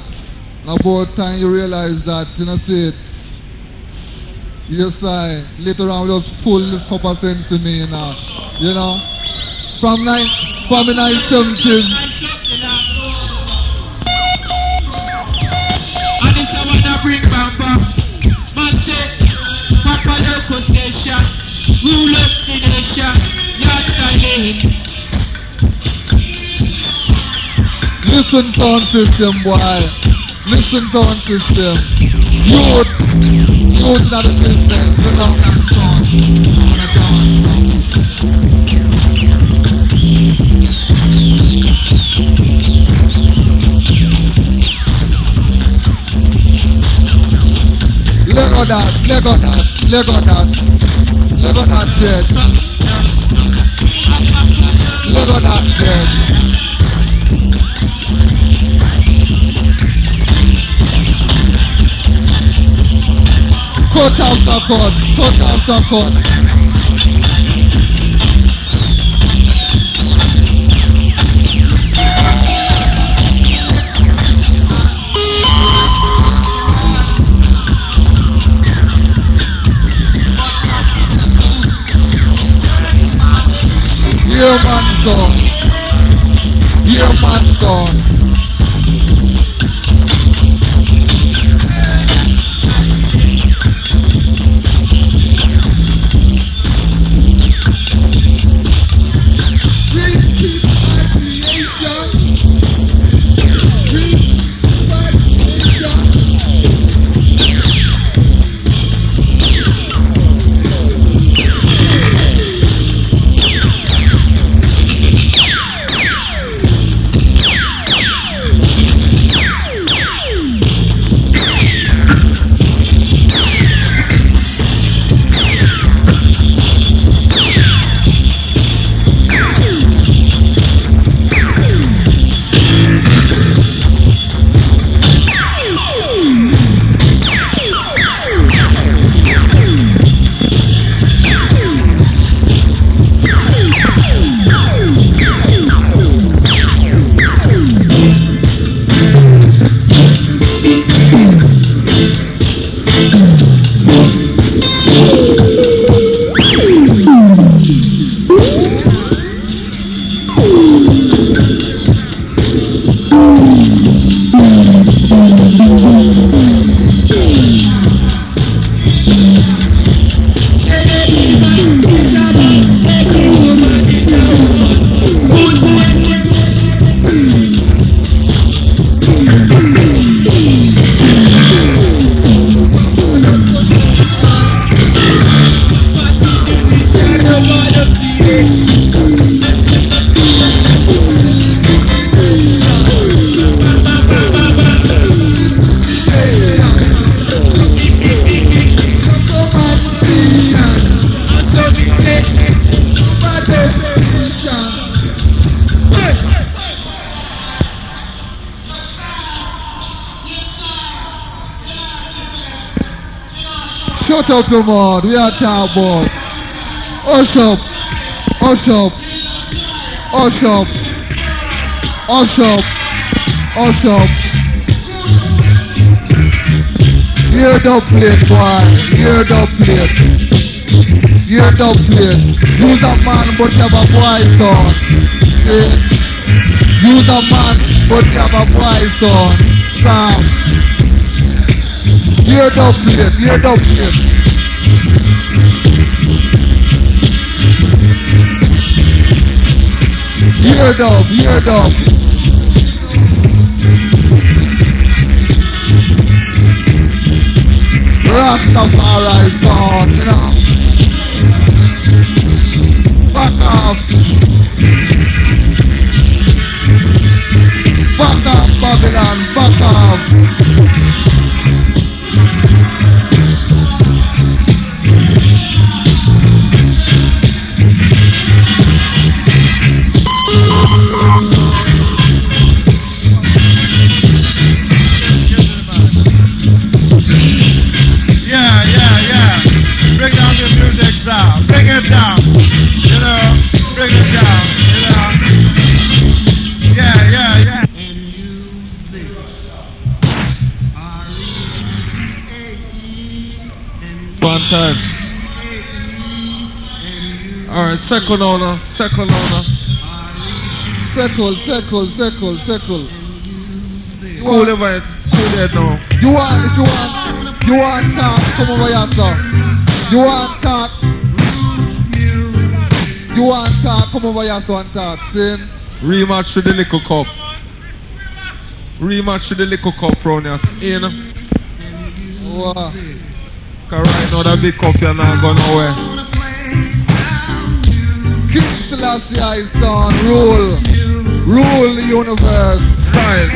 Now about time you realize that, you know, see it. Yes, later on we just pull this cup of sense to me, you know. You know? From the 1970s. And it's a one that bring back. Man say, Papa Lokko Station. Listen sound system, boy. Listen sound system. Youth not a business. You know that song. Lego that, shit. Lego that shit. Cut out the cut. Your man's gone. Shut up, the mod. We are talking about. Hush up. Hush up. Hush up. Hush up. Hush up. Hear Dubplate, boy. Hear Dubplate. Hear Dubplate. Use a man, but you have a voice on. Use a man, but you have a voice on. Stop. Hear Dubplate, hear Dubplate. Hear Dub, hear Dub. Rastafari sound, you know. Fuck off. Fuck off, Babylon, fuck off. Bring it down, you know, bring it down, you know. Yeah. One time. Alright, second owner. Settle. Cool it, man. Cool it now. You want talk, come over here, sir. You want talk, come over here, so and talk. See? Rematch to the little cup. Rematch to the liquor cup round here. You know? Wow. Cause right now the big cup you're not going nowhere. King Selassie I son, rule. Rule the universe. Style.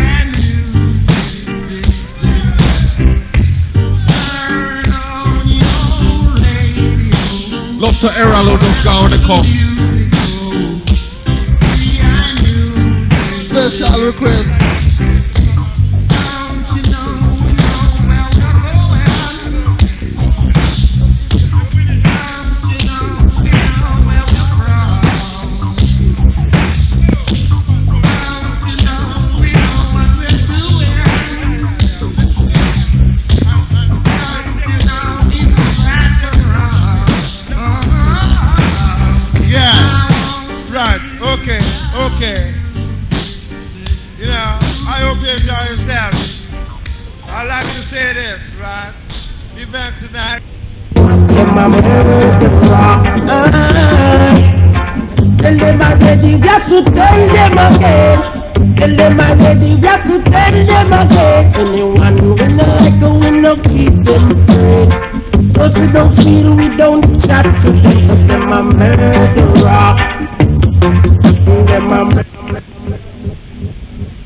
Love to Errol who just got on the cup. Special request.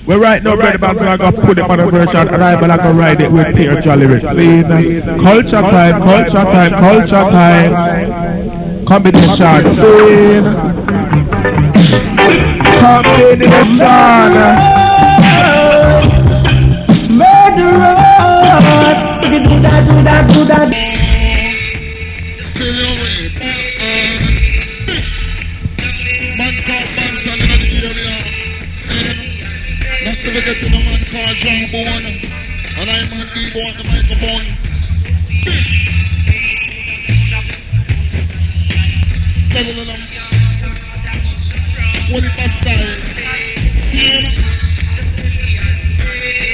Well, right now, brother, I'm going to put it on a version and I'm going to ride it with spiritual lyrics. Culture time, culture time, culture time. Combination. Combination. Murderer. Do that. Get to the man called John Bowen, and I'm on the microphone. Seven of them. What is that style? Yeah.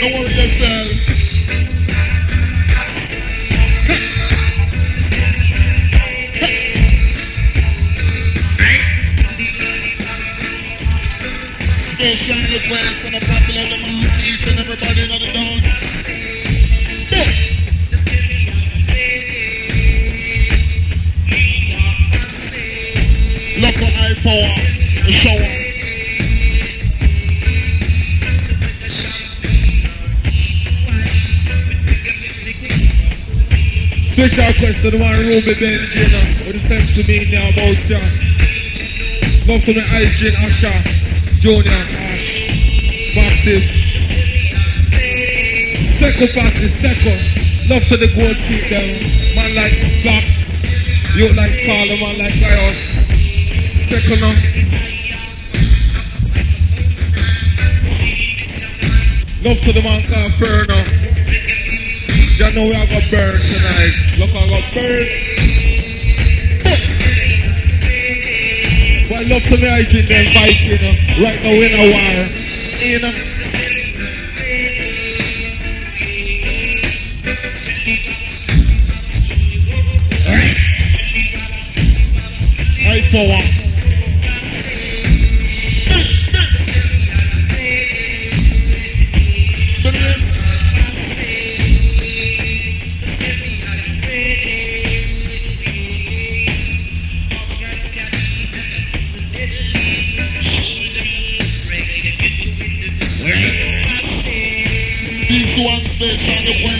Don't worry yourself. Special request and a popular demand for each and everybody in the dance. Local high power, the shower. Special request to the one Ruby Benjina, with the sense to me now about Jah. Love for the Ijin Asha. Junior, Baptist, Second Baptist, second. Love to the gold seat down. Man like Black, you like Carla, man like Chaos. Second now. Love to the man called Ferno. You know we have a bird tonight. Look, I got bird. But love to me, I drink them Viking, right now in a war, you know. High power.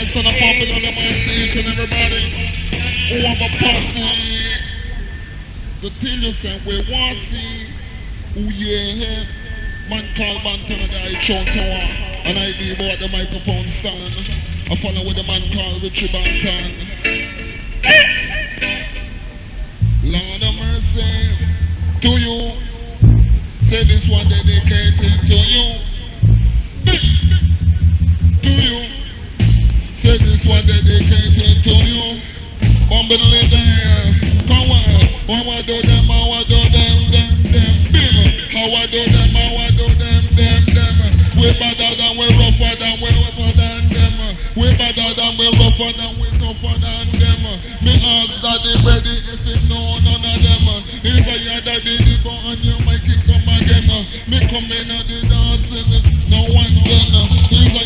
And I'm popping on the mic to each and everybody who have a party. The thing you say we want to see who yeah, man called Bantan and I show tower and I leave out the microphone stand. I follow with the man called Richie Bantan. Lord of mercy to you. Say this one dedicated to you. To you. Say this one dedicated to you. Bumble it there. Power. How I do them, how I do them. How I do them, how I do them. We better than we rougher than we rougher than them. We better than we rougher than we tougher than them. Me ask daddy ready if it know none of them. If I hear daddy go and you might come again. Me come in at the dancing, no one then. If I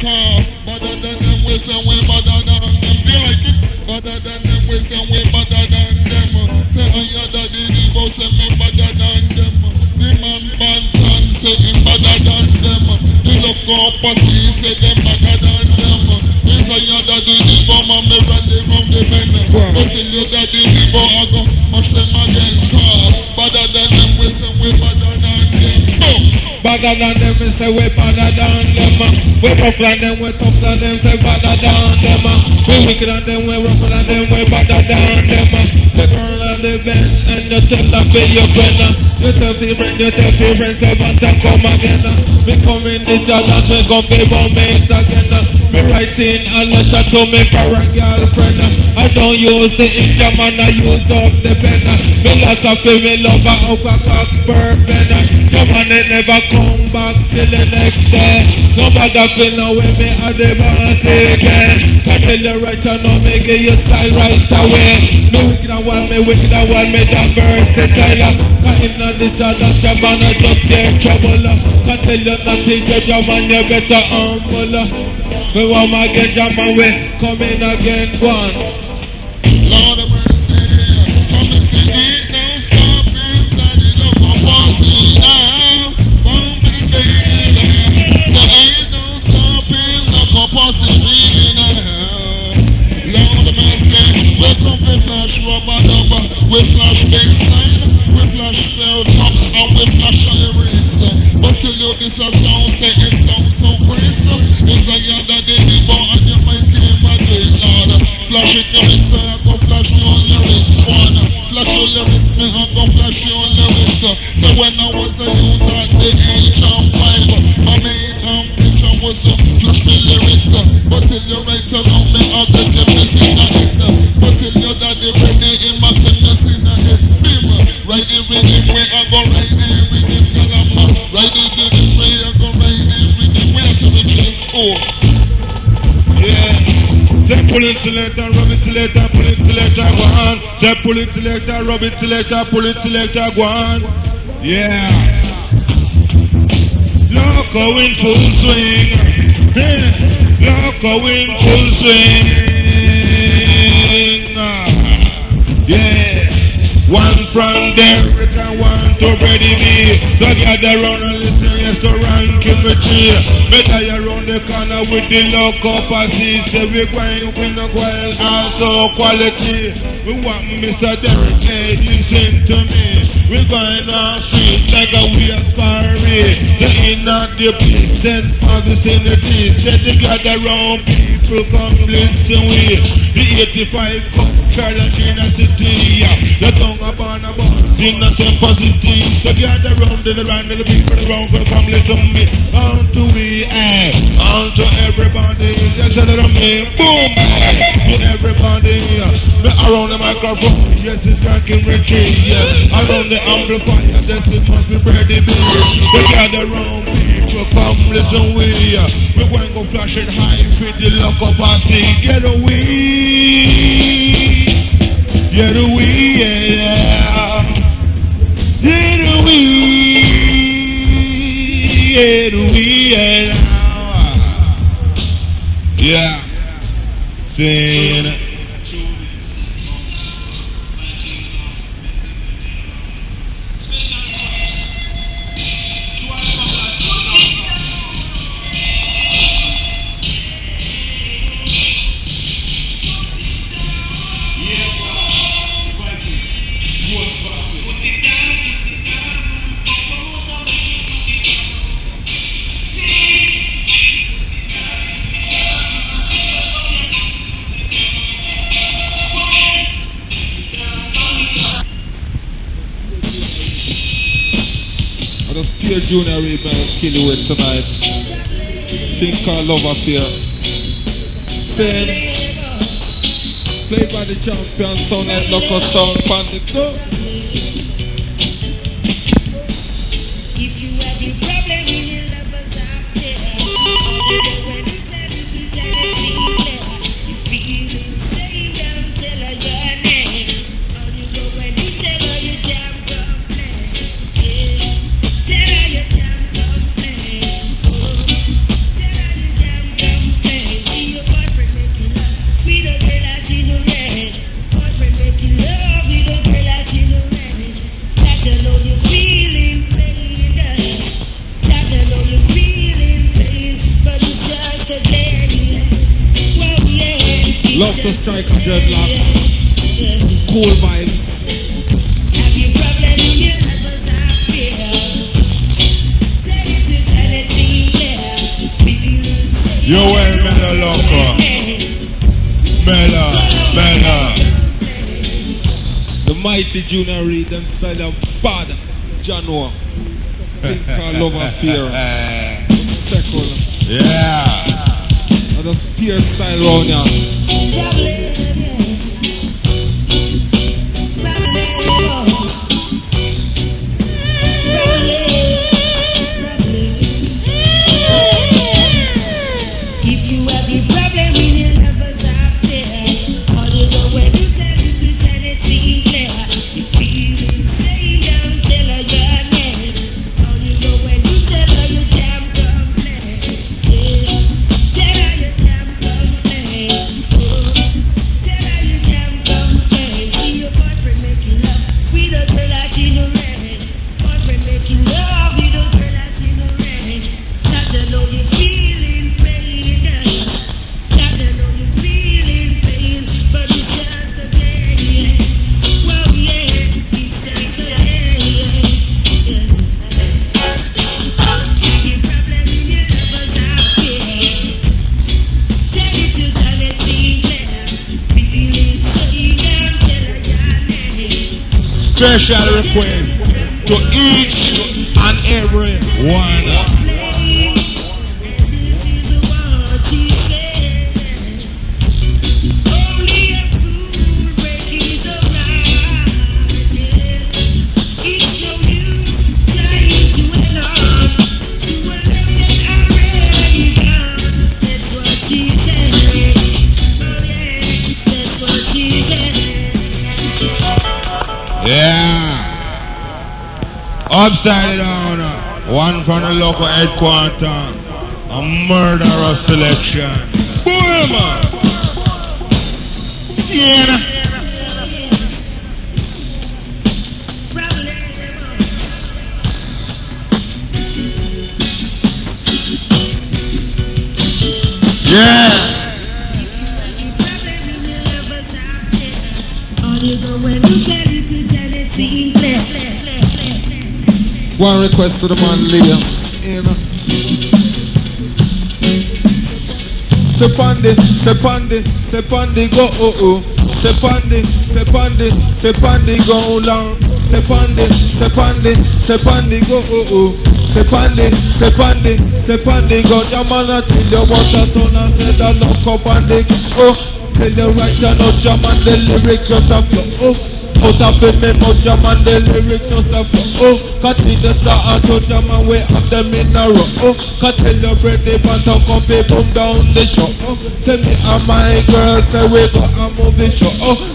car. Better than them, we say we better than them. Do you like it? Better than them, we say we better than them. Say I hear that the Igbo say me better than them. The man Bantan say him better than them. The Lokko Party say them better than them. This I hear that the Igbo man me rally from the men. But tell you that the Igbo I go must them against car. Better than them, we say we better than them. Better than them, we say we better than them. We tough than them, we tough than them, say better than them. We wicked than them, we rougher than them, we better than them. The girl on the bench and you tell her pay your friend. You tell the friend, say want to come again. We come in this job and we gon' be roommates again. Me writing a letter to me for a girlfriend. I don't use the Indian man, I use up the pen. Me lots of me lover out a cock bourbon. Your man ain't never come back till the next day. Nobody feel no way me a the boss again. I tell you right now, me get your style right away. Me wicked and one, me that versatile. Cause if not this other job and I just get trouble. I tell you nothing, your job and you better humble. We want my get job and we come in again, one. Lord of mercy, come and see me, no stop inside the love of party now. Come and see me, there ain't no stopping, love of party now. Lord of mercy, we come to flash rubber dubber, we flash baseline, we flash cell top, and we flash lyrics. But to you this a sound, say it sounds so crisp. It's a yard that they need for and you might see my day, Lord. Flash it your wrist, I go flash you on your wrist, one. Flash your lyrics, me I go flash you on your wrist. So when I was a youth at the age of 5, my main picture was to flash the lyrics. But till you right around me, I get the message on it. But till you that the ready in my goodness in the head. Right the rhythm way I go right the rhythm, Galama. Right the rhythm way I go right the rhythm way I go right the rhythm. Yeah. Say pull it selector, rub it selector, pull it selector, go on. Say pull it selector, rub it selector, pull it selector, go on. Yeah. Lokko in full swing. Lokko in full swing. Yeah. One from there, and one to ready me. So gather round and listen, yes, so ranking with me. Better you round the corner with the Lokko Party. Say we going, we no going, also quality. We want Mr. Derek, hey, listen to me. We going on street like a we are sorry. The inner the place, send for the vicinity. Say together round people, come listen we. The 85 come challenge in the city. The tongue upon a bus, in the same position. So gather round in the land of the people around, come listen me. On to we, on to everybody. Yes, let me, boom, to everybody. Around the microphone, yes, it's rocking Richie, yes. Around the amplifier, yes, it must be ready, baby. We gather round people, come listen we. We're going to go flash it high with the Lokko Party. Get away, yeah. Get away, yeah. Sing it. Junior Rebel kill you with tonight. Thing called Love Affair. Then played by the champion Sound like Lokko Sound Pandit. If you have a problem in your lover's affair, when you said you feel it, say down, tell her your name. How you go when you tell her your jam don't play. Tell her your jam don't play. Tell her your jam don't Love to strike a dreadlock. Cool vibes. You well, Mela Lokko. Mela. The mighty Junior Reed and style of Father Jano. Think I love and fear. Second. Yeah. And the steer style round here. Special request to each and every one. Upside down, one from the local headquarters, a murderous selection. Boom! Yeah. One request to the man Liam. Step on this, go Step on this, go long. Step on this, go Step on this, go. Jamana till you want a son and say that lock up on the tell you right now, no Jaman, the lyrics just have to out of the memo, Jaman, the lyrics just have to cut in the start to Jaman, we have them in a row cut tell you ready, but I'll come be boom down the show tell me and my girl, say we go and move the show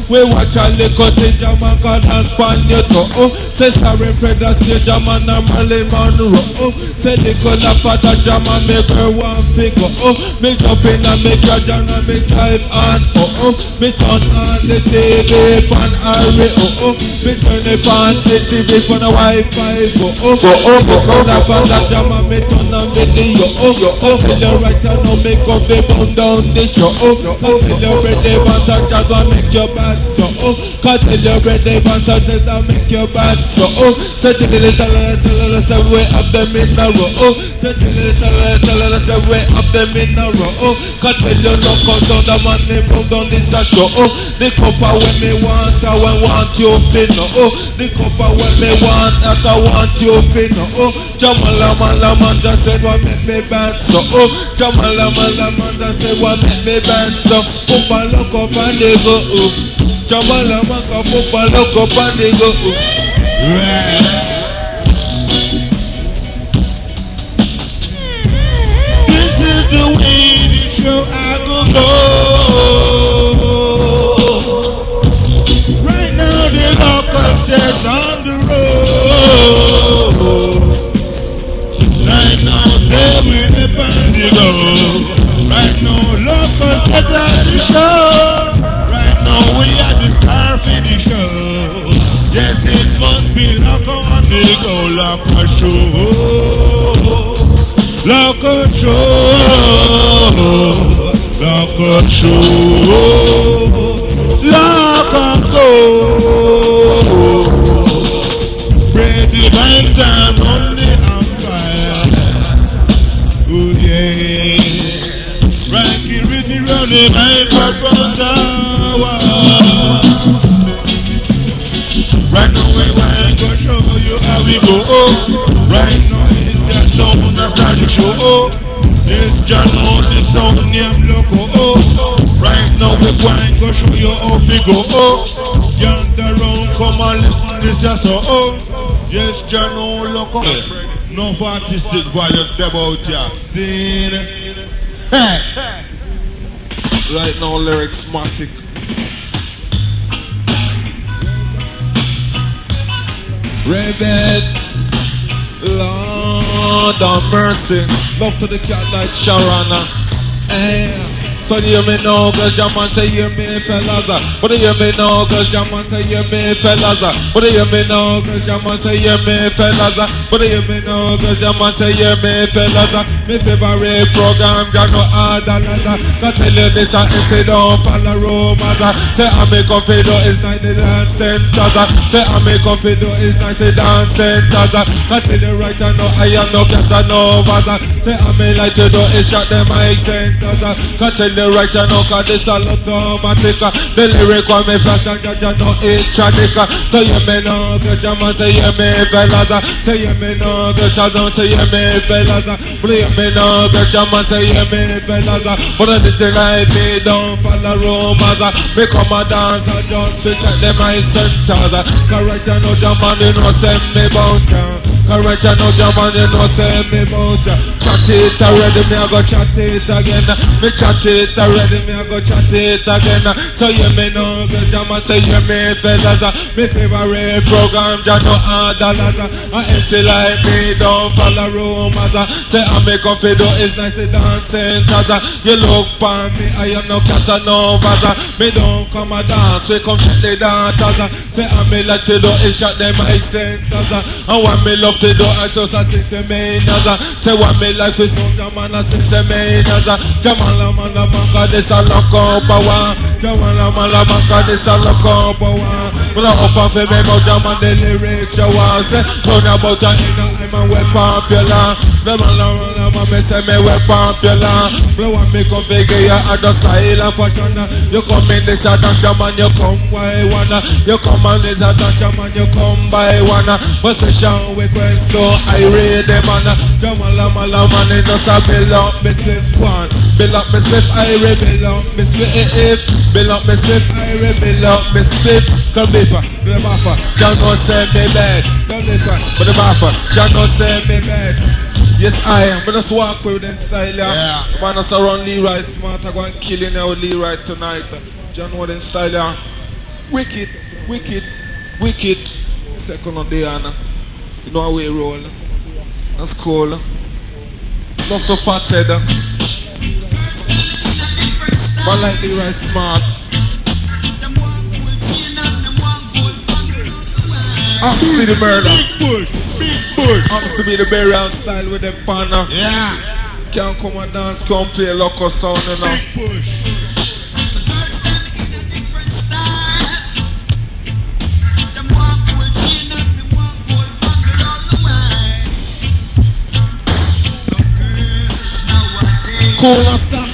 we watch a little thing, Jaman, God and span your toe say sorry, Fred, say Jaman, and Marley Monroe say the girl of Father Jaman, make her one figure me jump in and make your Jana, make time and me son on the TV, pan Harry me turn it on the TV for the Wi-Fi because I found that Jama, me turn on video tell you right now, make up the bound down the show tell you ready, but I just make your bad show cause tell you ready, but I just make your bad show tell us way up them in a row tell us way up them in a row cause tell you look out down the man, they bound down this show the copper when me want, I want you fin the copper when me want, I want you fin Jamalama just said what make me bad so Jamalama just said what make me bad so Pumpa look up and they go Jamalama ka pumpa look up and they go This is the way the show I go right now the local steps on the road right now they with the band go right now local steps on the show right now we are the star for the show yes it must be local on the go local show local show my time only on fire. Oh yeah. Ranking Ritty running my purpose. Right now we want to show you how we go. Right now it's just someone that got the show. It's just on the sound name Lokko. Right now we want to show you how we go. Yonder round, come and listen, it's just so. Yes, Jah Lokko. No artistic violence about ya. Seen. Hey. Right now lyrics matic. Rebel, Lord of mercy, love to the cat like Sharana. Hey. So hear me now, cause your man say hear me fellas. But hear me now, cause your man say hear me fellas. But hear me now, cause your man say hear me fellas. But hear me now, cause your man say hear me fellas. Me favorite program, got no other ladder. Can tell you this and if you don't follow romance. Say I make up do it's like the dancing chaza. Say I make up do it's like the dancing chaza. Can tell you right now, I am no Casanova. Say I may like to do it's shot them I send chaza. Can tell you right now, cause this all automatic. The lyric when me flash and Jah know it's tragic. So you me know, cause Jah man say you me fellas. Say you me know, cause Jah don't say you me fellas. But you me know, cause Jah man say you me fellas. But this is like me, don't follow romance. Me come a dance and just to check them my centers. Cause right now, Jah man you know send me bounce. Cause right now, Jah man you know send me bounce. Chat it already, me I go chat it again. Me chat it already, me I go chat it again. So you me know, cause Jah man say you me fellas. Me favorite program, Jah know all dollars. I empty like me, don't follow romance. Say I make up do it's nice to dancing chaza. You look for me, I am no Casanova. Me don't come a dance, we come shut the dancers. Say I me like to do is shut them my centers. And what me love to do, I just a sing the mainers. Say what me like to do, Jah man a sing the mainers. Jah man a man, this a Lokko power. Jah man a man, this a Lokko power. But I offer for me, but Jah man the lyrics you want. Say, talk about your inner, I'm a way popular. The man a man, me say me way popular. But when me come figure you at the style and fashion. You come in this a dance, Jah man, you come by one. You come on this a dance, Jah man, you come by one. But session we quest so I read them man. Jah man a man, it just a build up me slip one. Build up me slip, I rebuild up me slip. Build up me slip, I rebuild up me slip. Come before, the buffer, Jah no send me bed. Come before, but the buffer, Jah no send me bed. Yes, I am. But just walk with them style, yeah. Man, I surround Leroy Smart. I'm going to kill you now, Leroy tonight. John what them style, yeah. Wicked, wicked, wicked. Second of the Anna. You know how we roll. That's cool. Not so fathead. But like Leroy Smart. I'm to be the murder. Big push, big push. I'm to be the burial style with them partner. Yeah. Can't come and dance, come play Lokko Sound, you know. Big push. Cool after.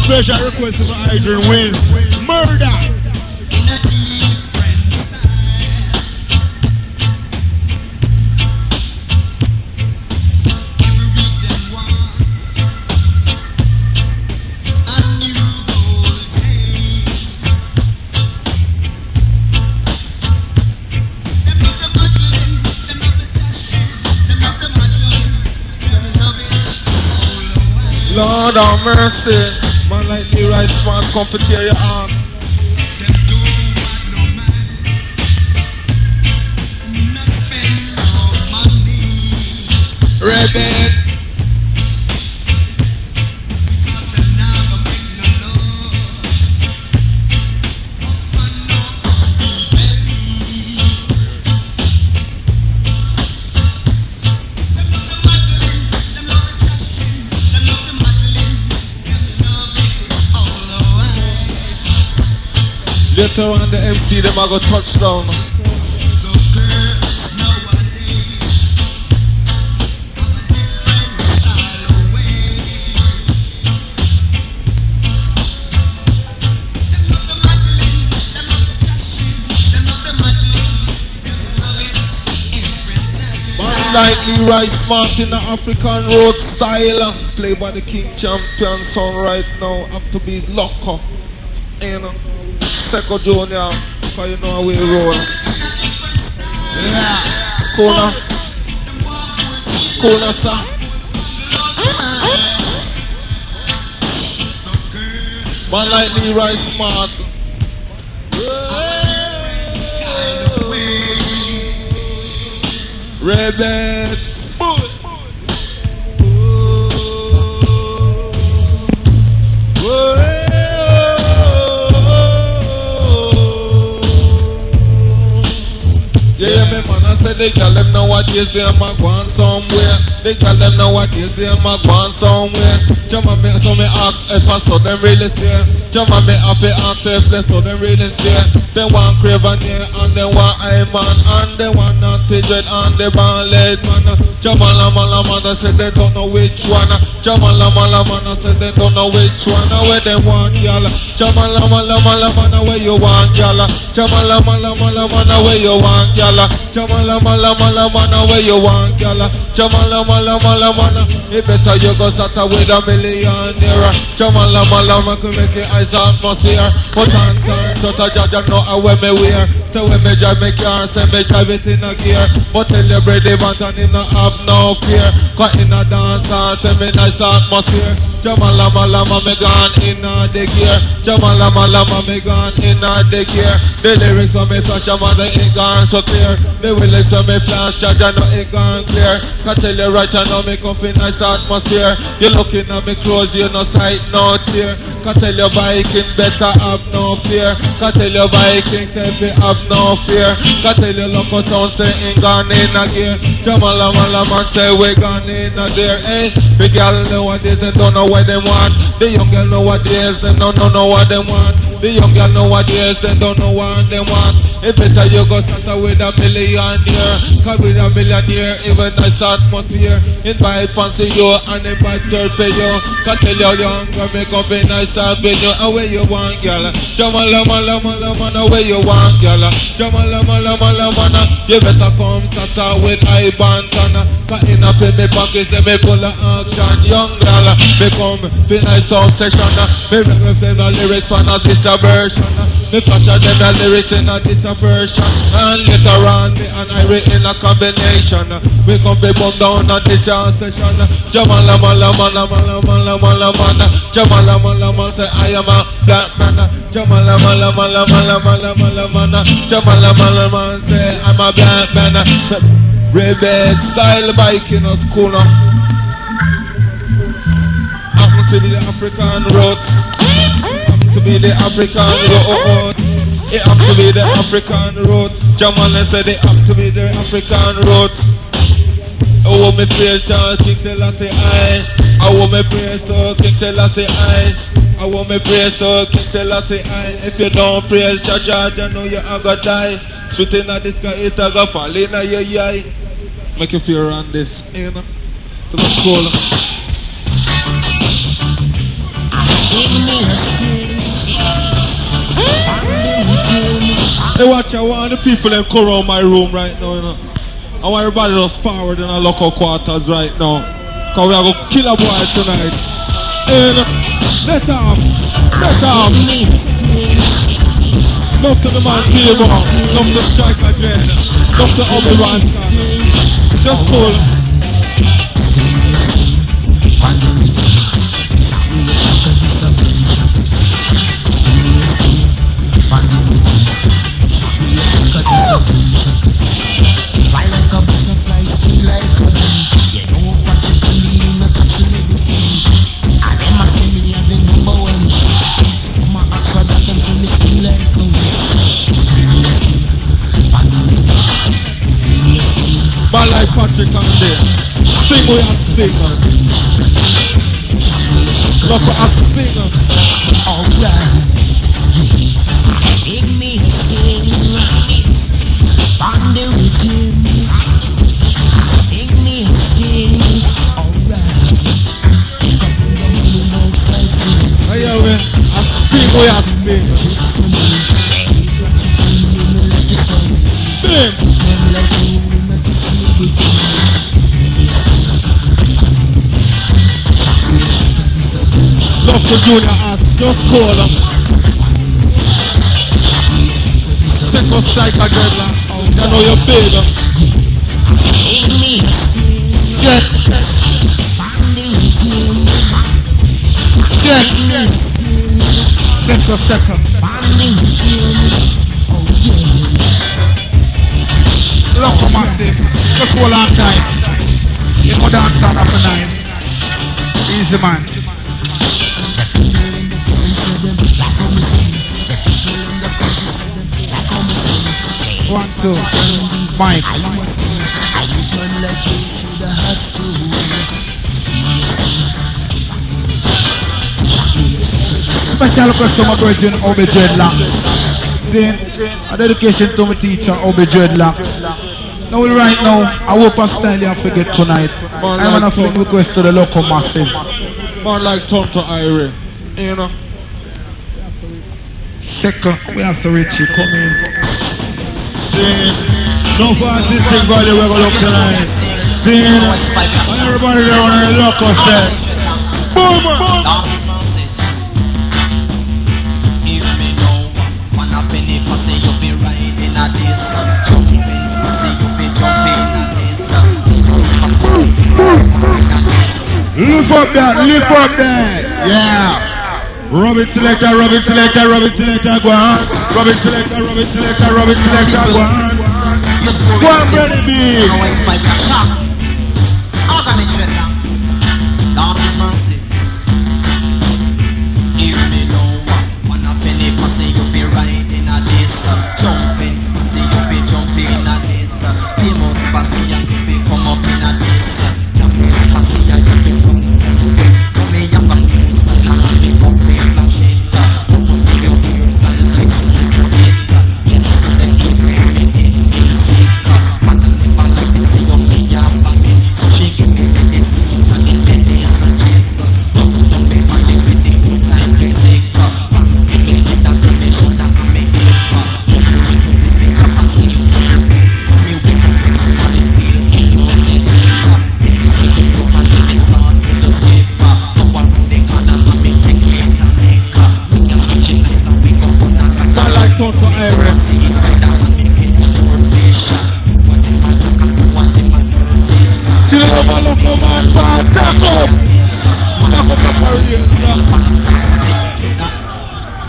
Special request for Adrian Wins. Murder! Lord have mercy. Man like the right man, come to tear your arm. Rebel. Later on the MC, them I go touchdown. Lightly right smart in the African road style. Played by the King Champion song right now. Up to be Lokko. You know, Seco Junior, cause you know how we roll. Yeah. Corner, sir. Man like me right smart. Rebel. Yeah, me man, I said they tell them nowadays they am a gone somewhere. They tell them nowadays they am a gone somewhere. Jama me so me ask if I saw them really stay. Jama me have to ask if they saw them really stay. They want Craven here and they want Iman and they want Nancy Dread and they want Lead man. Jama lama lama, I said they don't know which one. Jama lama lama, I said they don't know which one. Where they want y'all. Jama lama lama lama, where you want y'all. Jama lama lama lama, where you want y'all. Jama lama lama lama, where you want y'all. Jama lama lama lama, it better you go start with a millionaire. Jama lama lama, can make it eyes atmosphere. But on time, just a judge and know how me wear. So when me drive me car, say me drive it in a gear. But tell your brother but and him not have no fear. Cause in a dance, say me nice atmosphere. Jama lama lama, me gone in the gear. Jama lama lama, me gone in the gear. The lyrics of me flash, man, they ain't gone so clear. The lyrics of me flash, judge and know it gone clear. Cause tell you right, I know me come in nice atmosphere. You looking at me close, you no sight, no tear. Cause tell your Viking better have no fear. Cause tell your Viking say we have no fear. Cause tell your Lokko Sound say ain't gone in a gear. Jama lama lama say we gone in a there. Hey, big girl nowadays they don't know what they want. The young girl nowadays they don't know what they want. The young girl nowadays they don't know what they want. It better you go start with a millionaire. Cause with a millionaire even nice atmosphere. Invite fancy you and invite church for you. Cause tell your young girl make up a nice avenue. And where you want girl. Jama lama lama lama, where you want girl. Jama lama lama lama, you better come start with I-Band. Cause in a pay me pockets they me full of action. Young girl, me come be nice sound section. Me play the lyrics for a sister version. Me catch them the lyrics in a sister version. And later on me and I read in a combination. We come be bump down on this jam session. Jama lama lama lama lama lama lama. Jama lama lama say I am a black man. Jama lama lama lama lama lama lama. Jama lama lama say I'm a black man. Rebel style Viking schooner. I'm to be the African road. I'm to be the African road. It have to be the African road. Jamal said it have to be the African road. Oh, me praise King tell us say I. I want me praise King tell us say I. I want me praise King tell us say I. If you don't praise Jah, you know you are gonna die. Shooting at this guy, it's gonna fall in your eye. Make you feel around this, you know. So that's cool. Hey, watch, I want the people that come around my room right now, you know. I want everybody just forward in our local quarters right now. Because we are going to kill a boy tonight. And let off. Love to the man Table. Love to Strike again. Love to Obi-Wan. Just cool. like Patrick and Dale. Sing we have to sing. Look for us to sing. Alright. Give me a sing on the rhythm. Give me a sing, alright. Hey, yo, man. I sing we have to sing. Sing. Love for Junior ass, just call him. Take us like a dreadlock, you know you're big. Yes. Yes. Take us second. Look for massive, just hold on tight. You know dance on after 9. Easy man. One, two, Mike. Special request to my virgin Obi Dreadlock. Then, a dedication to my teacher Obi Dreadlock. Now right now, I hope I'm style you forget tonight. I'm gonna sing request to the local massive. Man like Tonto Irie, you know. Second, we have to reach you, come in. No fast this thing by the way we look tonight. Everybody there on the local set. Boom! If me know one a penny for say you be riding a this, jumping, say you be jumping a this. Lift up that, yeah. Robin selector, go on. Robin selector, go on. Go on, Brady B. If me know one a penny for say you be riding a this, jumping, say you be jumping a this, famous party and you be come up in a this, jumping party and you be come me a party and me come in a this,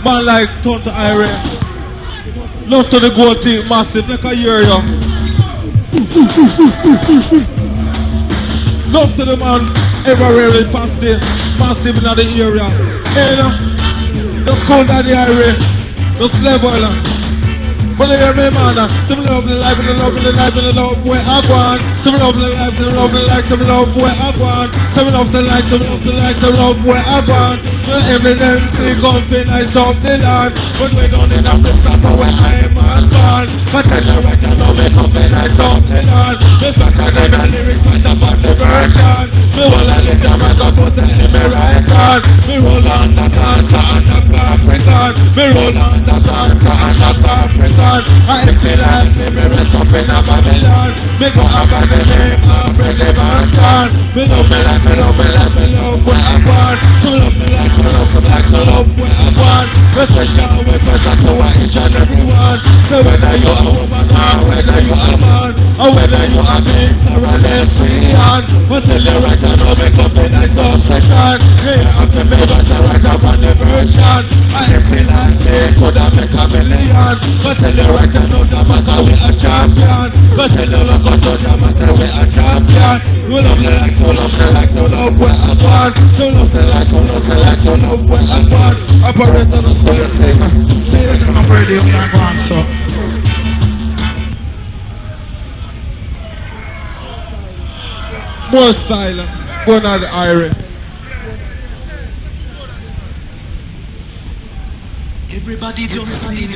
Man like Tonto Irie. Love to the goatee, massive, like a year young. Love to the man, ever really passive, massive in the area. Hey, you know, just cold at the Irie, just level. But you hear me, man, some love the life and the love and the life and the love where I want. Some love the life and the love and the life, some love where I want. Some love the life, some love the life, some love where I want. Well, evidence is something I saw the land. But we don't end up in supper where I am on born. But tell you right now, we something I saw the land. The fact that I got lyrics right about the version. Me will I let them I got put in me right hand. Me roll on the dancer and the carpenter. Me roll on the dancer and the carpenter. I feel like me rest up in a Babylon. Me go up by the name of Brady Manson. Me love me like me love me like me love where I want. Me love me like me love me like me love where I want. Me take down with present to each and every one. So whether you a woman or whether you a man, or whether you a mix or a lesbian, but tell you right now no make up in a subsection. Yeah, I'm the baby to write up on the version. I feel like me coulda make a million, but tell you right now no matter we a champion. But tell you look out to no matter we a champion. You love me like you love me like you love where I want. You love me like you love me like you love where I want. Operator no school thing. I'm ready on that one, so. More silence. Going on the iron. Everybody just sing.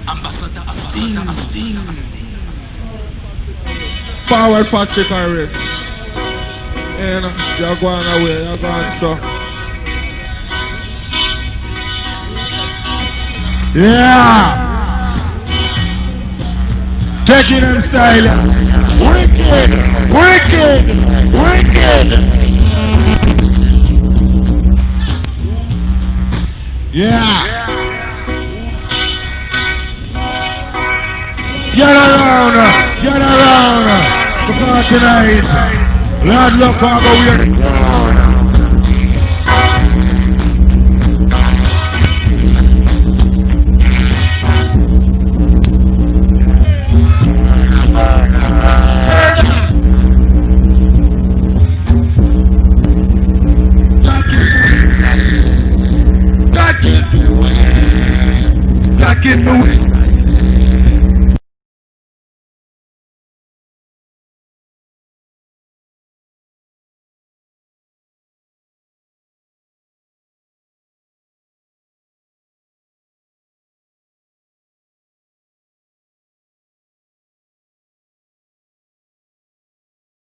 Ambassador, sing. Forward Patrick Iris. And you're going away, you're going so. Yeah! Take it in style. Wicked! Yeah! Get around! Because tonight, Lord Lokko go weird. Back in the way.